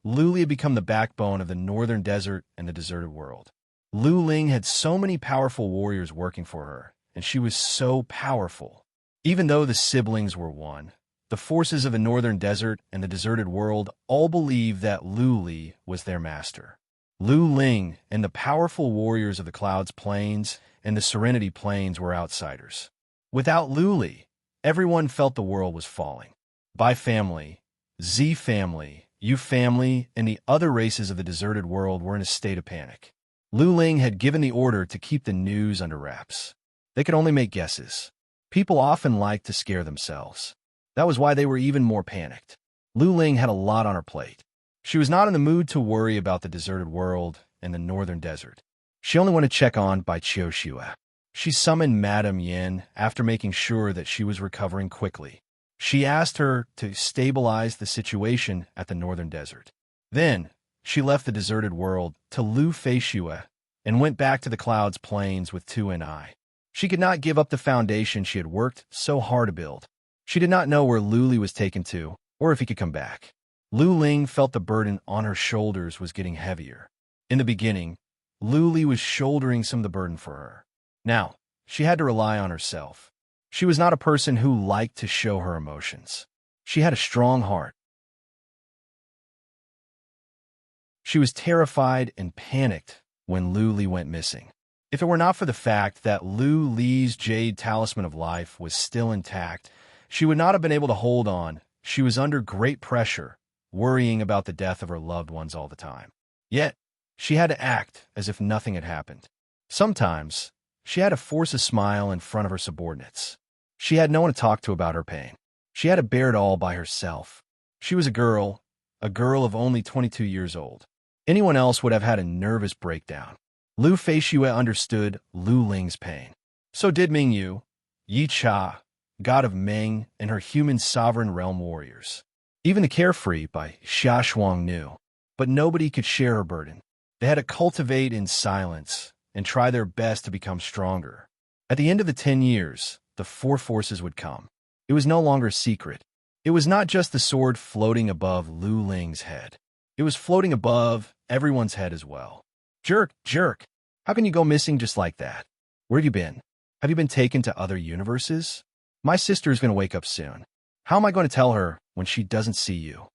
Luli had become the backbone of the northern desert and the deserted world. Lu Ling had so many powerful warriors working for her, and she was so powerful. Even though the siblings were one, the forces of the northern desert and the deserted world all believed that Luli was their master. Lu Ling and the powerful warriors of the Clouds Plains and the Serenity Plains were outsiders. Without Luli, everyone felt the world was falling. Bai family, Z family, Yu family, and the other races of the deserted world were in a state of panic. Lu Ling had given the order to keep the news under wraps. They could only make guesses. People often liked to scare themselves. That was why they were even more panicked. Lu Ling had a lot on her plate. She was not in the mood to worry about the deserted world and the northern desert. She only wanted to check on Bai Qiushue. She summoned Madame Yin after making sure that she was recovering quickly. She asked her to stabilize the situation at the northern desert. Then, she left the deserted world to Lu Feishue and went back to the Clouds Plains with Tu and I. She could not give up the foundation she had worked so hard to build. She did not know where Luli was taken to, or if he could come back. Lu Ling felt the burden on her shoulders was getting heavier. In the beginning, Luli was shouldering some of the burden for her. Now, she had to rely on herself. She was not a person who liked to show her emotions. She had a strong heart. She was terrified and panicked when Luli went missing. If it were not for the fact that Lu Li's jade talisman of life was still intact, she would not have been able to hold on. She was under great pressure, worrying about the death of her loved ones all the time. Yet, she had to act as if nothing had happened. Sometimes, she had to force a smile in front of her subordinates. She had no one to talk to about her pain. She had to bear it all by herself. She was a girl of only 22 years old. Anyone else would have had a nervous breakdown. Lu Feishue understood Lu Ling's pain. So did Mingyu, Yi Cha, God of Meng, and her human sovereign realm warriors. Even the carefree Bai Xiaoshuang knew, but nobody could share her burden. They had to cultivate in silence and try their best to become stronger. At the end of the 10 years, the 4 forces would come. It was no longer a secret. It was not just the sword floating above Lu Ling's head. It was floating above everyone's head as well. Jerk, how can you go missing just like that? Where have you been? Have you been taken to other universes? My sister is going to wake up soon. How am I going to tell her when she doesn't see you?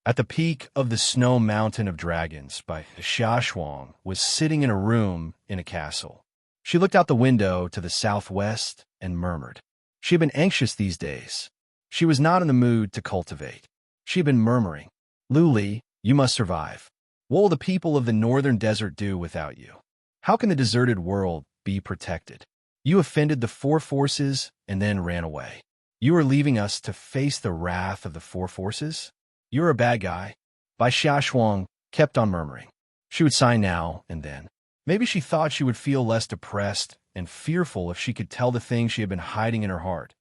At the peak of the snow mountain of dragons, Bai Xiaoshuang was sitting in a room in a castle. She looked out the window to the southwest and murmured. She had been anxious these days. She was not in the mood to cultivate. She had been murmuring, "Luli, you must survive. What will the people of the northern desert do without you? How can the deserted world be protected? You offended the 4 forces and then ran away. You are leaving us to face the wrath of the 4 forces? You're a bad guy." Bai Xiaoshuang kept on murmuring. She would sigh now and then. Maybe she thought she would feel less depressed and fearful if she could tell the things she had been hiding in her heart.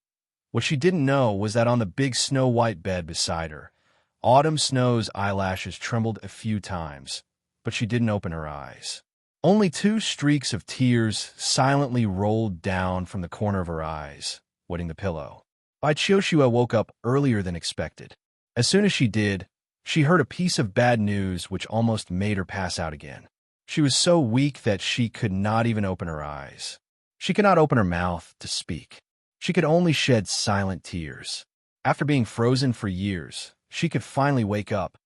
What she didn't know was that on the big snow-white bed beside her, Autumn Snow's eyelashes trembled a few times, but she didn't open her eyes. Only 2 streaks of tears silently rolled down from the corner of her eyes, wetting the pillow. Chioshua woke up earlier than expected. As soon as she did, she heard a piece of bad news which almost made her pass out again. She was so weak that she could not even open her eyes. She could not open her mouth to speak. She could only shed silent tears. After being frozen for years, she could finally wake up.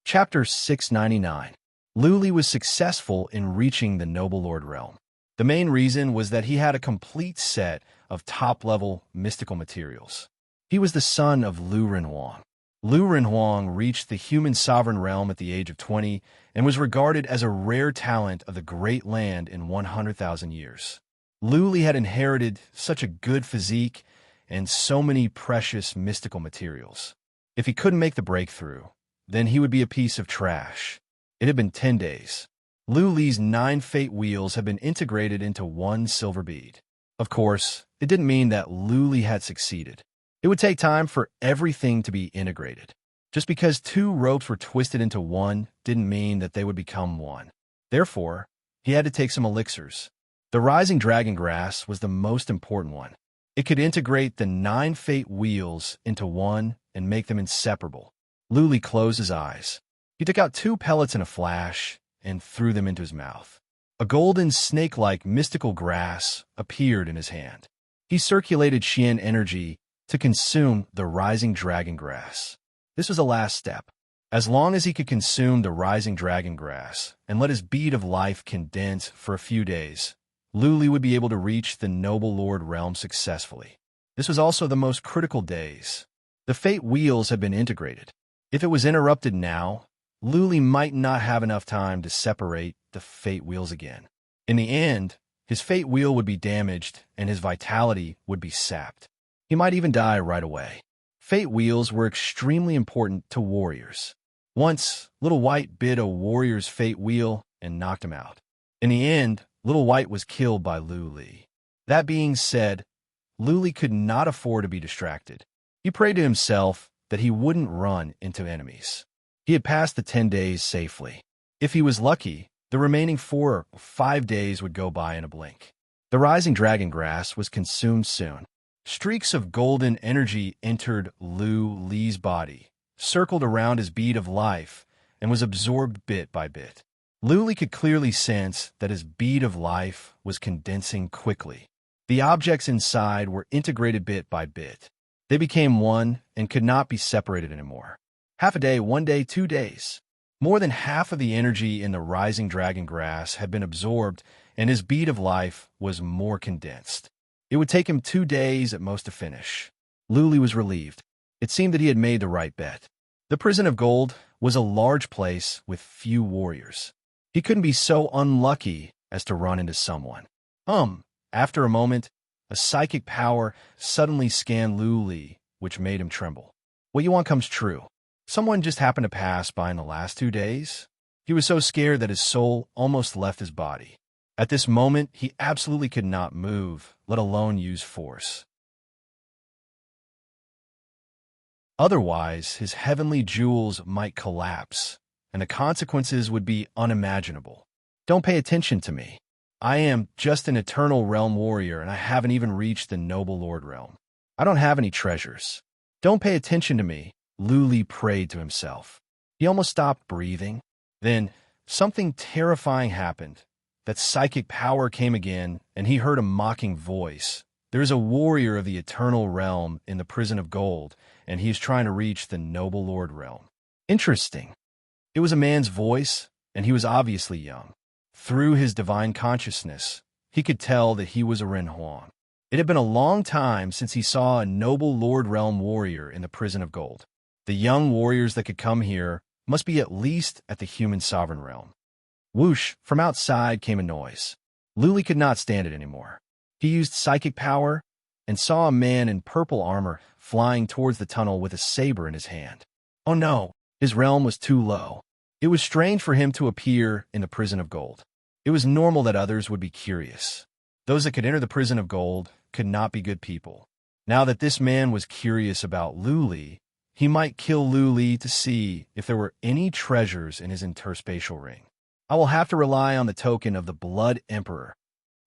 Chapter 699. Luli was successful in reaching the Noble Lord realm. The main reason was that he had a complete set of top-level mystical materials. He was the son of Lu Renhuang. Lu Renhuang reached the human sovereign realm at the age of 20 and was regarded as a rare talent of the Great Land in 100,000 years. Luli had inherited such a good physique and so many precious mystical materials. If he couldn't make the breakthrough, then he would be a piece of trash. It had been 10 days. Luli's 9 fate wheels had been integrated into 1 silver bead. Of course, it didn't mean that Luli had succeeded. It would take time for everything to be integrated. Just because 2 ropes were twisted into 1 didn't mean that they would become 1. Therefore, he had to take some elixirs. The rising dragon grass was the most important one. It could integrate the 9 fate wheels into 1 and make them inseparable. Luli closed his eyes. He took out 2 pellets in a flash and threw them into his mouth. A golden snake-like mystical grass appeared in his hand. He circulated Xian energy to consume the rising dragon grass. This was the last step. As long as he could consume the rising dragon grass and let his bead of life condense for a few days, Luli would be able to reach the Noble Lord realm successfully. This was also the most critical days. The fate wheels had been integrated. If it was interrupted now, Luli might not have enough time to separate the fate wheels again. In the end, his fate wheel would be damaged and his vitality would be sapped. He might even die right away. Fate wheels were extremely important to warriors. Once, Little White bit a warrior's fate wheel and knocked him out. In the end, Little White was killed by Luli. That being said, Luli could not afford to be distracted. He prayed to himself that he wouldn't run into enemies. He had passed the 10 days safely. If he was lucky, the remaining 4 or 5 days would go by in a blink. The rising dragon grass was consumed soon. Streaks of golden energy entered Luli's body, circled around his bead of life, and was absorbed bit by bit. Luli could clearly sense that his bead of life was condensing quickly. The objects inside were integrated bit by bit. They became 1 and could not be separated anymore. Half a day, 1 day, 2 days. More than half of the energy in the rising dragon grass had been absorbed, and his bead of life was more condensed. It would take him 2 days at most to finish. Luli was relieved. It seemed that he had made the right bet. The prison of gold was a large place with few warriors. He couldn't be so unlucky as to run into someone. After a moment, a psychic power suddenly scanned Luli, which made him tremble. What you want comes true. Someone just happened to pass by in the last 2 days. He was so scared that his soul almost left his body. At this moment, he absolutely could not move, let alone use force. Otherwise, his heavenly jewels might collapse, and the consequences would be unimaginable. Don't pay attention to me. I am just an eternal realm warrior, and I haven't even reached the Noble Lord realm. I don't have any treasures. Don't pay attention to me, Luli prayed to himself. He almost stopped breathing. Then, something terrifying happened. That psychic power came again, and he heard a mocking voice. There is a warrior of the eternal realm in the prison of gold, and he is trying to reach the Noble Lord realm. Interesting. It was a man's voice, and he was obviously young. Through his divine consciousness, he could tell that he was a Renhuang. It had been a long time since he saw a Noble Lord realm warrior in the prison of gold. The young warriors that could come here must be at least at the human sovereign realm. Whoosh, from outside came a noise. Luli could not stand it anymore. He used psychic power, and saw a man in purple armor flying towards the tunnel with a saber in his hand. Oh no, his realm was too low. It was strange for him to appear in the prison of gold. It was normal that others would be curious. Those that could enter the prison of gold could not be good people. Now that this man was curious about Luli, he might kill Luli to see if there were any treasures in his interspatial ring. I will have to rely on the token of the Blood Emperor.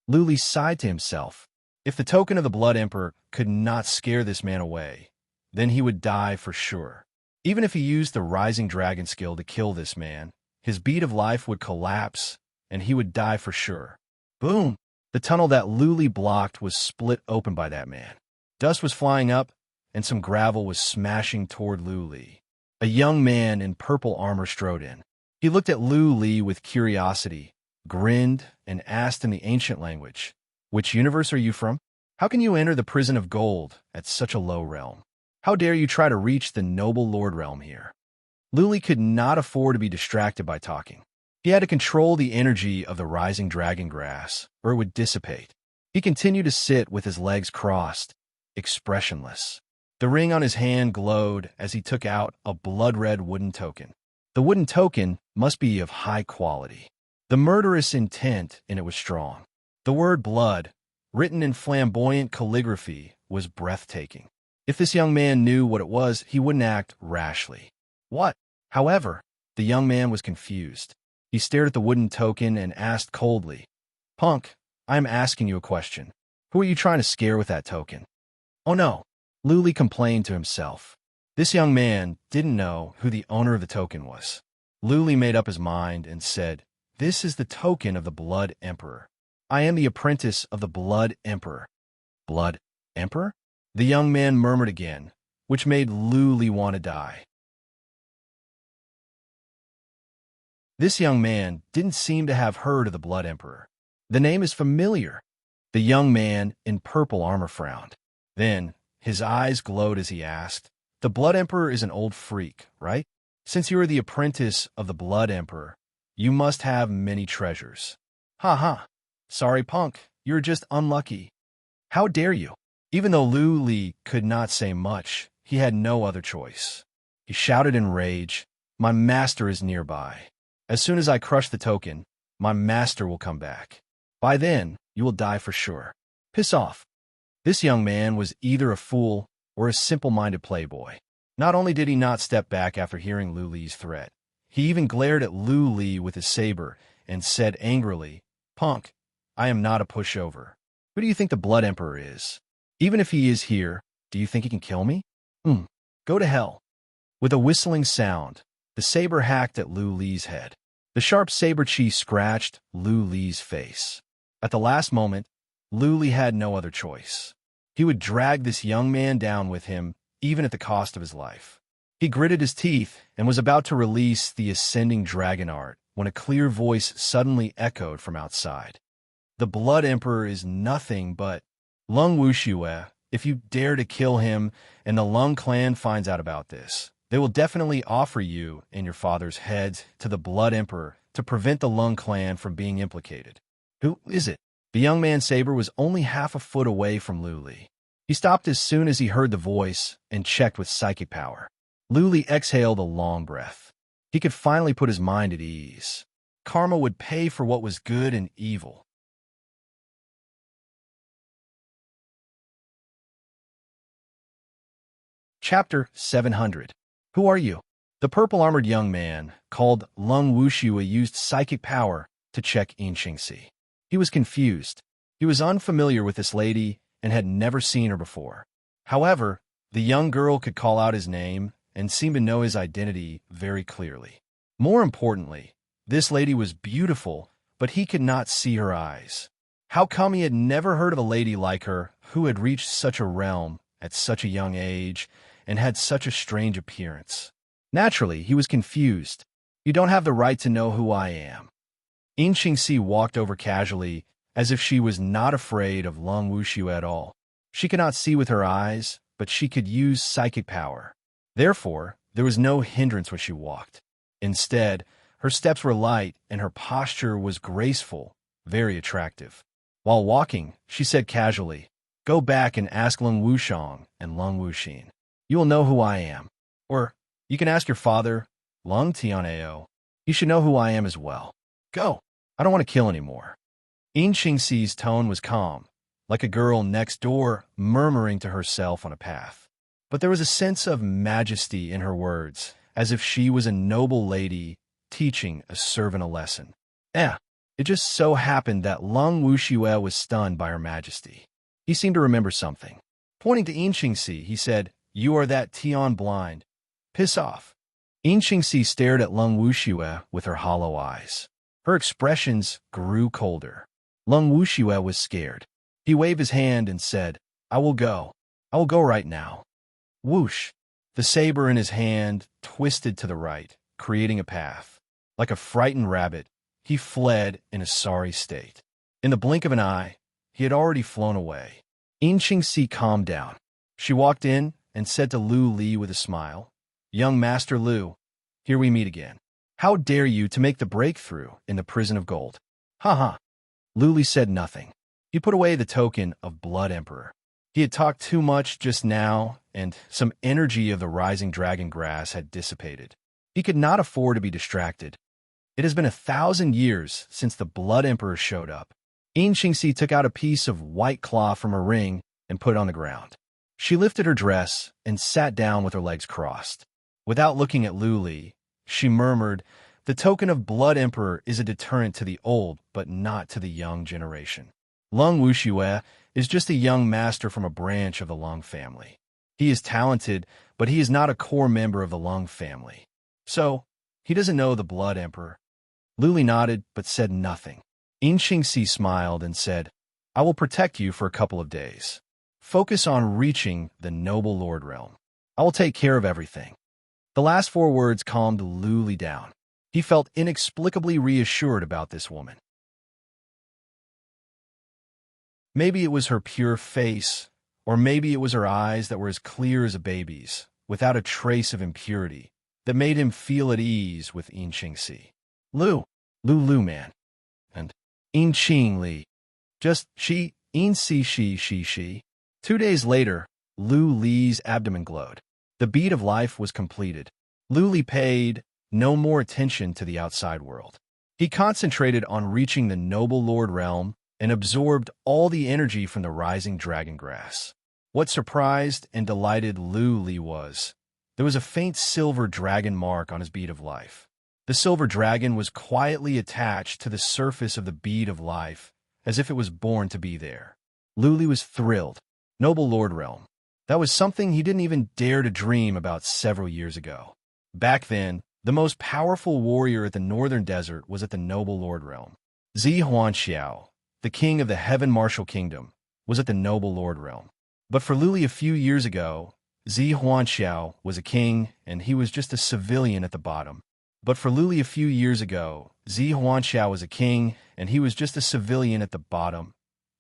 Luli sighed to himself. If the token of the Blood Emperor could not scare this man away, then he would die for sure. Even if he used the Rising Dragon skill to kill this man, his beat of life would collapse, and he would die for sure. Boom! The tunnel that Luli blocked was split open by that man. Dust was flying up, and some gravel was smashing toward Luli. A young man in purple armor strode in. He looked at Luli with curiosity, grinned, and asked in the ancient language, "Which universe are you from? How can you enter the prison of gold at such a low realm? How dare you try to reach the noble lord realm here?" Luli could not afford to be distracted by talking. He had to control the energy of the rising dragon grass, or it would dissipate. He continued to sit with his legs crossed, expressionless. The ring on his hand glowed as he took out a blood-red wooden token. The wooden token must be of high quality. The murderous intent in it was strong. The word blood, written in flamboyant calligraphy, was breathtaking. If this young man knew what it was, he wouldn't act rashly. What? However, the young man was confused. He stared at the wooden token and asked coldly, "Punk, I am asking you a question. Who are you trying to scare with that token?" "Oh no," Luli complained to himself. This young man didn't know who the owner of the token was. Luli made up his mind and said, "This is the token of the Blood Emperor. I am the apprentice of the Blood Emperor." "Blood Emperor?" The young man murmured again, which made Luli want to die. This young man didn't seem to have heard of the Blood Emperor. The name is familiar. The young man in purple armor frowned. Then, his eyes glowed as he asked, "The Blood Emperor is an old freak, right? Since you are the apprentice of the Blood Emperor, you must have many treasures." "Ha ha. Sorry, punk. You're just unlucky." "How dare you?" Even though Luli could not say much, he had no other choice. He shouted in rage, "My master is nearby. As soon as I crush the token, my master will come back. By then, you will die for sure. Piss off." This young man was either a fool or a simple-minded playboy. Not only did he not step back after hearing Luli's threat, he even glared at Luli with his saber and said angrily, "Punk, I am not a pushover. Who do you think the Blood Emperor is? Even if he is here, do you think he can kill me? Go to hell." With a whistling sound, the saber hacked at Luli's head. The sharp saber chi scratched Luli's face. At the last moment, Luli had no other choice. He would drag this young man down with him, even at the cost of his life. He gritted his teeth and was about to release the ascending dragon art when a clear voice suddenly echoed from outside. "The Blood Emperor is nothing but Lung Wuxue. If you dare to kill him and the Lung clan finds out about this, they will definitely offer you and your father's heads to the Blood Emperor to prevent the Lung clan from being implicated." "Who is it?" The young man's saber was only half a foot away from Luli. He stopped as soon as he heard the voice and checked with psychic power. Luli exhaled a long breath. He could finally put his mind at ease. Karma would pay for what was good and evil. Chapter 700. Who are you? The purple-armored young man, called Lung Wuxue, used psychic power to check Yinxingxi. He was confused. He was unfamiliar with this lady and had never seen her before. However, the young girl could call out his name and seemed to know his identity very clearly. More importantly, this lady was beautiful, but he could not see her eyes. How come he had never heard of a lady like her who had reached such a realm at such a young age and had such a strange appearance? Naturally, he was confused. "You don't have the right to know who I am." Yinxingxi walked over casually, as if she was not afraid of Lung Wuxue at all. She could not see with her eyes, but she could use psychic power. Therefore, there was no hindrance when she walked. Instead, her steps were light and her posture was graceful, very attractive. While walking, she said casually, Go back and ask Lung Wushang and Lung Wuxin. You will know who I am. Or you can ask your father, Lung Tianao. He should know who I am as well. Go. I don't want to kill anymore. Yin Xingxi's tone was calm, like a girl next door murmuring to herself on a path. But there was a sense of majesty in her words, as if she was a noble lady teaching a servant a lesson. It just so happened that Lung Wuxue was stunned by her majesty. He seemed to remember something. Pointing to Yin Xingxi, he said, "You are that Tian blind. Piss off." Yin Xingxi stared at Lung Wuxue with her hollow eyes. Her expressions grew colder. Lung Wuxue was scared. He waved his hand and said, "I will go. I will go right now." Whoosh! The saber in his hand twisted to the right, creating a path. Like a frightened rabbit, he fled in a sorry state. In the blink of an eye, he had already flown away. Yin Xingxi calmed down. She walked in and said to Lu Li with a smile, "Young Master Lu, here we meet again. How dare you to make the breakthrough in the prison of gold?" "Ha ha." Lu Li said nothing. He put away the token of Blood Emperor. He had talked too much just now, and some energy of the rising dragon grass had dissipated. He could not afford to be distracted. It has been 1,000 years since the Blood Emperor showed up. Yin Xingxi took out a piece of white cloth from her ring and put it on the ground. She lifted her dress and sat down with her legs crossed. Without looking at Lu Li, she murmured, "The token of Blood Emperor is a deterrent to the old, but not to the young generation. Lung Wuxue is just a young master from a branch of the Lung family. He is talented, but he is not a core member of the Lung family. So, he doesn't know the Blood Emperor." Lu Li nodded, but said nothing. Yin Xingxi smiled and said, "I will protect you for a couple of days. Focus on reaching the noble Lord realm. I will take care of everything." The last 4 words calmed Lu Li down. He felt inexplicably reassured about this woman. Maybe it was her pure face, or maybe it was her eyes that were as clear as a baby's, without a trace of impurity, that made him feel at ease with Yin Xingxi. Lu man. And Yin Qing Li. Just she, Yin Si she. 2 days later, Lu Li's abdomen glowed. The beat of life was completed. Lu Li paid no more attention to the outside world. He concentrated on reaching the noble Lord realm and absorbed all the energy from the rising dragon grass. What surprised and delighted Lu Li was, there was a faint silver dragon mark on his bead of life. The silver dragon was quietly attached to the surface of the bead of life, as if it was born to be there. Lu Li was thrilled. Noble Lord realm. That was something he didn't even dare to dream about several years ago. Back then, the most powerful warrior at the northern desert was at the noble Lord realm. Zi Huanxiao, the king of the Heaven Martial Kingdom, was at the noble Lord realm. But for Lu Li a few years ago, Zi Huanxiao was a king, and he was just a civilian at the bottom.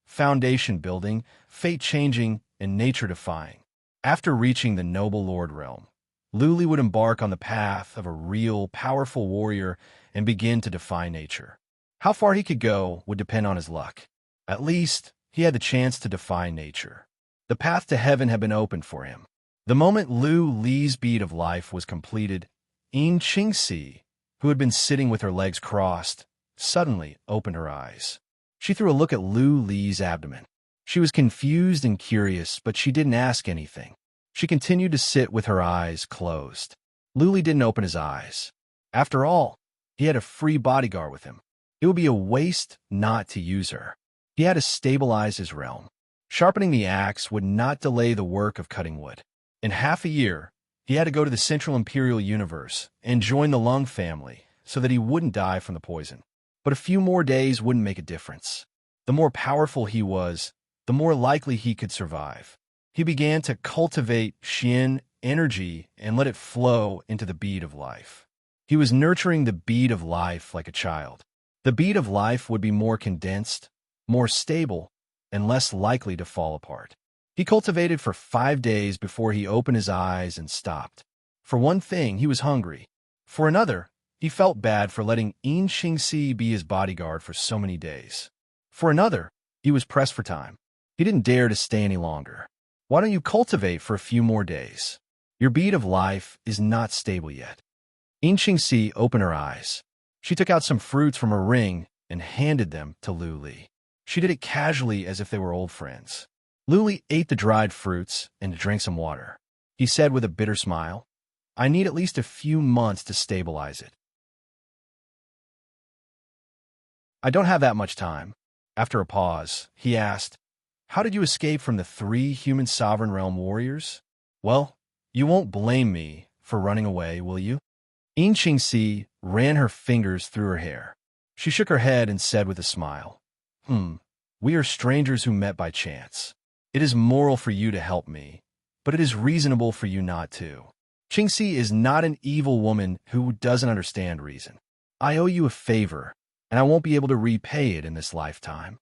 Foundation building, fate-changing, and nature-defying. After reaching the noble Lord realm, Lu Li would embark on the path of a real, powerful warrior and begin to defy nature. How far he could go would depend on his luck. At least, he had the chance to defy nature. The path to heaven had been opened for him. The moment Lu Li's bead of life was completed, Yin Xingxi, who had been sitting with her legs crossed, suddenly opened her eyes. She threw a look at Lu Li's abdomen. She was confused and curious, but she didn't ask anything. She continued to sit with her eyes closed. Lu Li didn't open his eyes. After all, he had a free bodyguard with him. It would be a waste not to use her. He had to stabilize his realm. Sharpening the axe would not delay the work of cutting wood. In half a year, he had to go to the Central Imperial Universe and join the Lung family so that he wouldn't die from the poison. But a few more days wouldn't make a difference. The more powerful he was, the more likely he could survive. He began to cultivate Xian energy and let it flow into the bead of life. He was nurturing the bead of life like a child. The bead of life would be more condensed, more stable, and less likely to fall apart. He cultivated for 5 days before he opened his eyes and stopped. For one thing, he was hungry. For another, he felt bad for letting Yin Xingxi be his bodyguard for so many days. For another, he was pressed for time. He He didn't dare to stay any longer. Why don't you cultivate for a few more days? Your beat of life is not stable yet. Inqingxi opened her eyes. She took out some fruits from her ring and handed them to Lu Li. She did it casually as if they were old friends. Lu Li ate the dried fruits and drank some water. He said with a bitter smile, I need at least a few months to stabilize it. I don't have that much time. After a pause, he asked, how did you escape from the 3 human sovereign realm warriors? Well, you won't blame me for running away, will you? Inqingxi ran her fingers through her hair. She shook her head and said with a smile, we are strangers who met by chance. It is moral for you to help me, but it is reasonable for you not to. Qingxi is not an evil woman who doesn't understand reason. I owe you a favor, and I won't be able to repay it in this lifetime.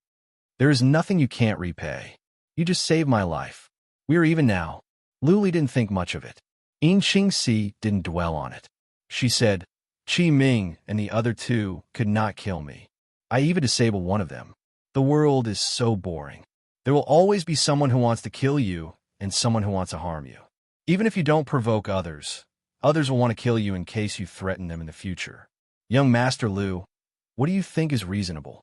There is nothing you can't repay. You just saved my life. We are even now. Lu Li didn't think much of it. Inqingxi didn't dwell on it. She said, Qi Ming and the other 2 could not kill me. I even disabled one of them. The world is so boring. There will always be someone who wants to kill you and someone who wants to harm you. Even if you don't provoke others, others will want to kill you in case you threaten them in the future. Young Master Lu, what do you think is reasonable?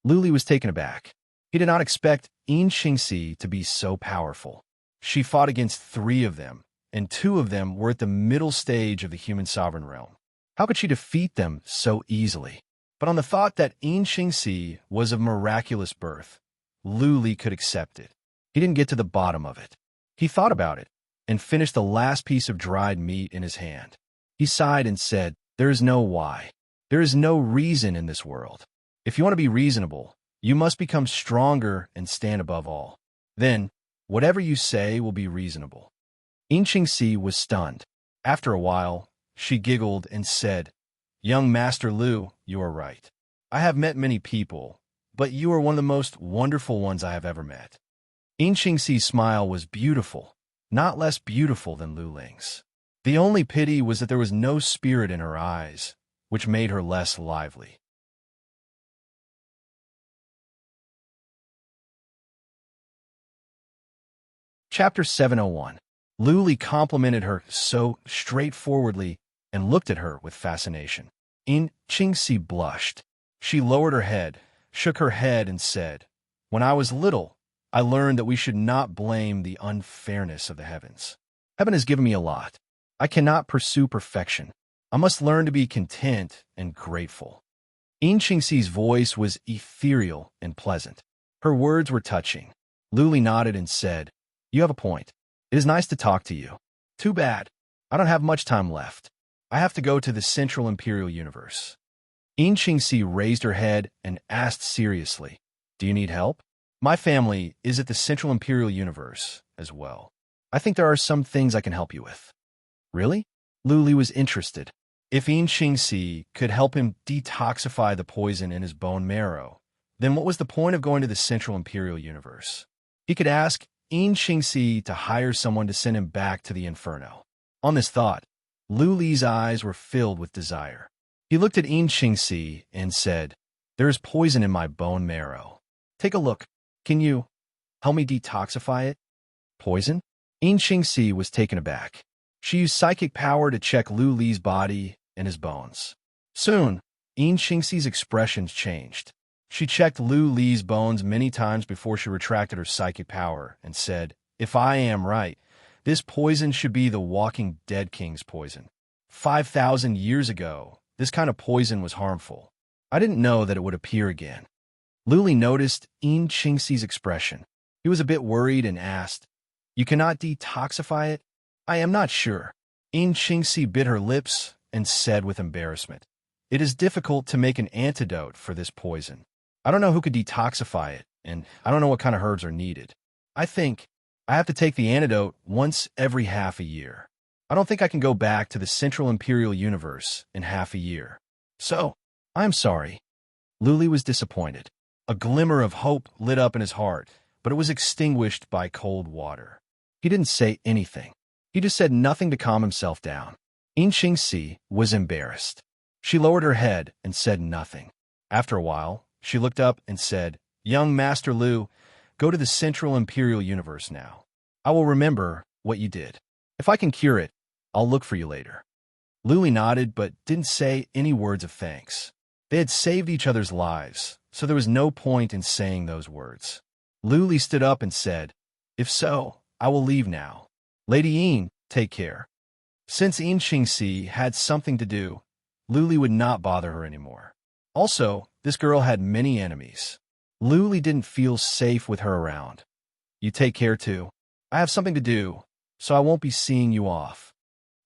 Lu Li was taken aback. He did not expect Inqingxi to be so powerful. She fought against 3 of them, and 2 of them were at the middle stage of the human sovereign realm. How could she defeat them so easily? But on the thought that Inqingxi was of miraculous birth, Lu Li could accept it. He didn't get to the bottom of it. He thought about it and finished the last piece of dried meat in his hand. He sighed and said, there is no why. There is no reason in this world. If you want to be reasonable, you must become stronger and stand above all. Then, whatever you say will be reasonable. Inqingxi was stunned. After a while, she giggled and said, Young Master Lu, you are right. I have met many people, but you are one of the most wonderful ones I have ever met. Inqingxi's smile was beautiful, not less beautiful than Lu Ling's. The only pity was that there was no spirit in her eyes, which made her less lively. Chapter 701. Lu Li complimented her so straightforwardly and looked at her with fascination. Inqingxi blushed. She lowered her head, shook her head, and said, When I was little, I learned that we should not blame the unfairness of the heavens. Heaven has given me a lot. I cannot pursue perfection. I must learn to be content and grateful. Inqingxi's voice was ethereal and pleasant. Her words were touching. Lu Li nodded and said, You have a point. It is nice to talk to you. Too bad. I don't have much time left. I have to go to the Central Imperial Universe. Inqingxi raised her head and asked seriously, Do you need help? My family is at the Central Imperial Universe as well. I think there are some things I can help you with. Really? Lu Li was interested. If Inqingxi could help him detoxify the poison in his bone marrow, then what was the point of going to the Central Imperial Universe? He could ask Inqingxi to hire someone to send him back to the Inferno. On this thought, Lu Li's eyes were filled with desire. He looked at Inqingxi and said, There is poison in my bone marrow. Take a look. Can you help me detoxify it? Poison? Inqingxi was taken aback. She used psychic power to check Lu Li's body and his bones. Soon, Inqingxi's expressions changed. She checked Lu Li's bones many times before she retracted her psychic power and said, If I am right, this poison should be the Walking Dead King's poison. 5,000 years ago, this kind of poison was harmful. I didn't know that it would appear again. Lu Li noticed Inqingxi's expression. He was a bit worried and asked, You cannot detoxify it? I am not sure. Inqingxi bit her lips and said with embarrassment, It is difficult to make an antidote for this poison. I don't know who could detoxify it, and I don't know what kind of herbs are needed. I think I have to take the antidote once every half a year. I don't think I can go back to the Central Imperial Universe in half a year. So, I'm sorry. Lu Li was disappointed. A glimmer of hope lit up in his heart, but it was extinguished by cold water. He didn't say anything. He just said nothing to calm himself down. Inqingxi was embarrassed. She lowered her head and said nothing. After a while, she looked up and said, Young Master Lu, Go to the Central Imperial Universe now. I will remember what you did. If I can cure it, I'll look for you later." Luli nodded but didn't say any words of thanks. They had saved each other's lives, so there was no point in saying those words. Luli stood up and said, "If so, I will leave now. Lady Yin, take care." Since Yin Qingxi had something to do, Luli would not bother her anymore. Also, this girl had many enemies. Luli didn't feel safe with her around. "You take care too. I have something to do, so I won't be seeing you off."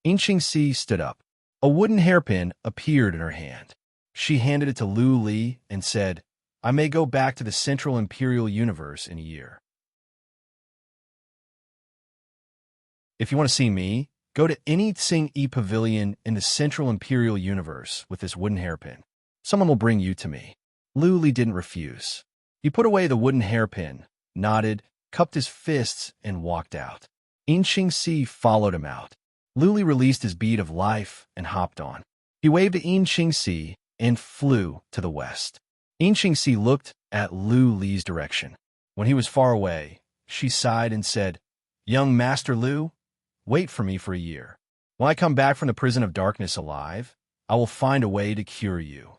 Yin Qingxi stood up. A wooden hairpin appeared in her hand. She handed it to Luli and said, "I may go back to the Central Imperial Universe in a year. If you want to see me, go to any Tsing-E Pavilion in the Central Imperial Universe with this wooden hairpin. Someone will bring you to me." Luli didn't refuse. He put away the wooden hairpin, nodded, cupped his fists, and walked out. Yin Qingxi followed him out. Luli released his bead of life and hopped on. He waved to Yin Qingxi and flew to the west. Yin Qingxi looked at Luli's direction. When he was far away, she sighed and said, "Young Master Lu, wait for me for a year. When I come back from the prison of darkness alive, I will find a way to cure you."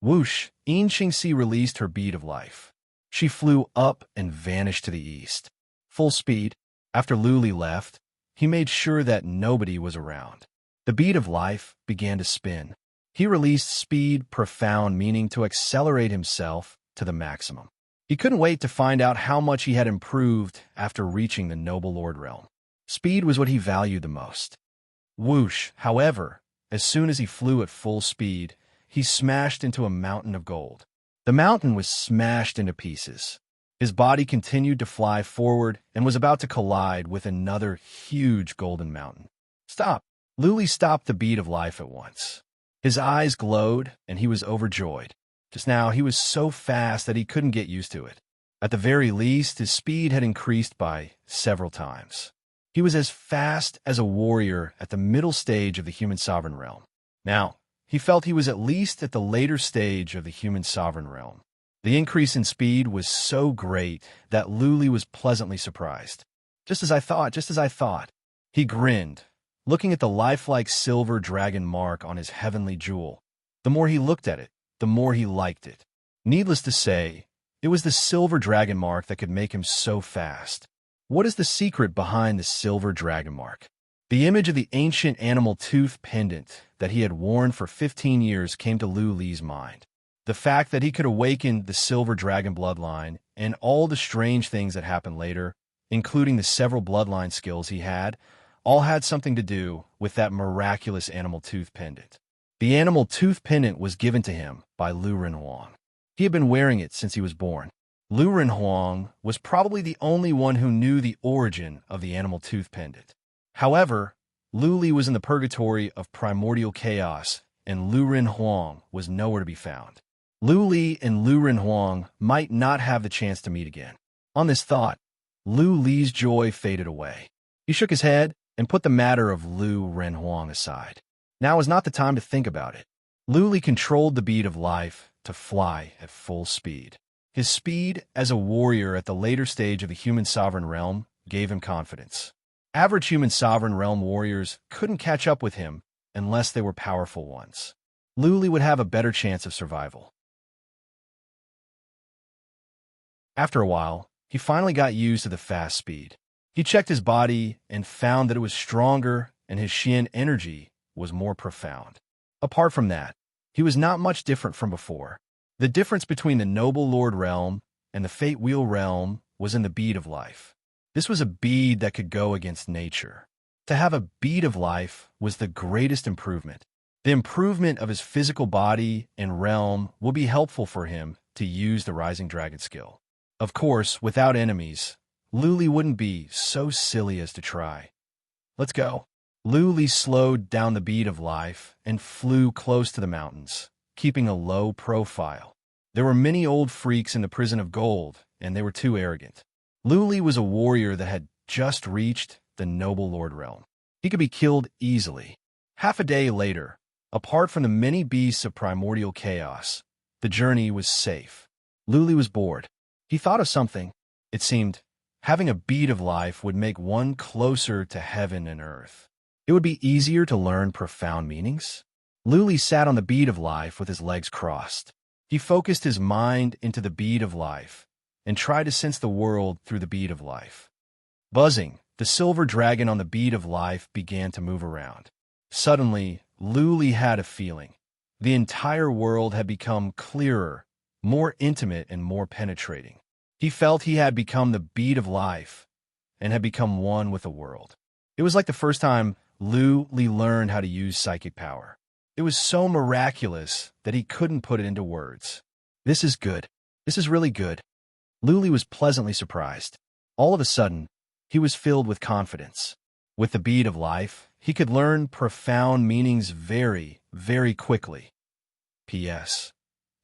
Whoosh! Yin Qingxi released her bead of life. She flew up and vanished to the east. Full speed. After Luli left, he made sure that nobody was around. The bead of life began to spin. He released speed, profound, meaning to accelerate himself to the maximum. He couldn't wait to find out how much he had improved after reaching the Noble Lord realm. Speed was what he valued the most. Whoosh! However, as soon as he flew at full speed, he smashed into a mountain of gold. The mountain was smashed into pieces. His body continued to fly forward and was about to collide with another huge golden mountain. "Stop!" Luli stopped the bead of life at once. His eyes glowed, and he was overjoyed. Just now, he was so fast that he couldn't get used to it. At the very least, his speed had increased by several times. He was as fast as a warrior at the middle stage of the human sovereign realm. Now, he felt he was at least at the later stage of the human sovereign realm. The increase in speed was so great that Luli was pleasantly surprised. Just as I thought. He grinned, looking at the lifelike silver dragon mark on his heavenly jewel. The more he looked at it, the more he liked it. Needless to say, it was the silver dragon mark that could make him so fast. What is the secret behind the silver dragon mark? The image of the ancient animal tooth pendant that he had worn for 15 years came to Luli's mind. The fact that he could awaken the silver dragon bloodline and all the strange things that happened later, including the several bloodline skills he had, all had something to do with that miraculous animal tooth pendant. The animal tooth pendant was given to him by Lu Renhuang. He had been wearing it since he was born. Lu Renhuang was probably the only one who knew the origin of the animal tooth pendant. However, Luli was in the purgatory of primordial chaos, and Lu Renhuang was nowhere to be found. Luli and Lu Renhuang might not have the chance to meet again. On this thought, Luli's joy faded away. He shook his head and put the matter of Lu Renhuang aside. Now was not the time to think about it. Luli controlled the bead of life to fly at full speed. His speed as a warrior at the later stage of the human sovereign realm gave him confidence. Average human sovereign realm warriors couldn't catch up with him unless they were powerful ones. Luli would have a better chance of survival. After a while, he finally got used to the fast speed. He checked his body and found that it was stronger and his Xian energy was more profound. Apart from that, he was not much different from before. The difference between the Noble Lord realm and the Fate Wheel realm was in the bead of life. This was a bead that could go against nature. To have a bead of life was the greatest improvement. The improvement of his physical body and realm will be helpful for him to use the Rising Dragon skill. Of course, without enemies, Luli wouldn't be so silly as to try. Let's go. Luli slowed down the bead of life and flew close to the mountains, keeping a low profile. There were many old freaks in the prison of gold, and they were too arrogant. Luli was a warrior that had just reached the Noble Lord realm. He could be killed easily. Half a day later, apart from the many beasts of primordial chaos, the journey was safe. Luli was bored. He thought of something. It seemed having a bead of life would make one closer to heaven and earth. It would be easier to learn profound meanings. Luli sat on the bead of life with his legs crossed. He focused his mind into the bead of life and tried to sense the world through the bead of life. Buzzing, the silver dragon on the bead of life began to move around. Suddenly, Luli had a feeling. The entire world had become clearer, more intimate, and more penetrating. He felt he had become the bead of life and had become one with the world. It was like the first time Luli learned how to use psychic power. It was so miraculous that he couldn't put it into words. This is good. This is really good. Luli was pleasantly surprised. All of a sudden, he was filled with confidence. With the bead of life, he could learn profound meanings very, very quickly. P.S.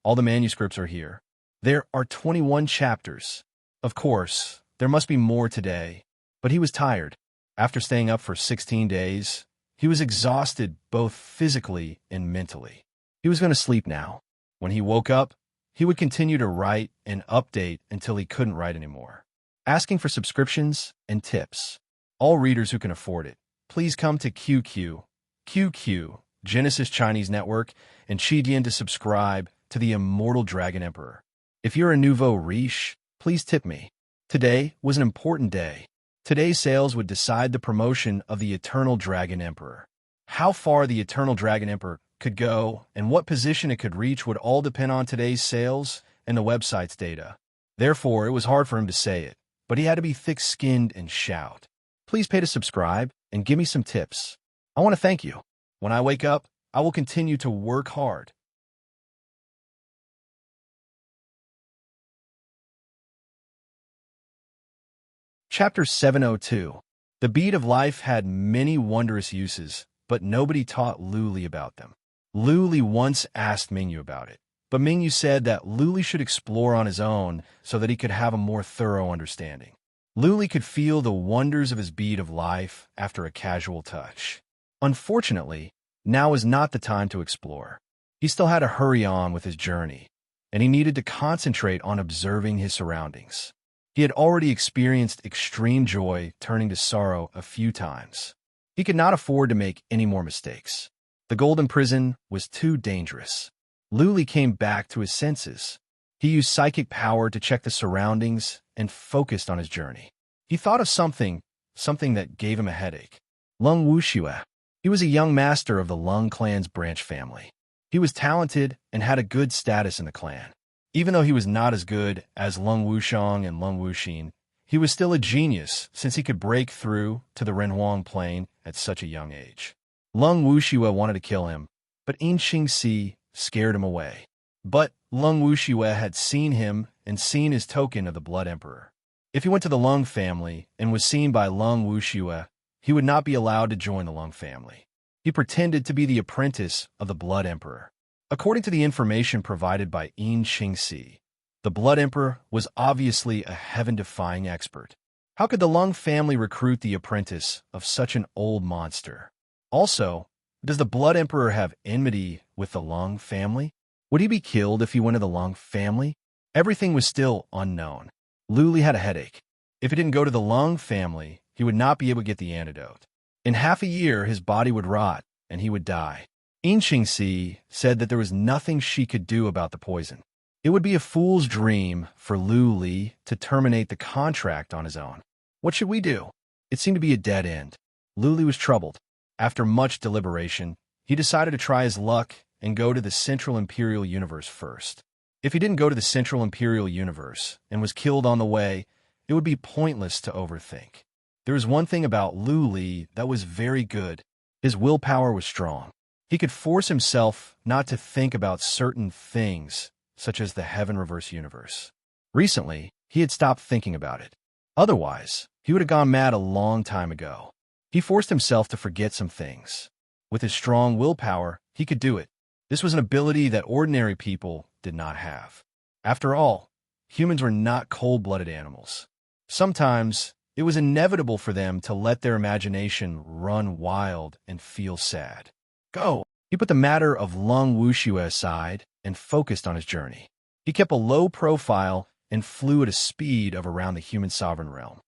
All the manuscripts are here. There are 21 chapters. Of course, there must be more today, but he was tired. After staying up for 16 days, he was exhausted both physically and mentally. He was going to sleep now. When he woke up, he would continue to write and update until he couldn't write anymore. Asking for subscriptions and tips. All readers who can afford it, please come to QQ, Genesis Chinese Network, and Qidian to subscribe to the Immortal Dragon Emperor. If you're a nouveau riche, please tip me. Today was an important day. Today's sales would decide the promotion of the Eternal Dragon Emperor. How far the Eternal Dragon Emperor could go and what position it could reach would all depend on today's sales and the website's data. Therefore, it was hard for him to say it, but he had to be thick-skinned and shout. Please pay to subscribe and give me some tips. I want to thank you. When I wake up, I will continue to work hard. Chapter 702. The bead of life had many wondrous uses, but nobody taught Luli about them. Luli once asked Mingyu about it, but Mingyu said that Luli should explore on his own so that he could have a more thorough understanding. Luli could feel the wonders of his bead of life after a casual touch. Unfortunately, now was not the time to explore. He still had to hurry on with his journey, and he needed to concentrate on observing his surroundings. He had already experienced extreme joy turning to sorrow a few times. He could not afford to make any more mistakes. The golden prison was too dangerous. Luli came back to his senses. He used psychic power to check the surroundings and focused on his journey. He thought of something that gave him a headache. Lung Wuxue. He was a young master of the Lung clan's branch family. He was talented and had a good status in the clan. Even though he was not as good as Lung Wushang and Lung Wuxin, he was still a genius since he could break through to the Renhuang Plain at such a young age. Lung Wuxue wanted to kill him, but Yin Xingxi scared him away. But Lung Wuxue had seen him and seen his token of the Blood Emperor. If he went to the Lung family and was seen by Lung Wuxue, he would not be allowed to join the Lung family. He pretended to be the apprentice of the Blood Emperor. According to the information provided by Yin Xingxi, the Blood Emperor was obviously a heaven-defying expert. How could the Lung family recruit the apprentice of such an old monster? Also, does the Blood Emperor have enmity with the Lung family? Would he be killed if he went to the Lung family? Everything was still unknown. Luli had a headache. If he didn't go to the Lung family, he would not be able to get the antidote. In half a year, his body would rot, and he would die. Yin Xingxi said that there was nothing she could do about the poison. It would be a fool's dream for Luli to terminate the contract on his own. What should we do? It seemed to be a dead end. Luli was troubled. After much deliberation, he decided to try his luck and go to the Central Imperial Universe first. If he didn't go to the Central Imperial Universe and was killed on the way, it would be pointless to overthink. There was one thing about Luli that was very good. His willpower was strong. He could force himself not to think about certain things, such as the Heaven Reverse Universe. Recently, he had stopped thinking about it. Otherwise, he would have gone mad a long time ago. He forced himself to forget some things. With his strong willpower, he could do it. This was an ability that ordinary people did not have. After all, humans were not cold-blooded animals. Sometimes, it was inevitable for them to let their imagination run wild and feel sad. Go! He put the matter of Lung Wuxue aside and focused on his journey. He kept a low profile and flew at a speed of around the human sovereign realm.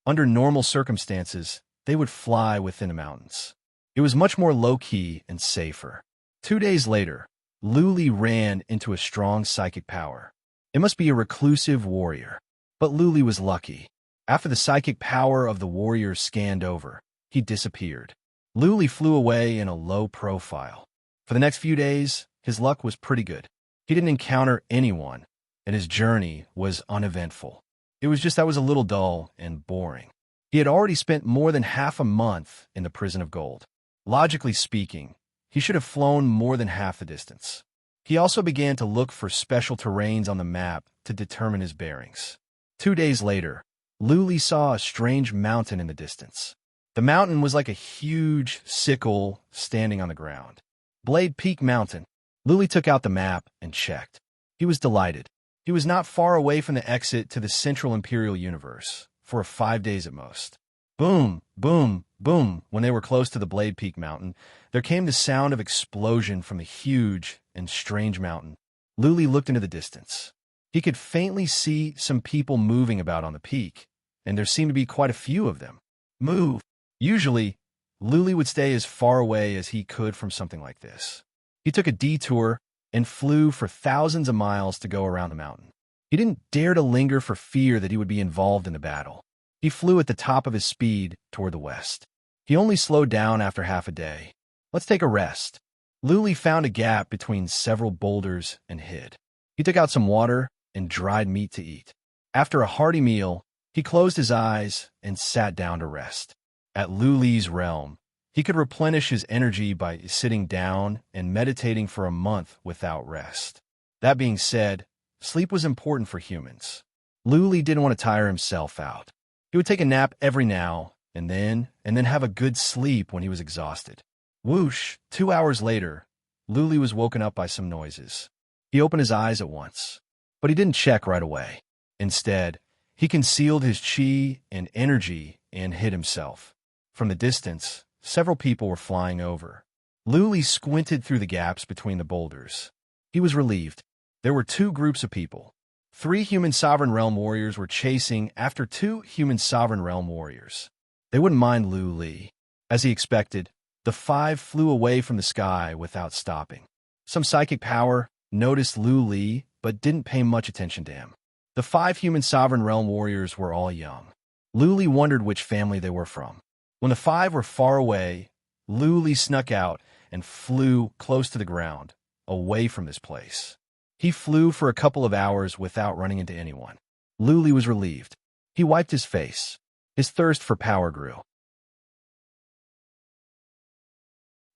Under normal circumstances, they would fly within the mountains. It was much more low-key and safer. 2 days later, Luli ran into a strong psychic power. It must be a reclusive warrior. But Luli was lucky. After the psychic power of the warrior scanned over, he disappeared. Luli flew away in a low profile. For the next few days, his luck was pretty good. He didn't encounter anyone, and his journey was uneventful. It was just that was a little dull and boring. He had already spent more than half a month in the prison of gold. Logically speaking, he should have flown more than half the distance. He also began to look for special terrains on the map to determine his bearings. 2 days later, Luli saw a strange mountain in the distance. The mountain was like a huge sickle standing on the ground. Blade Peak Mountain. Luli took out the map and checked. He was delighted. He was not far away from the exit to the Central Imperial Universe, for 5 days at most. Boom, boom, boom. When they were close to the Blade Peak Mountain, there came the sound of explosion from the huge and strange mountain. Luli looked into the distance. He could faintly see some people moving about on the peak, and there seemed to be quite a few of them. Move. Usually, Luli would stay as far away as he could from something like this. He took a detour and flew for thousands of miles to go around the mountain. He didn't dare to linger for fear that he would be involved in the battle. He flew at the top of his speed toward the west. He only slowed down after half a day. Let's take a rest. Luli found a gap between several boulders and hid. He took out some water and dried meat to eat. After a hearty meal, he closed his eyes and sat down to rest. At Luli's realm, he could replenish his energy by sitting down and meditating for a month without rest. That being said, sleep was important for humans. Luli didn't want to tire himself out. He would take a nap every now and then have a good sleep when he was exhausted. Whoosh! 2 hours later, Luli was woken up by some noises. He opened his eyes at once, but he didn't check right away. Instead, he concealed his chi and energy and hid himself. From the distance, several people were flying over. Luli squinted through the gaps between the boulders. He was relieved. There were 2 groups of people. 3 human sovereign realm warriors were chasing after 2 human sovereign realm warriors. They wouldn't mind Luli. As he expected, the 5 flew away from the sky without stopping. Some psychic power noticed Luli, but didn't pay much attention to him. The 5 human sovereign realm warriors were all young. Luli wondered which family they were from. When the 5 were far away, Luli snuck out and flew close to the ground, away from this place. He flew for a couple of hours without running into anyone. Luli was relieved. He wiped his face. His thirst for power grew.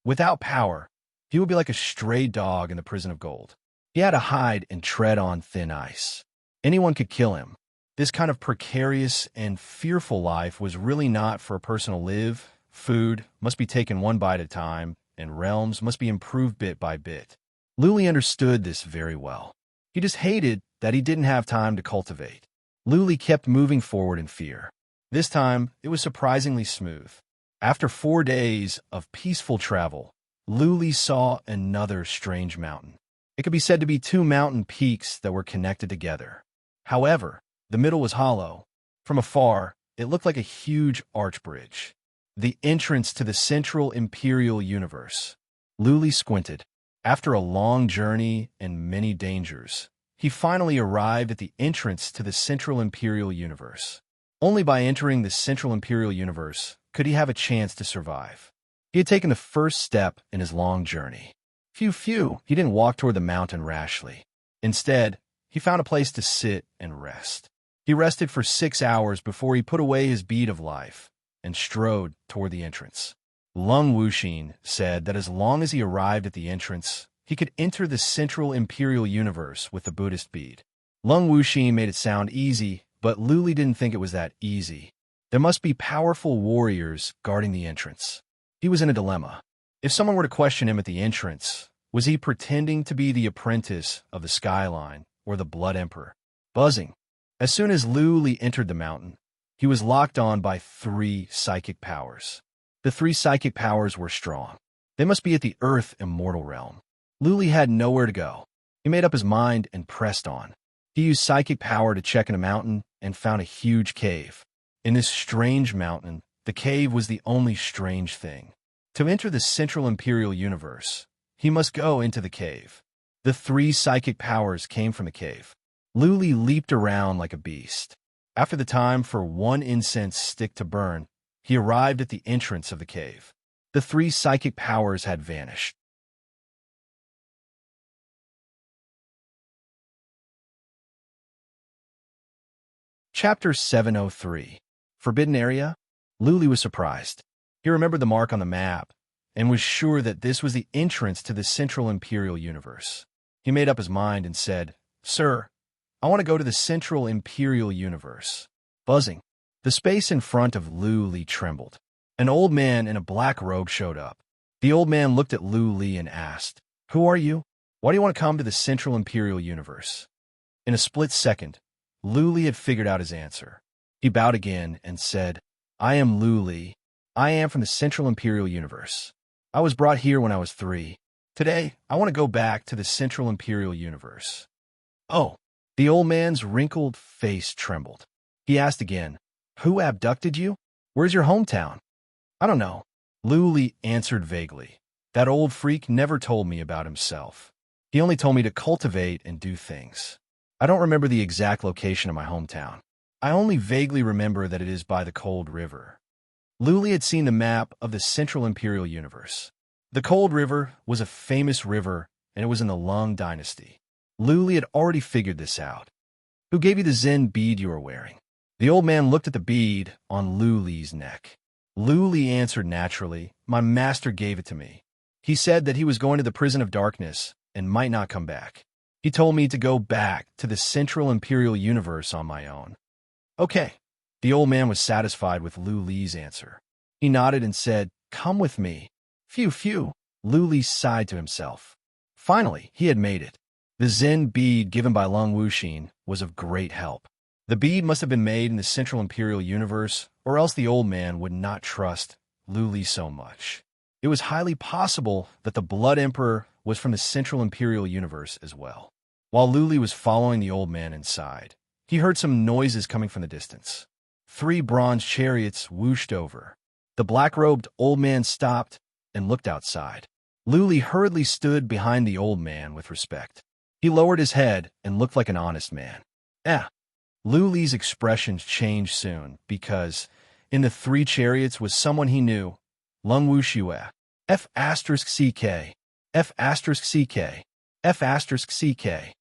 Without power, he would be like a stray dog in the prison of gold. He had to hide and tread on thin ice. Anyone could kill him. This kind of precarious and fearful life was really not for a person to live. Food must be taken one bite at a time, and realms must be improved bit by bit. Luli understood this very well. He just hated that he didn't have time to cultivate. Luli kept moving forward in fear. This time, it was surprisingly smooth. After 4 days of peaceful travel, Luli saw another strange mountain. It could be said to be 2 mountain peaks that were connected together. However, the middle was hollow. From afar, it looked like a huge arch bridge. The entrance to the Central Imperial Universe. Luli squinted. After a long journey and many dangers, he finally arrived at the entrance to the Central Imperial Universe. Only by entering the Central Imperial Universe could he have a chance to survive. He had taken the first step in his long journey. Phew, he didn't walk toward the mountain rashly. Instead, he found a place to sit and rest. He rested for 6 hours before he put away his bead of life and strode toward the entrance. Lung Wuxin said that as long as he arrived at the entrance, he could enter the Central Imperial Universe with the Buddhist bead. Lung Wuxin made it sound easy, but Luli didn't think it was that easy. There must be powerful warriors guarding the entrance. He was in a dilemma. If someone were to question him at the entrance, was he pretending to be the apprentice of the Skyline or the Blood Emperor? Buzzing. As soon as Luli entered the mountain, he was locked on by 3 psychic powers. The 3 psychic powers were strong. They must be at the Earth Immortal realm. Luli had nowhere to go. He made up his mind and pressed on. He used psychic power to check in a mountain and found a huge cave. In this strange mountain, the cave was the only strange thing. To enter the Central Imperial Universe, he must go into the cave. The 3 psychic powers came from the cave. Luli leaped around like a beast. After the time for 1 incense stick to burn, he arrived at the entrance of the cave. The 3 psychic powers had vanished. Chapter 703. Forbidden Area? Luli was surprised. He remembered the mark on the map and was sure that this was the entrance to the Central Imperial Universe. He made up his mind and said, "Sir, I want to go to the Central Imperial Universe." Buzzing. The space in front of Luli trembled. An old man in a black robe showed up. The old man looked at Luli and asked, "Who are you? Why do you want to come to the Central Imperial Universe?" In a split second, Luli had figured out his answer. He bowed again and said, "I am Luli. I am from the Central Imperial Universe. I was brought here when I was 3. Today, I want to go back to the Central Imperial Universe." "Oh." The old man's wrinkled face trembled. He asked again, "Who abducted you? Where's your hometown?" "I don't know." Luli answered vaguely. "That old freak never told me about himself. He only told me to cultivate and do things. I don't remember the exact location of my hometown. I only vaguely remember that it is by the Cold River." Luli had seen the map of the Central Imperial Universe. The Cold River was a famous river, and it was in the Lung Dynasty. Luli had already figured this out. "Who gave you the Zen bead you are wearing?" The old man looked at the bead on Luli's neck. Luli answered naturally, "My master gave it to me. He said that he was going to the prison of darkness and might not come back. He told me to go back to the Central Imperial Universe on my own." "Okay." The old man was satisfied with Luli's answer. He nodded and said, "Come with me." "Phew, phew." Luli sighed to himself. Finally, he had made it. The Zen bead given by Lung Wuxin was of great help. The bead must have been made in the Central Imperial Universe, or else the old man would not trust Luli so much. It was highly possible that the Blood Emperor was from the Central Imperial Universe as well. While Luli was following the old man inside, he heard some noises coming from the distance. 3 bronze chariots whooshed over. The black-robed old man stopped and looked outside. Luli hurriedly stood behind the old man with respect. He lowered his head and looked like an honest man. Luli's expressions changed soon because in the 3 chariots was someone he knew, Lung Wuxue. F*CK. F*CK. F*CK.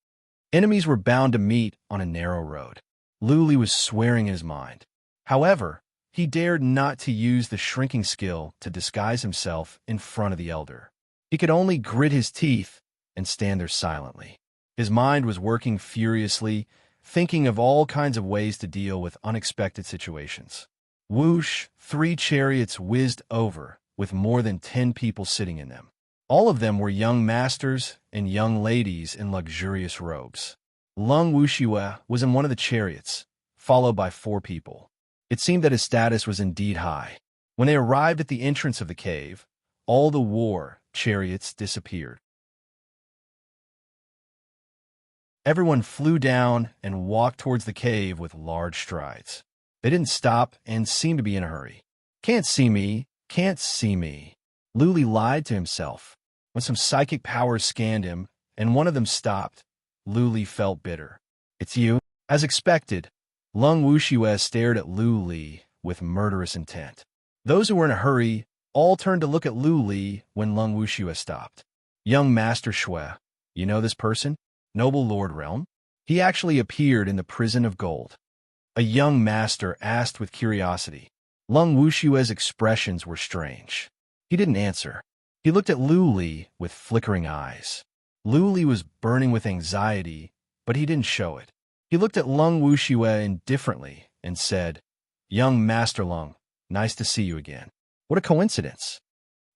Enemies were bound to meet on a narrow road. Luli was swearing in his mind. However, he dared not to use the shrinking skill to disguise himself in front of the elder. He could only grit his teeth and stand there silently. His mind was working furiously, thinking of all kinds of ways to deal with unexpected situations. Whoosh, 3 chariots whizzed over, with more than 10 people sitting in them. All of them were young masters and young ladies in luxurious robes. Lung Wuxue was in one of the chariots, followed by 4 people. It seemed that his status was indeed high. When they arrived at the entrance of the cave, all the war chariots disappeared. Everyone flew down and walked towards the cave with large strides. They didn't stop and seemed to be in a hurry. "Can't see me, can't see me." Luli lied to himself. When some psychic powers scanned him and one of them stopped, Luli felt bitter. "It's you?" As expected, Lung Wuxue stared at Luli with murderous intent. Those who were in a hurry all turned to look at Luli when Lung Wuxue stopped. "Young Master Shui, you know this person? Noble Lord Realm?" He actually appeared in the prison of gold. A young master asked with curiosity. Lung Wuxue's expressions were strange. He didn't answer. He looked at Luli with flickering eyes. Luli was burning with anxiety, but he didn't show it. He looked at Lung Wuxue indifferently and said, "Young Master Lung, nice to see you again. What a coincidence."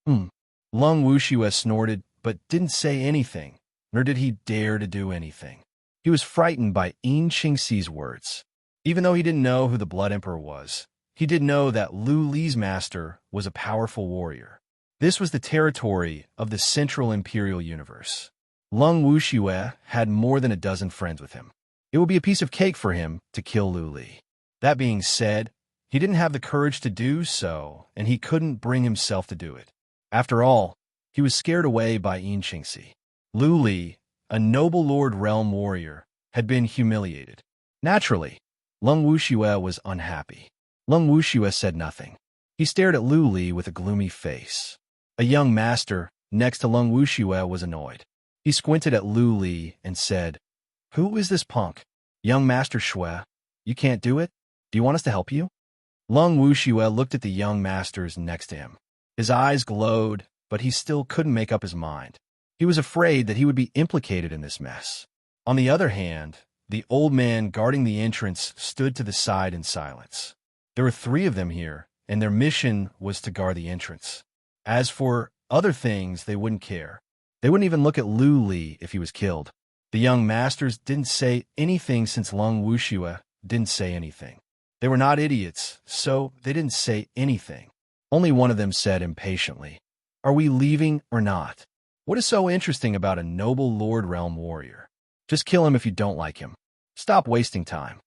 Lung Wuxue snorted, but didn't say anything, nor did he dare to do anything. He was frightened by Yin Qingxi's words. Even though he didn't know who the Blood Emperor was, he did know that Luli's master was a powerful warrior. This was the territory of the Central Imperial Universe. Lung Wuxue had more than a dozen friends with him. It would be a piece of cake for him to kill Lu Li. That being said, he didn't have the courage to do so, and he couldn't bring himself to do it. After all, he was scared away by Yin Qingxi. Lu Li, a noble Lord Realm warrior, had been humiliated. Naturally, Lung Wuxue was unhappy. Lung Wuxue said nothing. He stared at Lu Li with a gloomy face. A young master next to Lung Wuxue was annoyed. He squinted at Lu Li and said, "Who is this punk? Young Master Xue, you can't do it? Do you want us to help you?" Lung Wuxue looked at the young masters next to him. His eyes glowed, but he still couldn't make up his mind. He was afraid that he would be implicated in this mess. On the other hand, the old man guarding the entrance stood to the side in silence. There were 3 of them here, and their mission was to guard the entrance. As for other things, they wouldn't care. They wouldn't even look at Lu Li if he was killed. The young masters didn't say anything since Lung Wuxue didn't say anything. They were not idiots, so they didn't say anything. Only one of them said impatiently, "Are we leaving or not? What is so interesting about a noble Lord Realm warrior? Just kill him if you don't like him. Stop wasting time."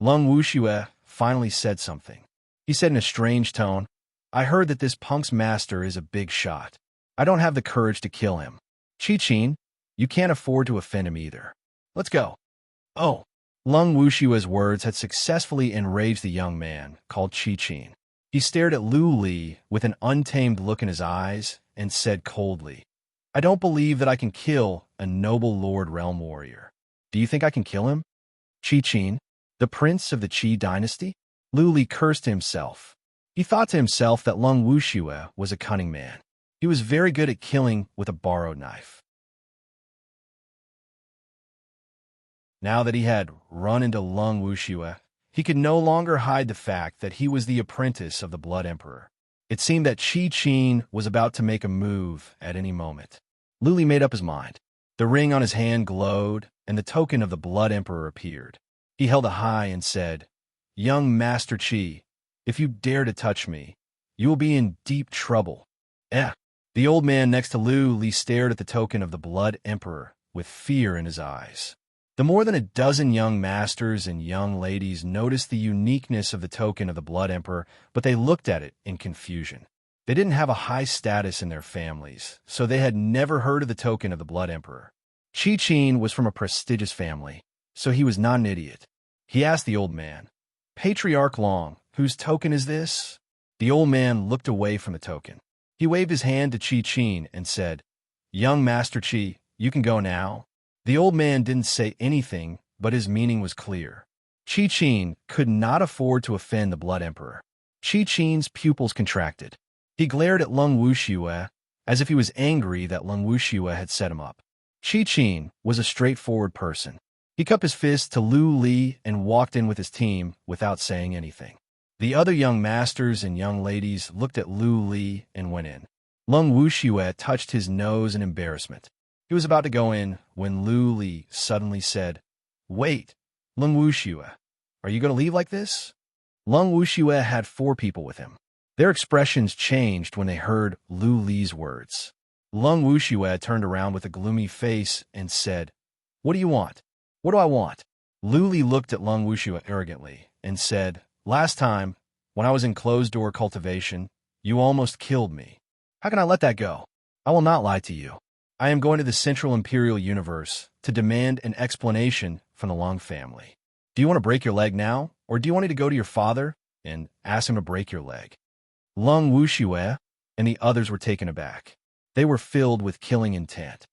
Lung Wuxue finally said something. He said in a strange tone, "I heard that this punk's master is a big shot. I don't have the courage to kill him. Qi, you can't afford to offend him either. Let's go." Oh. Lung Wuxue's words had successfully enraged the young man, called Qi. He stared at Lu Li with an untamed look in his eyes and said coldly, "I don't believe that I can kill a noble Lord Realm warrior. Do you think I can kill him? Qi, the prince of the Qi dynasty?" Lu Li cursed himself. He thought to himself that Lung Wuxue was a cunning man. He was very good at killing with a borrowed knife. Now that he had run into Lung Wuxue, he could no longer hide the fact that he was the apprentice of the Blood Emperor. It seemed that Qi was about to make a move at any moment. Lu Li made up his mind. The ring on his hand glowed, and the token of the Blood Emperor appeared. He held it high and said, "Young Master Qi, if you dare to touch me, you will be in deep trouble." The old man next to Lu Li stared at the token of the Blood Emperor with fear in his eyes. The more than a dozen young masters and young ladies noticed the uniqueness of the token of the Blood Emperor, but they looked at it in confusion. They didn't have a high status in their families, so they had never heard of the token of the Blood Emperor. Qi was from a prestigious family, so he was not an idiot. He asked the old man, "Patriarch Long, whose token is this?" The old man looked away from the token. He waved his hand to Qi and said, "Young Master Qi, you can go now." The old man didn't say anything, but his meaning was clear. Qi could not afford to offend the Blood Emperor. Qi's pupils contracted. He glared at Lung Wuxue as if he was angry that Lung Wuxue had set him up. Qi was a straightforward person. He cupped his fist to Lu Li and walked in with his team without saying anything. The other young masters and young ladies looked at Lu Li and went in. Lung Wuxue touched his nose in embarrassment. He was about to go in when Lu Li suddenly said, "Wait, Lung Wuxue, are you going to leave like this?" Lung Wuxue had 4 people with him. Their expressions changed when they heard Lu Li's words. Lung Wuxue turned around with a gloomy face and said, "What do you want?" "What do I want?" Lu Li looked at Lung Wuxue arrogantly and said, "Last time, when I was in closed-door cultivation, you almost killed me. How can I let that go? I will not lie to you. I am going to the Central Imperial Universe to demand an explanation from the Lung family. Do you want to break your leg now, or do you want me to go to your father and ask him to break your leg?" Lung Wuxue and the others were taken aback. They were filled with killing intent.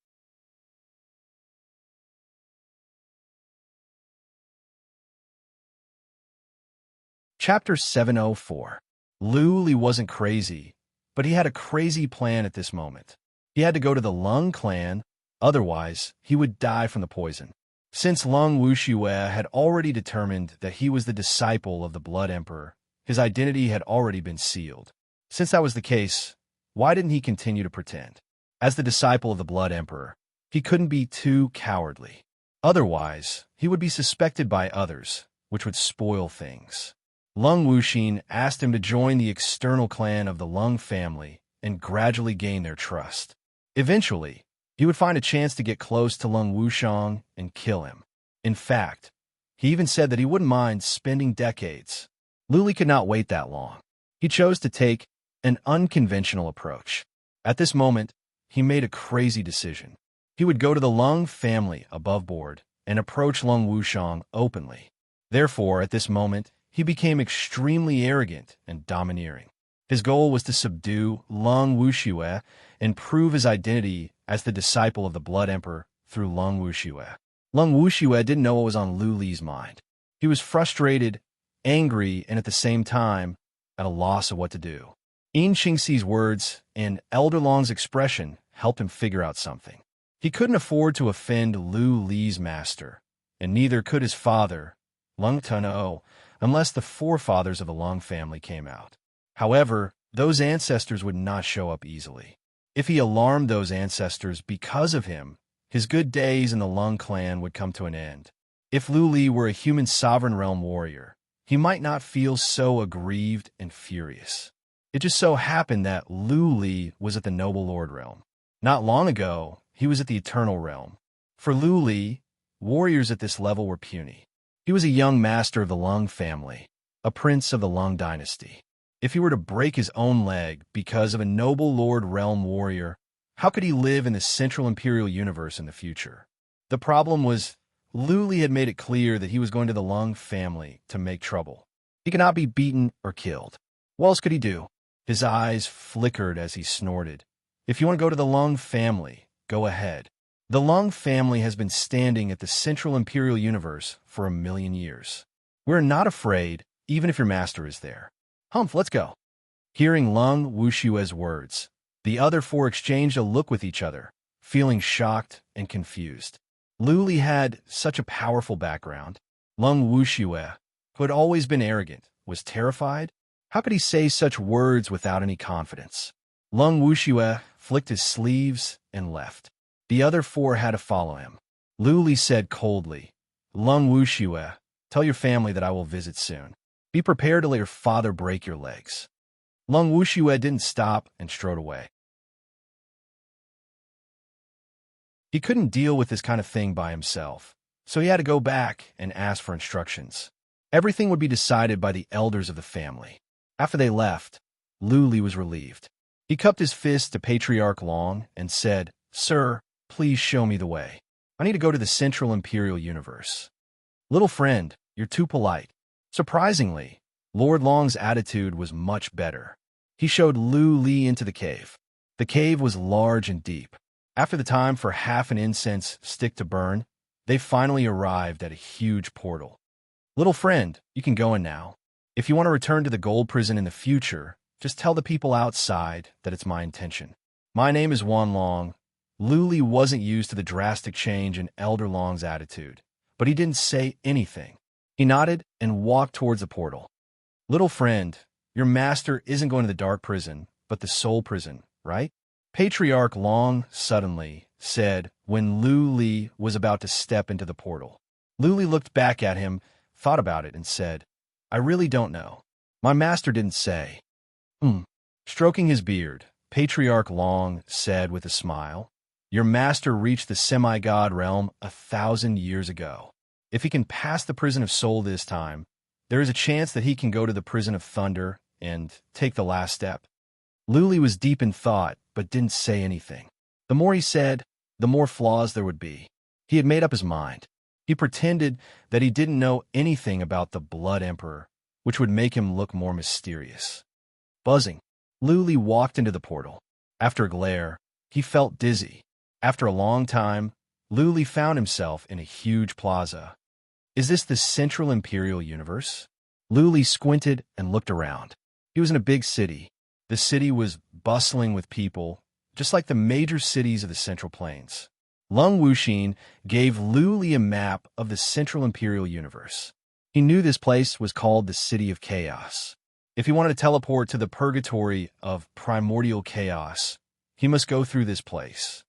Chapter 704. Lu Li wasn't crazy, but he had a crazy plan at this moment. He had to go to the Lung clan, otherwise he would die from the poison. Since Lung Wuxue had already determined that he was the disciple of the Blood Emperor, his identity had already been sealed. Since that was the case, why didn't he continue to pretend? As the disciple of the Blood Emperor, he couldn't be too cowardly. Otherwise, he would be suspected by others, which would spoil things. Lung Wuxin asked him to join the external clan of the Lung family and gradually gain their trust. Eventually, He would find a chance to get close to Lung Wushang and kill him. In fact, he even said that he wouldn't mind spending decades. Luli could not wait that long. He chose to take an unconventional approach. At this moment, he made a crazy decision. He would go to the Lung family above board and approach Lung Wushang openly. Therefore, at this moment, he became extremely arrogant and domineering. His goal was to subdue Lung Wuxue and prove his identity as the disciple of the Blood Emperor through Lung Wuxue. Lung Wuxue didn't know what was on Lu Li's mind. He was frustrated, angry, and at the same time, at a loss of what to do. Yin Qingxi's words and Elder Long's expression helped him figure out something. He couldn't afford to offend Lu Li's master, and neither could his father, Lung Tun'o, unless the forefathers of the Lung family came out. However, those ancestors would not show up easily. If he alarmed those ancestors because of him, his good days in the Lung clan would come to an end. If Lu Li were a human sovereign realm warrior, he might not feel so aggrieved and furious. It just so happened that Lu Li was at the Noble Lord realm. Not long ago, he was at the Eternal realm. For Lu Li, warriors at this level were puny. He was a young master of the Lung family, a prince of the Lung dynasty. If he were to break his own leg because of a Noble Lord realm warrior, how could he live in the Central Imperial Universe in the future? The problem was, Lu Li had made it clear that he was going to the Lung family to make trouble. He could not be beaten or killed. What else could he do? His eyes flickered as he snorted. If you want to go to the Lung family, go ahead. The Lung family has been standing at the Central Imperial Universe for 1,000,000 years. We're not afraid, even if your master is there. Humph, let's go. Hearing Lung Wushue's words, the other four exchanged a look with each other, feeling shocked and confused. Lu Li had such a powerful background. Lung Wuxue, who had always been arrogant, was terrified. How could he say such words without any confidence? Lung Wuxue flicked his sleeves and left. The other four had to follow him. Lu Li said coldly, Lung Wuxue, tell your family that I will visit soon. Be prepared to let your father break your legs. Lung Wuxue didn't stop and strode away. He couldn't deal with this kind of thing by himself, so he had to go back and ask for instructions. Everything would be decided by the elders of the family. After they left, Lu Li was relieved. He cupped his fist to Patriarch Long and said, Sir, please show me the way. I need to go to the Central Imperial Universe. Little friend, you're too polite. Surprisingly, Lord Long's attitude was much better. He showed Lu Li into the cave. The cave was large and deep. After the time for half an incense stick to burn, they finally arrived at a huge portal. Little friend, you can go in now. If you want to return to the gold prison in the future, just tell the people outside that it's my intention. My name is Wan Long. Lu Li wasn't used to the drastic change in Elder Long's attitude, but he didn't say anything. He nodded and walked towards the portal. Little friend, your master isn't going to the dark prison, but the soul prison, right? Patriarch Long suddenly said when Lu Li was about to step into the portal. Lu Li looked back at him, thought about it, and said, I really don't know. My master didn't say. Stroking his beard, Patriarch Long said with a smile, Your master reached the semi-god realm 1,000 years ago. If he can pass the prison of soul this time, there is a chance that he can go to the prison of thunder and take the last step. Lu Li was deep in thought, but didn't say anything. The more he said, the more flaws there would be. He had made up his mind. He pretended that he didn't know anything about the Blood Emperor, which would make him look more mysterious. Buzzing, Lu Li walked into the portal. After a glare, he felt dizzy. After a long time, Lu Li found himself in a huge plaza. Is this the Central Imperial Universe? Lu Li squinted and looked around. He was in a big city. The city was bustling with people, just like the major cities of the Central Plains. Lung Wuxin gave Lu Li a map of the Central Imperial Universe. He knew this place was called the City of Chaos. If he wanted to teleport to the purgatory of primordial chaos, he must go through this place.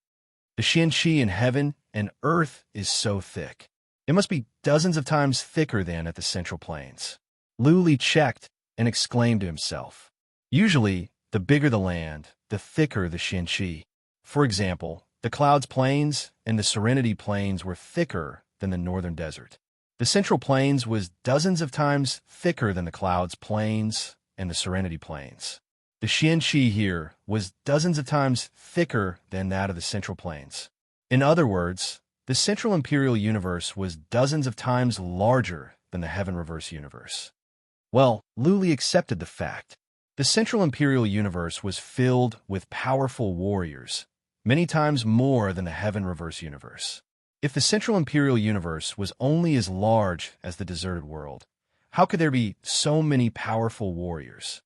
The Xianqi in heaven and earth is so thick. It must be dozens of times thicker than at the Central Plains. Lu Li checked and exclaimed to himself. Usually, the bigger the land, the thicker the Xianqi. For example, The Clouds Plains and the Serenity Plains were thicker than the northern desert. The Central Plains was dozens of times thicker than the Clouds Plains and the Serenity Plains. The Xianxi here was dozens of times thicker than that of the Central Plains. In other words, the Central Imperial Universe was dozens of times larger than the Heaven Reverse Universe. Well, Luli accepted the fact. The Central Imperial Universe was filled with powerful warriors, many times more than the Heaven Reverse Universe. If the Central Imperial Universe was only as large as the deserted world, how could there be so many powerful warriors?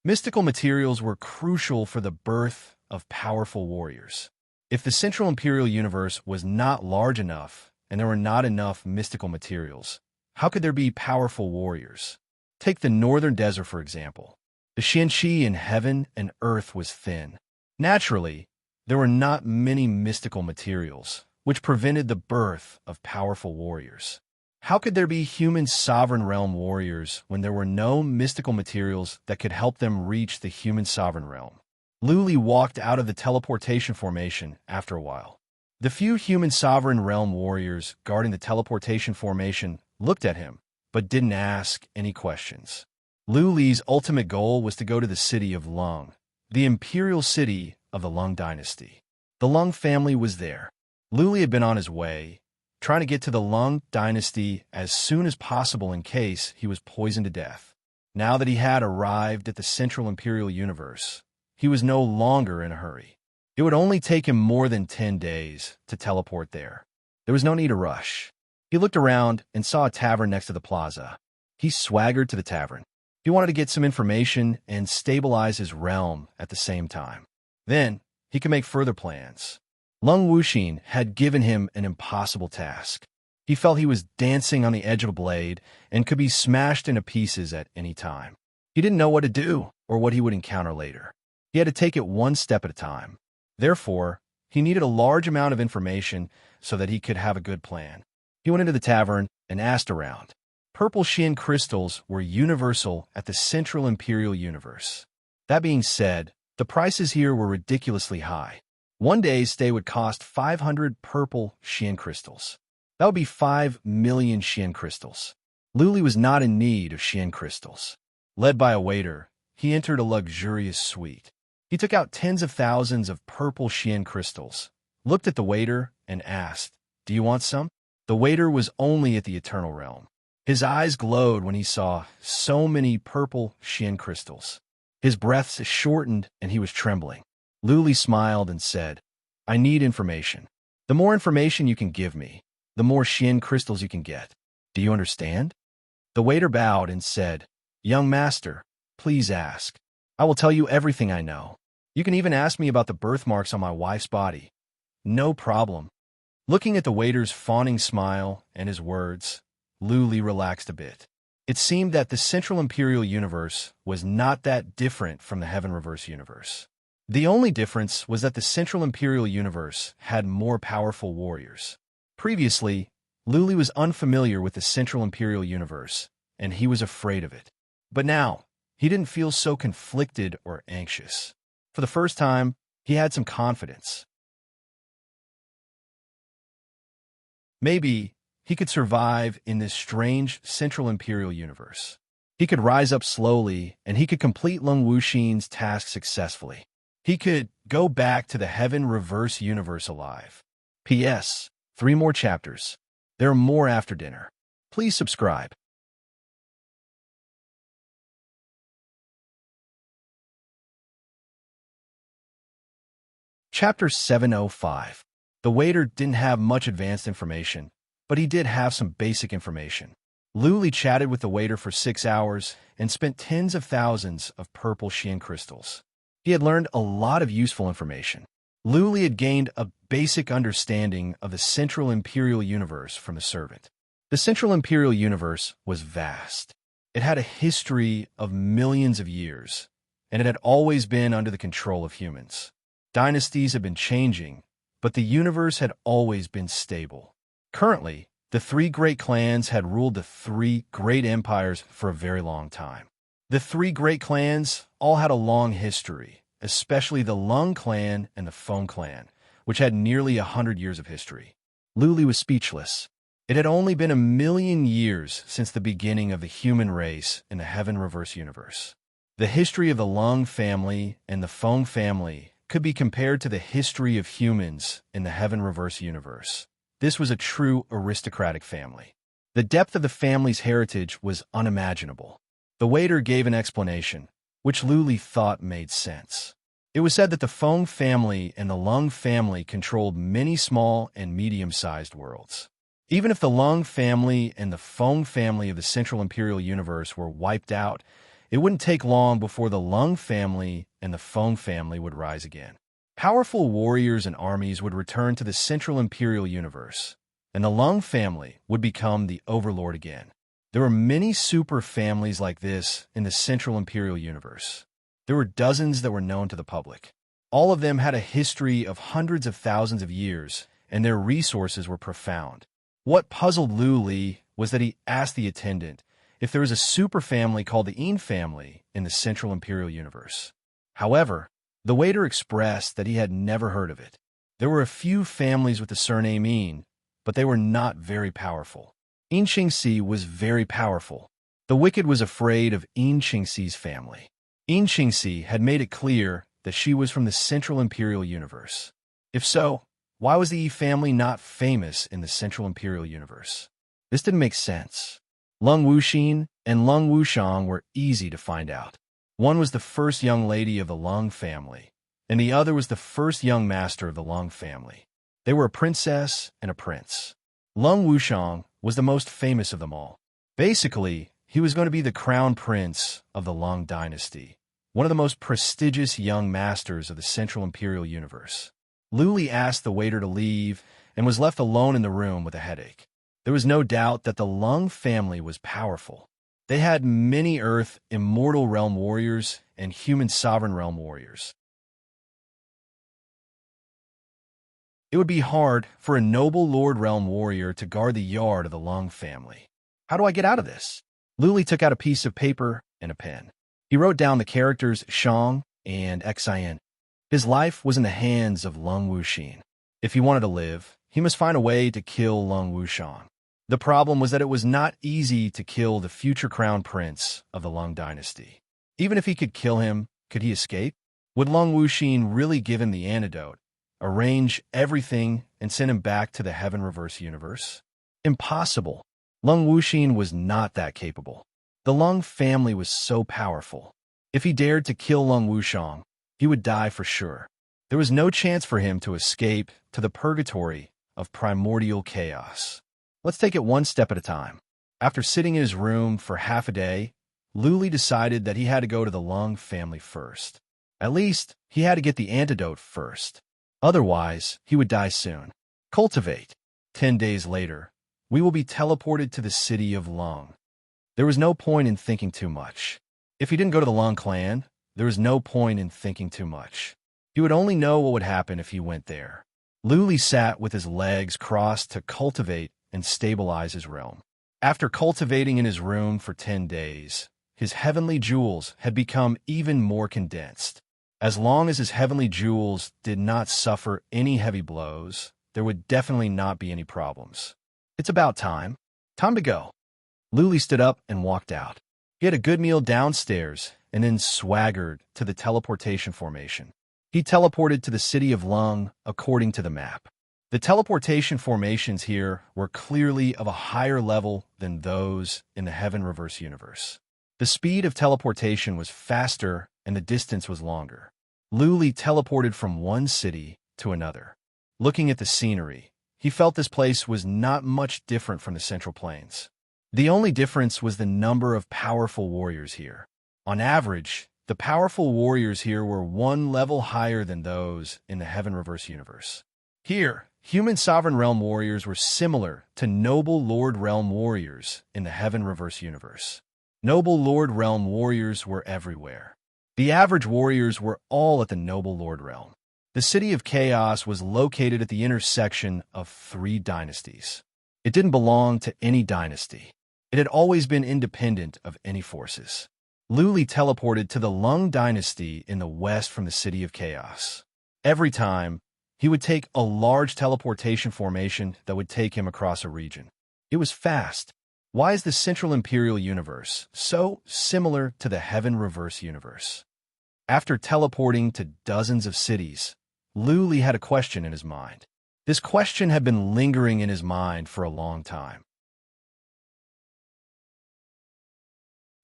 Mystical materials were crucial for the birth of powerful warriors. If the Central Imperial Universe was not large enough and there were not enough mystical materials, how could there be powerful warriors? Take the northern desert, for example. The Xianxi in heaven and earth was thin. Naturally, there were not many mystical materials, which prevented the birth of powerful warriors. How could there be human sovereign realm warriors when there were no mystical materials that could help them reach the human sovereign realm? Luli walked out of the teleportation formation after a while. The few human sovereign realm warriors guarding the teleportation formation looked at him, but didn't ask any questions. Luli's ultimate goal was to go to the city of Lung, the imperial city of the Lung dynasty. The Lung family was there. Luli had been on his way, trying to get to the Lung dynasty as soon as possible in case he was poisoned to death. Now that he had arrived at the Central Imperial Universe, he was no longer in a hurry. It would only take him more than 10 days to teleport there. There was no need to rush. He looked around and saw a tavern next to the plaza. He swaggered to the tavern. He wanted to get some information and stabilize his realm at the same time. Then, he could make further plans. Lung Wuxin had given him an impossible task. He felt he was dancing on the edge of a blade and could be smashed into pieces at any time. He didn't know what to do or what he would encounter later. He had to take it one step at a time. Therefore, he needed a large amount of information so that he could have a good plan. He went into the tavern and asked around. Purple Xian crystals were universal at the Central Imperial Universe. That being said, the prices here were ridiculously high. One day's stay would cost 500 purple Xian crystals. That would be 5 million Xian crystals. Luli was not in need of Xian crystals. Led by a waiter, he entered a luxurious suite. He took out tens of thousands of purple Xian crystals, looked at the waiter, and asked, "Do you want some?" The waiter was only at the Eternal Realm. His eyes glowed when he saw so many purple Xian crystals. His breath shortened and he was trembling. Luli smiled and said, "I need information. The more information you can give me, the more Xian crystals you can get. Do you understand?" The waiter bowed and said, "Young master, please ask. I will tell you everything I know. You can even ask me about the birthmarks on my wife's body. No problem." Looking at the waiter's fawning smile and his words, Luli relaxed a bit. It seemed that the Central Imperial Universe was not that different from the Heaven Reverse Universe. The only difference was that the Central Imperial Universe had more powerful warriors. Previously, Luli was unfamiliar with the Central Imperial Universe, and he was afraid of it. But now, he didn't feel so conflicted or anxious. For the first time, he had some confidence. Maybe he could survive in this strange Central Imperial Universe. He could rise up slowly, and he could complete Lung Wuxin's task successfully. He could go back to the Heaven Reverse Universe alive. P.S. 3 more chapters. There are more after dinner. Please subscribe. Chapter 705. The waiter didn't have much advanced information, but he did have some basic information. Luli chatted with the waiter for 6 hours and spent tens of thousands of purple Xian crystals. He had learned a lot of useful information. Luli had gained a basic understanding of the Central Imperial Universe from the servant. The Central Imperial Universe was vast. It had a history of millions of years, and it had always been under the control of humans. Dynasties had been changing, but the universe had always been stable. Currently, the 3 great clans had ruled the 3 great empires for a very long time. The 3 great clans all had a long history, especially the Lung clan and the Feng clan, which had nearly 100 years of history. Luli was speechless. It had only been 1,000,000 years since the beginning of the human race in the Heaven Reverse universe. The history of the Lung family and the Feng family could be compared to the history of humans in the Heaven Reverse universe. This was a true aristocratic family. The depth of the family's heritage was unimaginable. The waiter gave an explanation, which Luli thought made sense. It was said that the Feng family and the Lung family controlled many small and medium-sized worlds. Even if the Lung family and the Feng family of the Central Imperial Universe were wiped out, it wouldn't take long before the Lung family and the Feng family would rise again. Powerful warriors and armies would return to the Central Imperial Universe, and the Lung family would become the overlord again. There were many super families like this in the Central Imperial Universe. There were dozens that were known to the public. All of them had a history of hundreds of thousands of years, and their resources were profound. What puzzled Luli was that he asked the attendant if there was a super family called the En family in the Central Imperial Universe. However, the waiter expressed that he had never heard of it. There were a few families with the surname En, but they were not very powerful. En Qingxi was very powerful. The wicked was afraid of En Qingxi's family. En Qingxi had made it clear that she was from the Central Imperial Universe. If so, why was the Yi family not famous in the Central Imperial Universe? This didn't make sense. Lung Wuxin and Lung Wushang were easy to find out. One was the first young lady of the Lung family, and the other was the first young master of the Lung family. They were a princess and a prince. Lung Wushang was the most famous of them all. Basically, he was going to be the crown prince of the Lung dynasty, one of the most prestigious young masters of the Central Imperial Universe. Luli asked the waiter to leave and was left alone in the room with a headache. There was no doubt that the Lung family was powerful. They had many Earth Immortal Realm warriors and human Sovereign Realm warriors. It would be hard for a noble Lord Realm warrior to guard the yard of the Lung family. How do I get out of this? Luli took out a piece of paper and a pen. He wrote down the characters Shang and Xin. His life was in the hands of Lung Wuxin. If he wanted to live, he must find a way to kill Lung Wushang. The problem was that it was not easy to kill the future crown prince of the Lung dynasty. Even if he could kill him, could he escape? Would Lung Wuxin really give him the antidote, arrange everything, and send him back to the Heaven Reverse universe? Impossible. Lung Wuxin was not that capable. The Lung family was so powerful. If he dared to kill Lung Wushang, he would die for sure. There was no chance for him to escape to the purgatory of primordial chaos. Let's take it one step at a time. After sitting in his room for half a day, Luli decided that he had to go to the Lung family first. At least, he had to get the antidote first. Otherwise, he would die soon. Cultivate. 10 days later, we will be teleported to the city of Lung. There was no point in thinking too much. If he didn't go to the Lung clan, there was no point in thinking too much. He would only know what would happen if he went there. Luli sat with his legs crossed to cultivate and stabilize his realm. After cultivating in his room for 10 days, his heavenly jewels had become even more condensed. As long as his heavenly jewels did not suffer any heavy blows, there would definitely not be any problems. It's about time. Time to go. Luli stood up and walked out. He had a good meal downstairs and then swaggered to the teleportation formation. He teleported to the city of Lung according to the map. The teleportation formations here were clearly of a higher level than those in the Heaven Reverse universe. The speed of teleportation was faster and the distance was longer. Luli teleported from one city to another. Looking at the scenery, he felt this place was not much different from the Central Plains. The only difference was the number of powerful warriors here. On average, the powerful warriors here were one level higher than those in the Heaven Reverse universe. Here, human Sovereign Realm warriors were similar to Noble Lord Realm warriors in the Heaven Reverse universe. Noble Lord Realm warriors were everywhere. The average warriors were all at the Noble Lord Realm. The City of Chaos was located at the intersection of 3 dynasties. It didn't belong to any dynasty. It had always been independent of any forces. Luli teleported to the Lung dynasty in the west from the City of Chaos. Every time, he would take a large teleportation formation that would take him across a region. It was fast. Why is the Central Imperial Universe so similar to the Heaven Reverse Universe? After teleporting to dozens of cities, Luli had a question in his mind. This question had been lingering in his mind for a long time.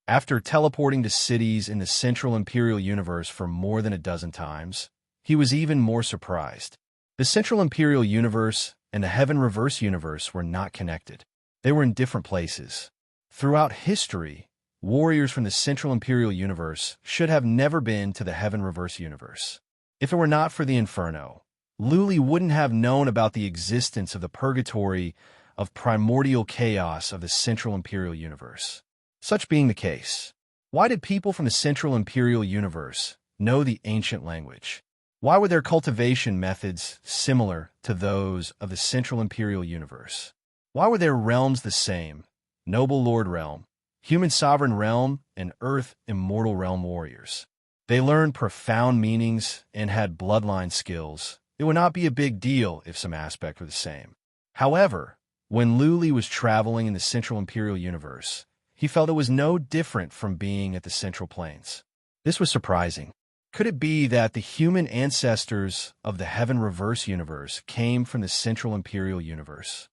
After teleporting to cities in the Central Imperial Universe for more than a dozen times, he was even more surprised. The Central Imperial Universe and the Heaven Reverse Universe were not connected. They were in different places. Throughout history, warriors from the Central Imperial Universe should have never been to the Heaven Reverse Universe. If it were not for the Inferno, Luli wouldn't have known about the existence of the purgatory of primordial chaos of the Central Imperial Universe. Such being the case, why did people from the Central Imperial Universe know the ancient language? Why were their cultivation methods similar to those of the Central Imperial Universe? Why were their realms the same? Noble Lord Realm, Human Sovereign Realm, and Earth Immortal Realm warriors. They learned profound meanings and had bloodline skills. It would not be a big deal if some aspects were the same. However, when Luli was traveling in the Central Imperial Universe, he felt it was no different from being at the Central Plains. This was surprising. Could it be that the human ancestors of the Heaven Reverse Universe came from the Central Imperial Universe?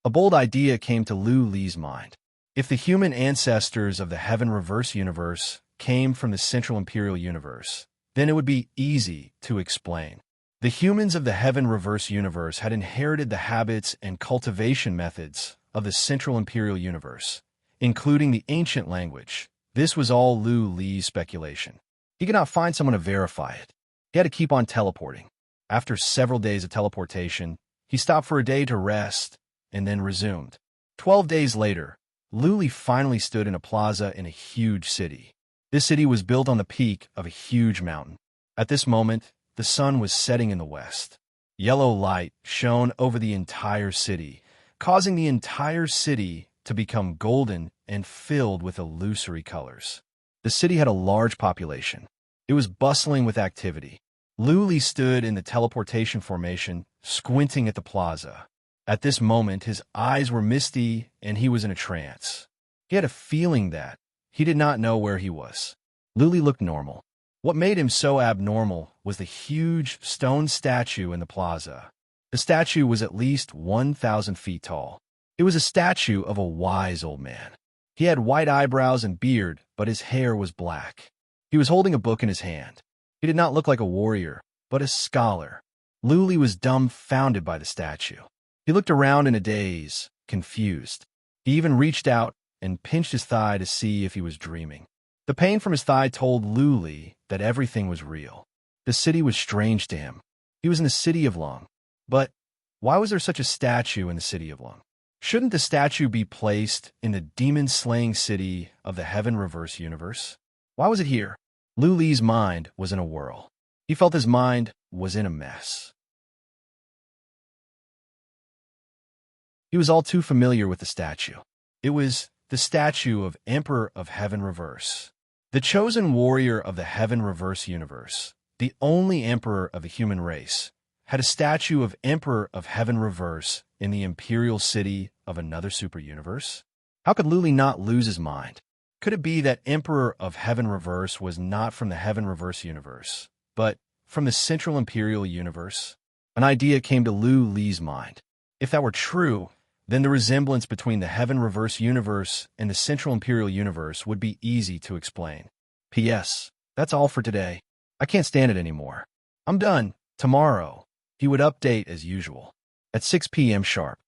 A bold idea came to Luli's mind. If the human ancestors of the Heaven Reverse Universe came from the Central Imperial Universe, then it would be easy to explain. The humans of the Heaven Reverse Universe had inherited the habits and cultivation methods of the Central Imperial Universe, including the ancient language. This was all Luli's speculation. He could not find someone to verify it. He had to keep on teleporting. After several days of teleportation, he stopped for a day to rest and then resumed. 12 days later, Luli finally stood in a plaza in a huge city. This city was built on the peak of a huge mountain. At this moment, the sun was setting in the west. Yellow light shone over the entire city, causing the entire city to become golden and filled with illusory colors. The city had a large population. It was bustling with activity. Luli stood in the teleportation formation, squinting at the plaza. At this moment, his eyes were misty and he was in a trance. He had a feeling that he did not know where he was. Luli looked normal. What made him so abnormal was the huge stone statue in the plaza. The statue was at least 1,000 feet tall. It was a statue of a wise old man. He had white eyebrows and beard, but his hair was black. He was holding a book in his hand. He did not look like a warrior, but a scholar. Luli was dumbfounded by the statue. He looked around in a daze, confused. He even reached out and pinched his thigh to see if he was dreaming. The pain from his thigh told Luli that everything was real. The city was strange to him. He was in the city of Lung. But why was there such a statue in the city of Lung? Shouldn't the statue be placed in the demon-slaying city of the Heaven Reverse Universe? Why was it here? Luli's mind was in a whirl. He felt his mind was in a mess. He was all too familiar with the statue. It was the statue of Emperor of Heaven Reverse, the chosen warrior of the Heaven Reverse Universe, the only emperor of the human race, had a statue of Emperor of Heaven Reverse in the imperial city of another super universe? How could Luli not lose his mind? Could it be that Emperor of Heaven Reverse was not from the Heaven Reverse Universe, but from the Central Imperial Universe? An idea came to Luli's mind. If that were true, then the resemblance between the Heaven Reverse Universe and the Central Imperial Universe would be easy to explain. P.S. That's all for today. I can't stand it anymore. I'm done. Tomorrow, he would update as usual, at 6 p.m. sharp.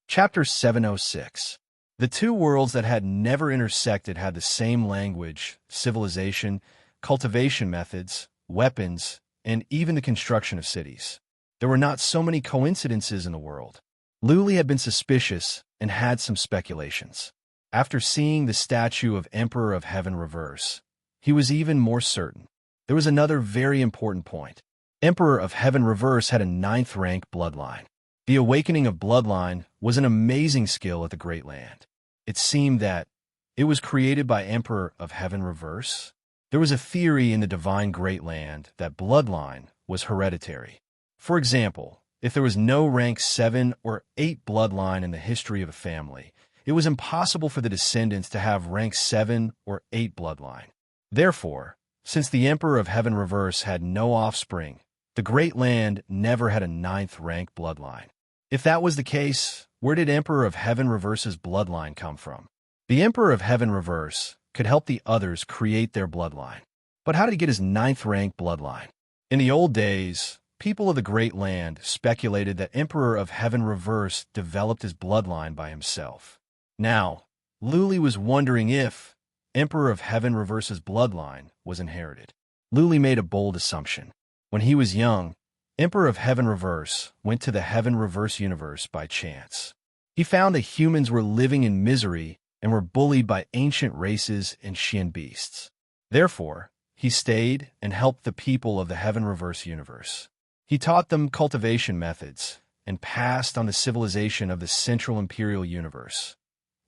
Chapter 706. The two worlds that had never intersected had the same language, civilization, cultivation methods, weapons, and even the construction of cities. There were not so many coincidences in the world. Luli had been suspicious and had some speculations. After seeing the statue of Emperor of Heaven Reverse, he was even more certain. There was another very important point. Emperor of Heaven Reverse had a 9th rank bloodline. The awakening of bloodline was an amazing skill at the Great Land. It seemed that it was created by Emperor of Heaven Reverse. There was a theory in the divine Great Land that bloodline was hereditary. For example, if there was no rank 7 or 8 bloodline in the history of a family, it was impossible for the descendants to have rank 7 or 8 bloodline. Therefore, since the Emperor of Heaven Reverse had no offspring, the Great Land never had a 9th rank bloodline. If that was the case, where did Emperor of Heaven Reverse's bloodline come from? The Emperor of Heaven Reverse could help the others create their bloodline. But how did he get his 9th rank bloodline? In the old days, people of the Great Land speculated that Emperor of Heaven Reverse developed his bloodline by himself. Now, Luli was wondering if Emperor of Heaven Reverse's bloodline was inherited. Luli made a bold assumption. When he was young, Emperor of Heaven Reverse went to the Heaven Reverse universe by chance. He found that humans were living in misery and were bullied by ancient races and Xian beasts. Therefore, he stayed and helped the people of the Heaven Reverse universe. He taught them cultivation methods and passed on the civilization of the Central Imperial universe.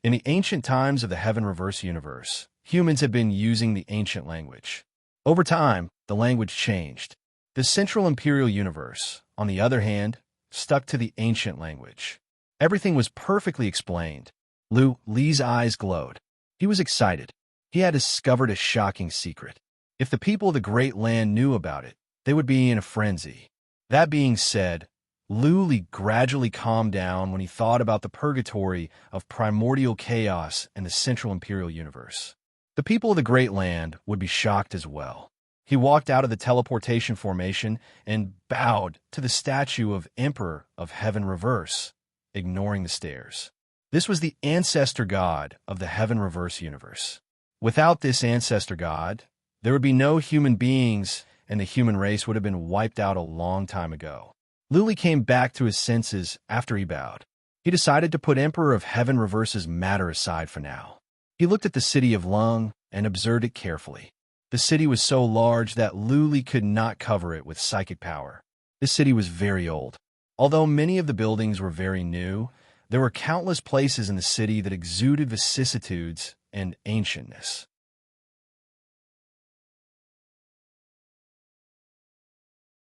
In the ancient times of the Heaven Reverse universe, humans had been using the ancient language. Over time, the language changed. The Central Imperial universe, on the other hand, stuck to the ancient language. Everything was perfectly explained. Li's eyes glowed. He was excited. He had discovered a shocking secret. If the people of the Great Land knew about it, they would be in a frenzy. That being said, Li gradually calmed down when he thought about the purgatory of primordial chaos in the Central Imperial universe. The people of the Great Land would be shocked as well. He walked out of the teleportation formation and bowed to the statue of Emperor of Heaven Reverse, ignoring the stares. This was the ancestor god of the Heaven Reverse universe. Without this ancestor god, there would be no human beings and the human race would have been wiped out a long time ago. Luli came back to his senses after he bowed. He decided to put Emperor of Heaven Reverse's matter aside for now. He looked at the city of Lung and observed it carefully. The city was so large that Luli could not cover it with psychic power. This city was very old. Although many of the buildings were very new, there were countless places in the city that exuded vicissitudes and ancientness.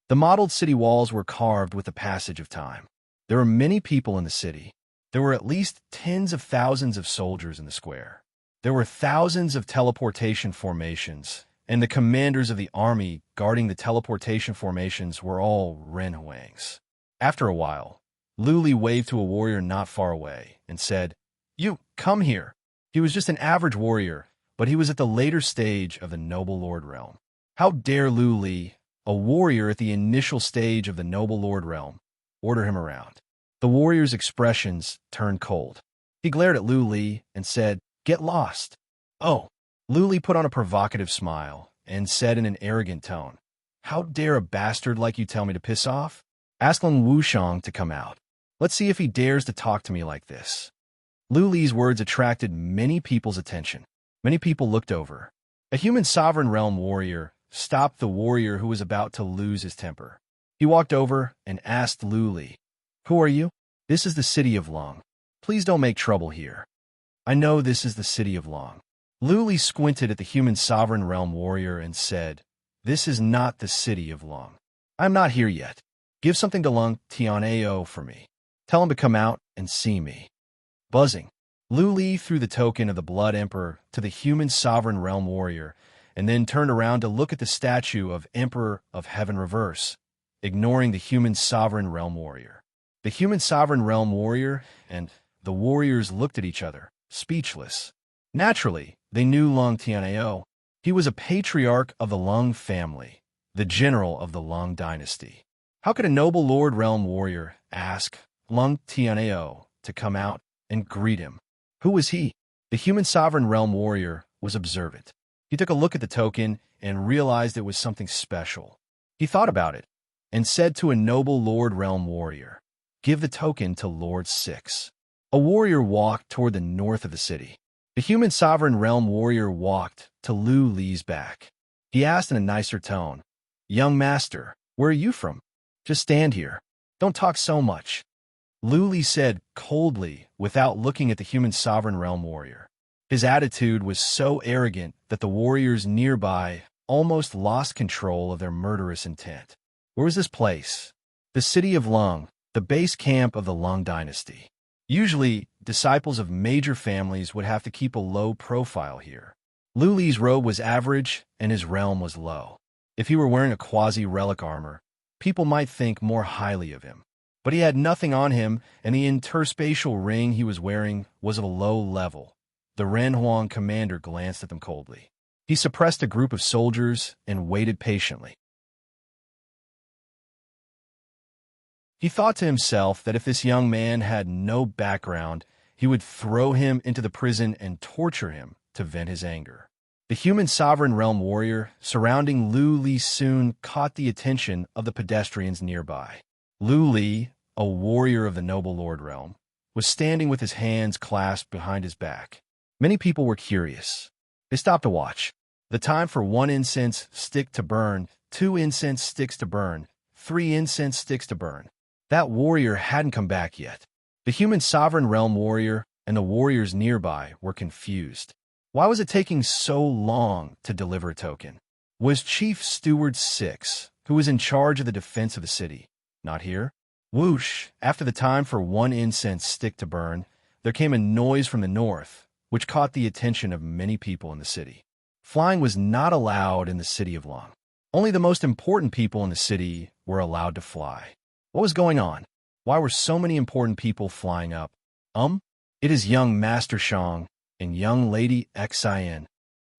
The modeled city walls were carved with the passage of time. There were many people in the city. There were at least tens of thousands of soldiers in the square. There were thousands of teleportation formations, and the commanders of the army guarding the teleportation formations were all Renhuangs. After a while, Luli waved to a warrior not far away and said, "You, come here." He was just an average warrior, but he was at the later stage of the Noble Lord realm. How dare Luli, a warrior at the initial stage of the Noble Lord realm, order him around? The warrior's expressions turned cold. He glared at Luli and said, "Get lost." "Oh." Luli put on a provocative smile and said in an arrogant tone, "How dare a bastard like you tell me to piss off? Ask Lung Wushang to come out. Let's see if he dares to talk to me like this." Luli's words attracted many people's attention. Many people looked over. A human sovereign realm warrior stopped the warrior who was about to lose his temper. He walked over and asked Luli, "Who are you?" "This is the city of Lung. Please don't make trouble here." "I know this is the city of Lung." Luli squinted at the human sovereign realm warrior and said, "This is not the city of Lung. I'm not here yet. Give something to Lung Tianao for me. Tell him to come out and see me." Buzzing, Luli threw the token of the Blood Emperor to the human sovereign realm warrior and then turned around to look at the statue of Emperor of Heaven Reverse, ignoring the human sovereign realm warrior. The human sovereign realm warrior and the warriors looked at each other, speechless. Naturally, they knew Lung Tianao. He was a patriarch of the Lung family, the general of the Lung dynasty. How could a noble Lord Realm warrior ask Lung Tianao to come out and greet him? Who was he? The human sovereign realm warrior was observant. He took a look at the token and realized it was something special. He thought about it and said to a noble Lord Realm warrior, "Give the token to Lord 6. A warrior walked toward the north of the city. The human sovereign realm warrior walked to Li's back. He asked in a nicer tone, "Young master, Where are you from? Just stand here. Don't talk so much, Lu Li said coldly without looking at the human sovereign realm warrior. His attitude was so arrogant that the warriors nearby almost lost control of their murderous intent. Where was this place? The city of Lung, the base camp of the Lung dynasty. Usually, disciples of major families would have to keep a low profile here. Lu Li's robe was average and his realm was low. If he were wearing a quasi-relic armor, people might think more highly of him. But he had nothing on him, and the interspatial ring he was wearing was of a low level. The Ren Huang commander glanced at them coldly. He suppressed a group of soldiers and waited patiently. He thought to himself that if this young man had no background, he would throw him into the prison and torture him to vent his anger. The human sovereign realm warrior surrounding Lu Li soon caught the attention of the pedestrians nearby. Lu Li, a warrior of the noble lord realm, was standing with his hands clasped behind his back. Many people were curious. They stopped to watch. The time for 1 incense stick to burn, 2 incense sticks to burn, 3 incense sticks to burn. That warrior hadn't come back yet. The human sovereign realm warrior and the warriors nearby were confused. Why was it taking so long to deliver a token? Was Chief Steward 6, who was in charge of the defense of the city, not here? Whoosh! After the time for 1 incense stick to burn, there came a noise from the north, which caught the attention of many people in the city. Flying was not allowed in the city of Long. Only the most important people in the city were allowed to fly. What was going on? Why were so many important people flying up? It is young Master Shang and young Lady Xin.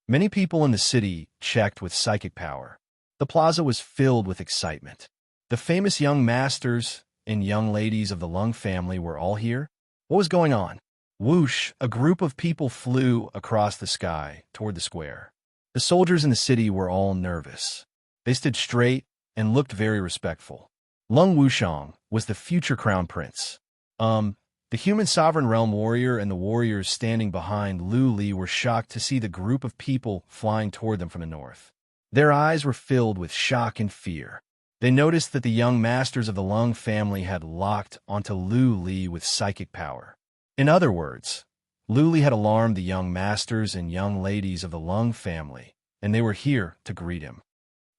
Many people in the city checked with psychic power. The plaza was filled with excitement. The famous young masters and young ladies of the Lung family were all here. What was going on? Whoosh! A group of people flew across the sky toward the square. The soldiers in the city were all nervous. They stood straight and looked very respectful. Lung Wushang was the future crown prince. The human sovereign realm warrior and the warriors standing behind Lu Li were shocked to see the group of people flying toward them from the north. Their eyes were filled with shock and fear. They noticed that the young masters of the Lung family had locked onto Lu Li with psychic power. In other words, Lu Li had alarmed the young masters and young ladies of the Lung family, and they were here to greet him.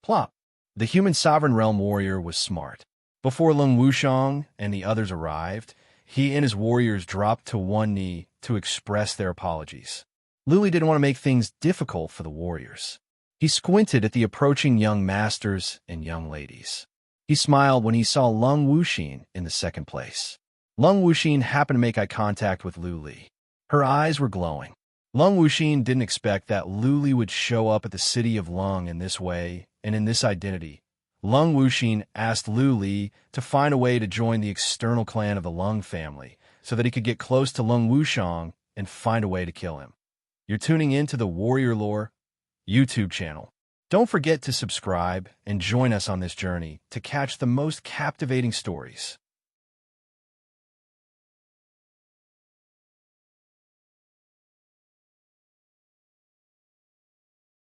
Plop! The human sovereign realm warrior was smart. Before Lung Wushang and the others arrived, he and his warriors dropped to one knee to express their apologies. Lu Li didn't want to make things difficult for the warriors. He squinted at the approaching young masters and young ladies. He smiled when he saw Lung Wuxin in the second place. Lung Wuxin happened to make eye contact with Lu Li. Her eyes were glowing. Lung Wuxin didn't expect that Lu Li would show up at the city of Lung in this way and in this identity. Lung Wuxin asked Lu Li to find a way to join the external clan of the Lung family so that he could get close to Lung Wushang and find a way to kill him. You're tuning in to the Warrior Lore YouTube channel. Don't forget to subscribe and join us on this journey to catch the most captivating stories.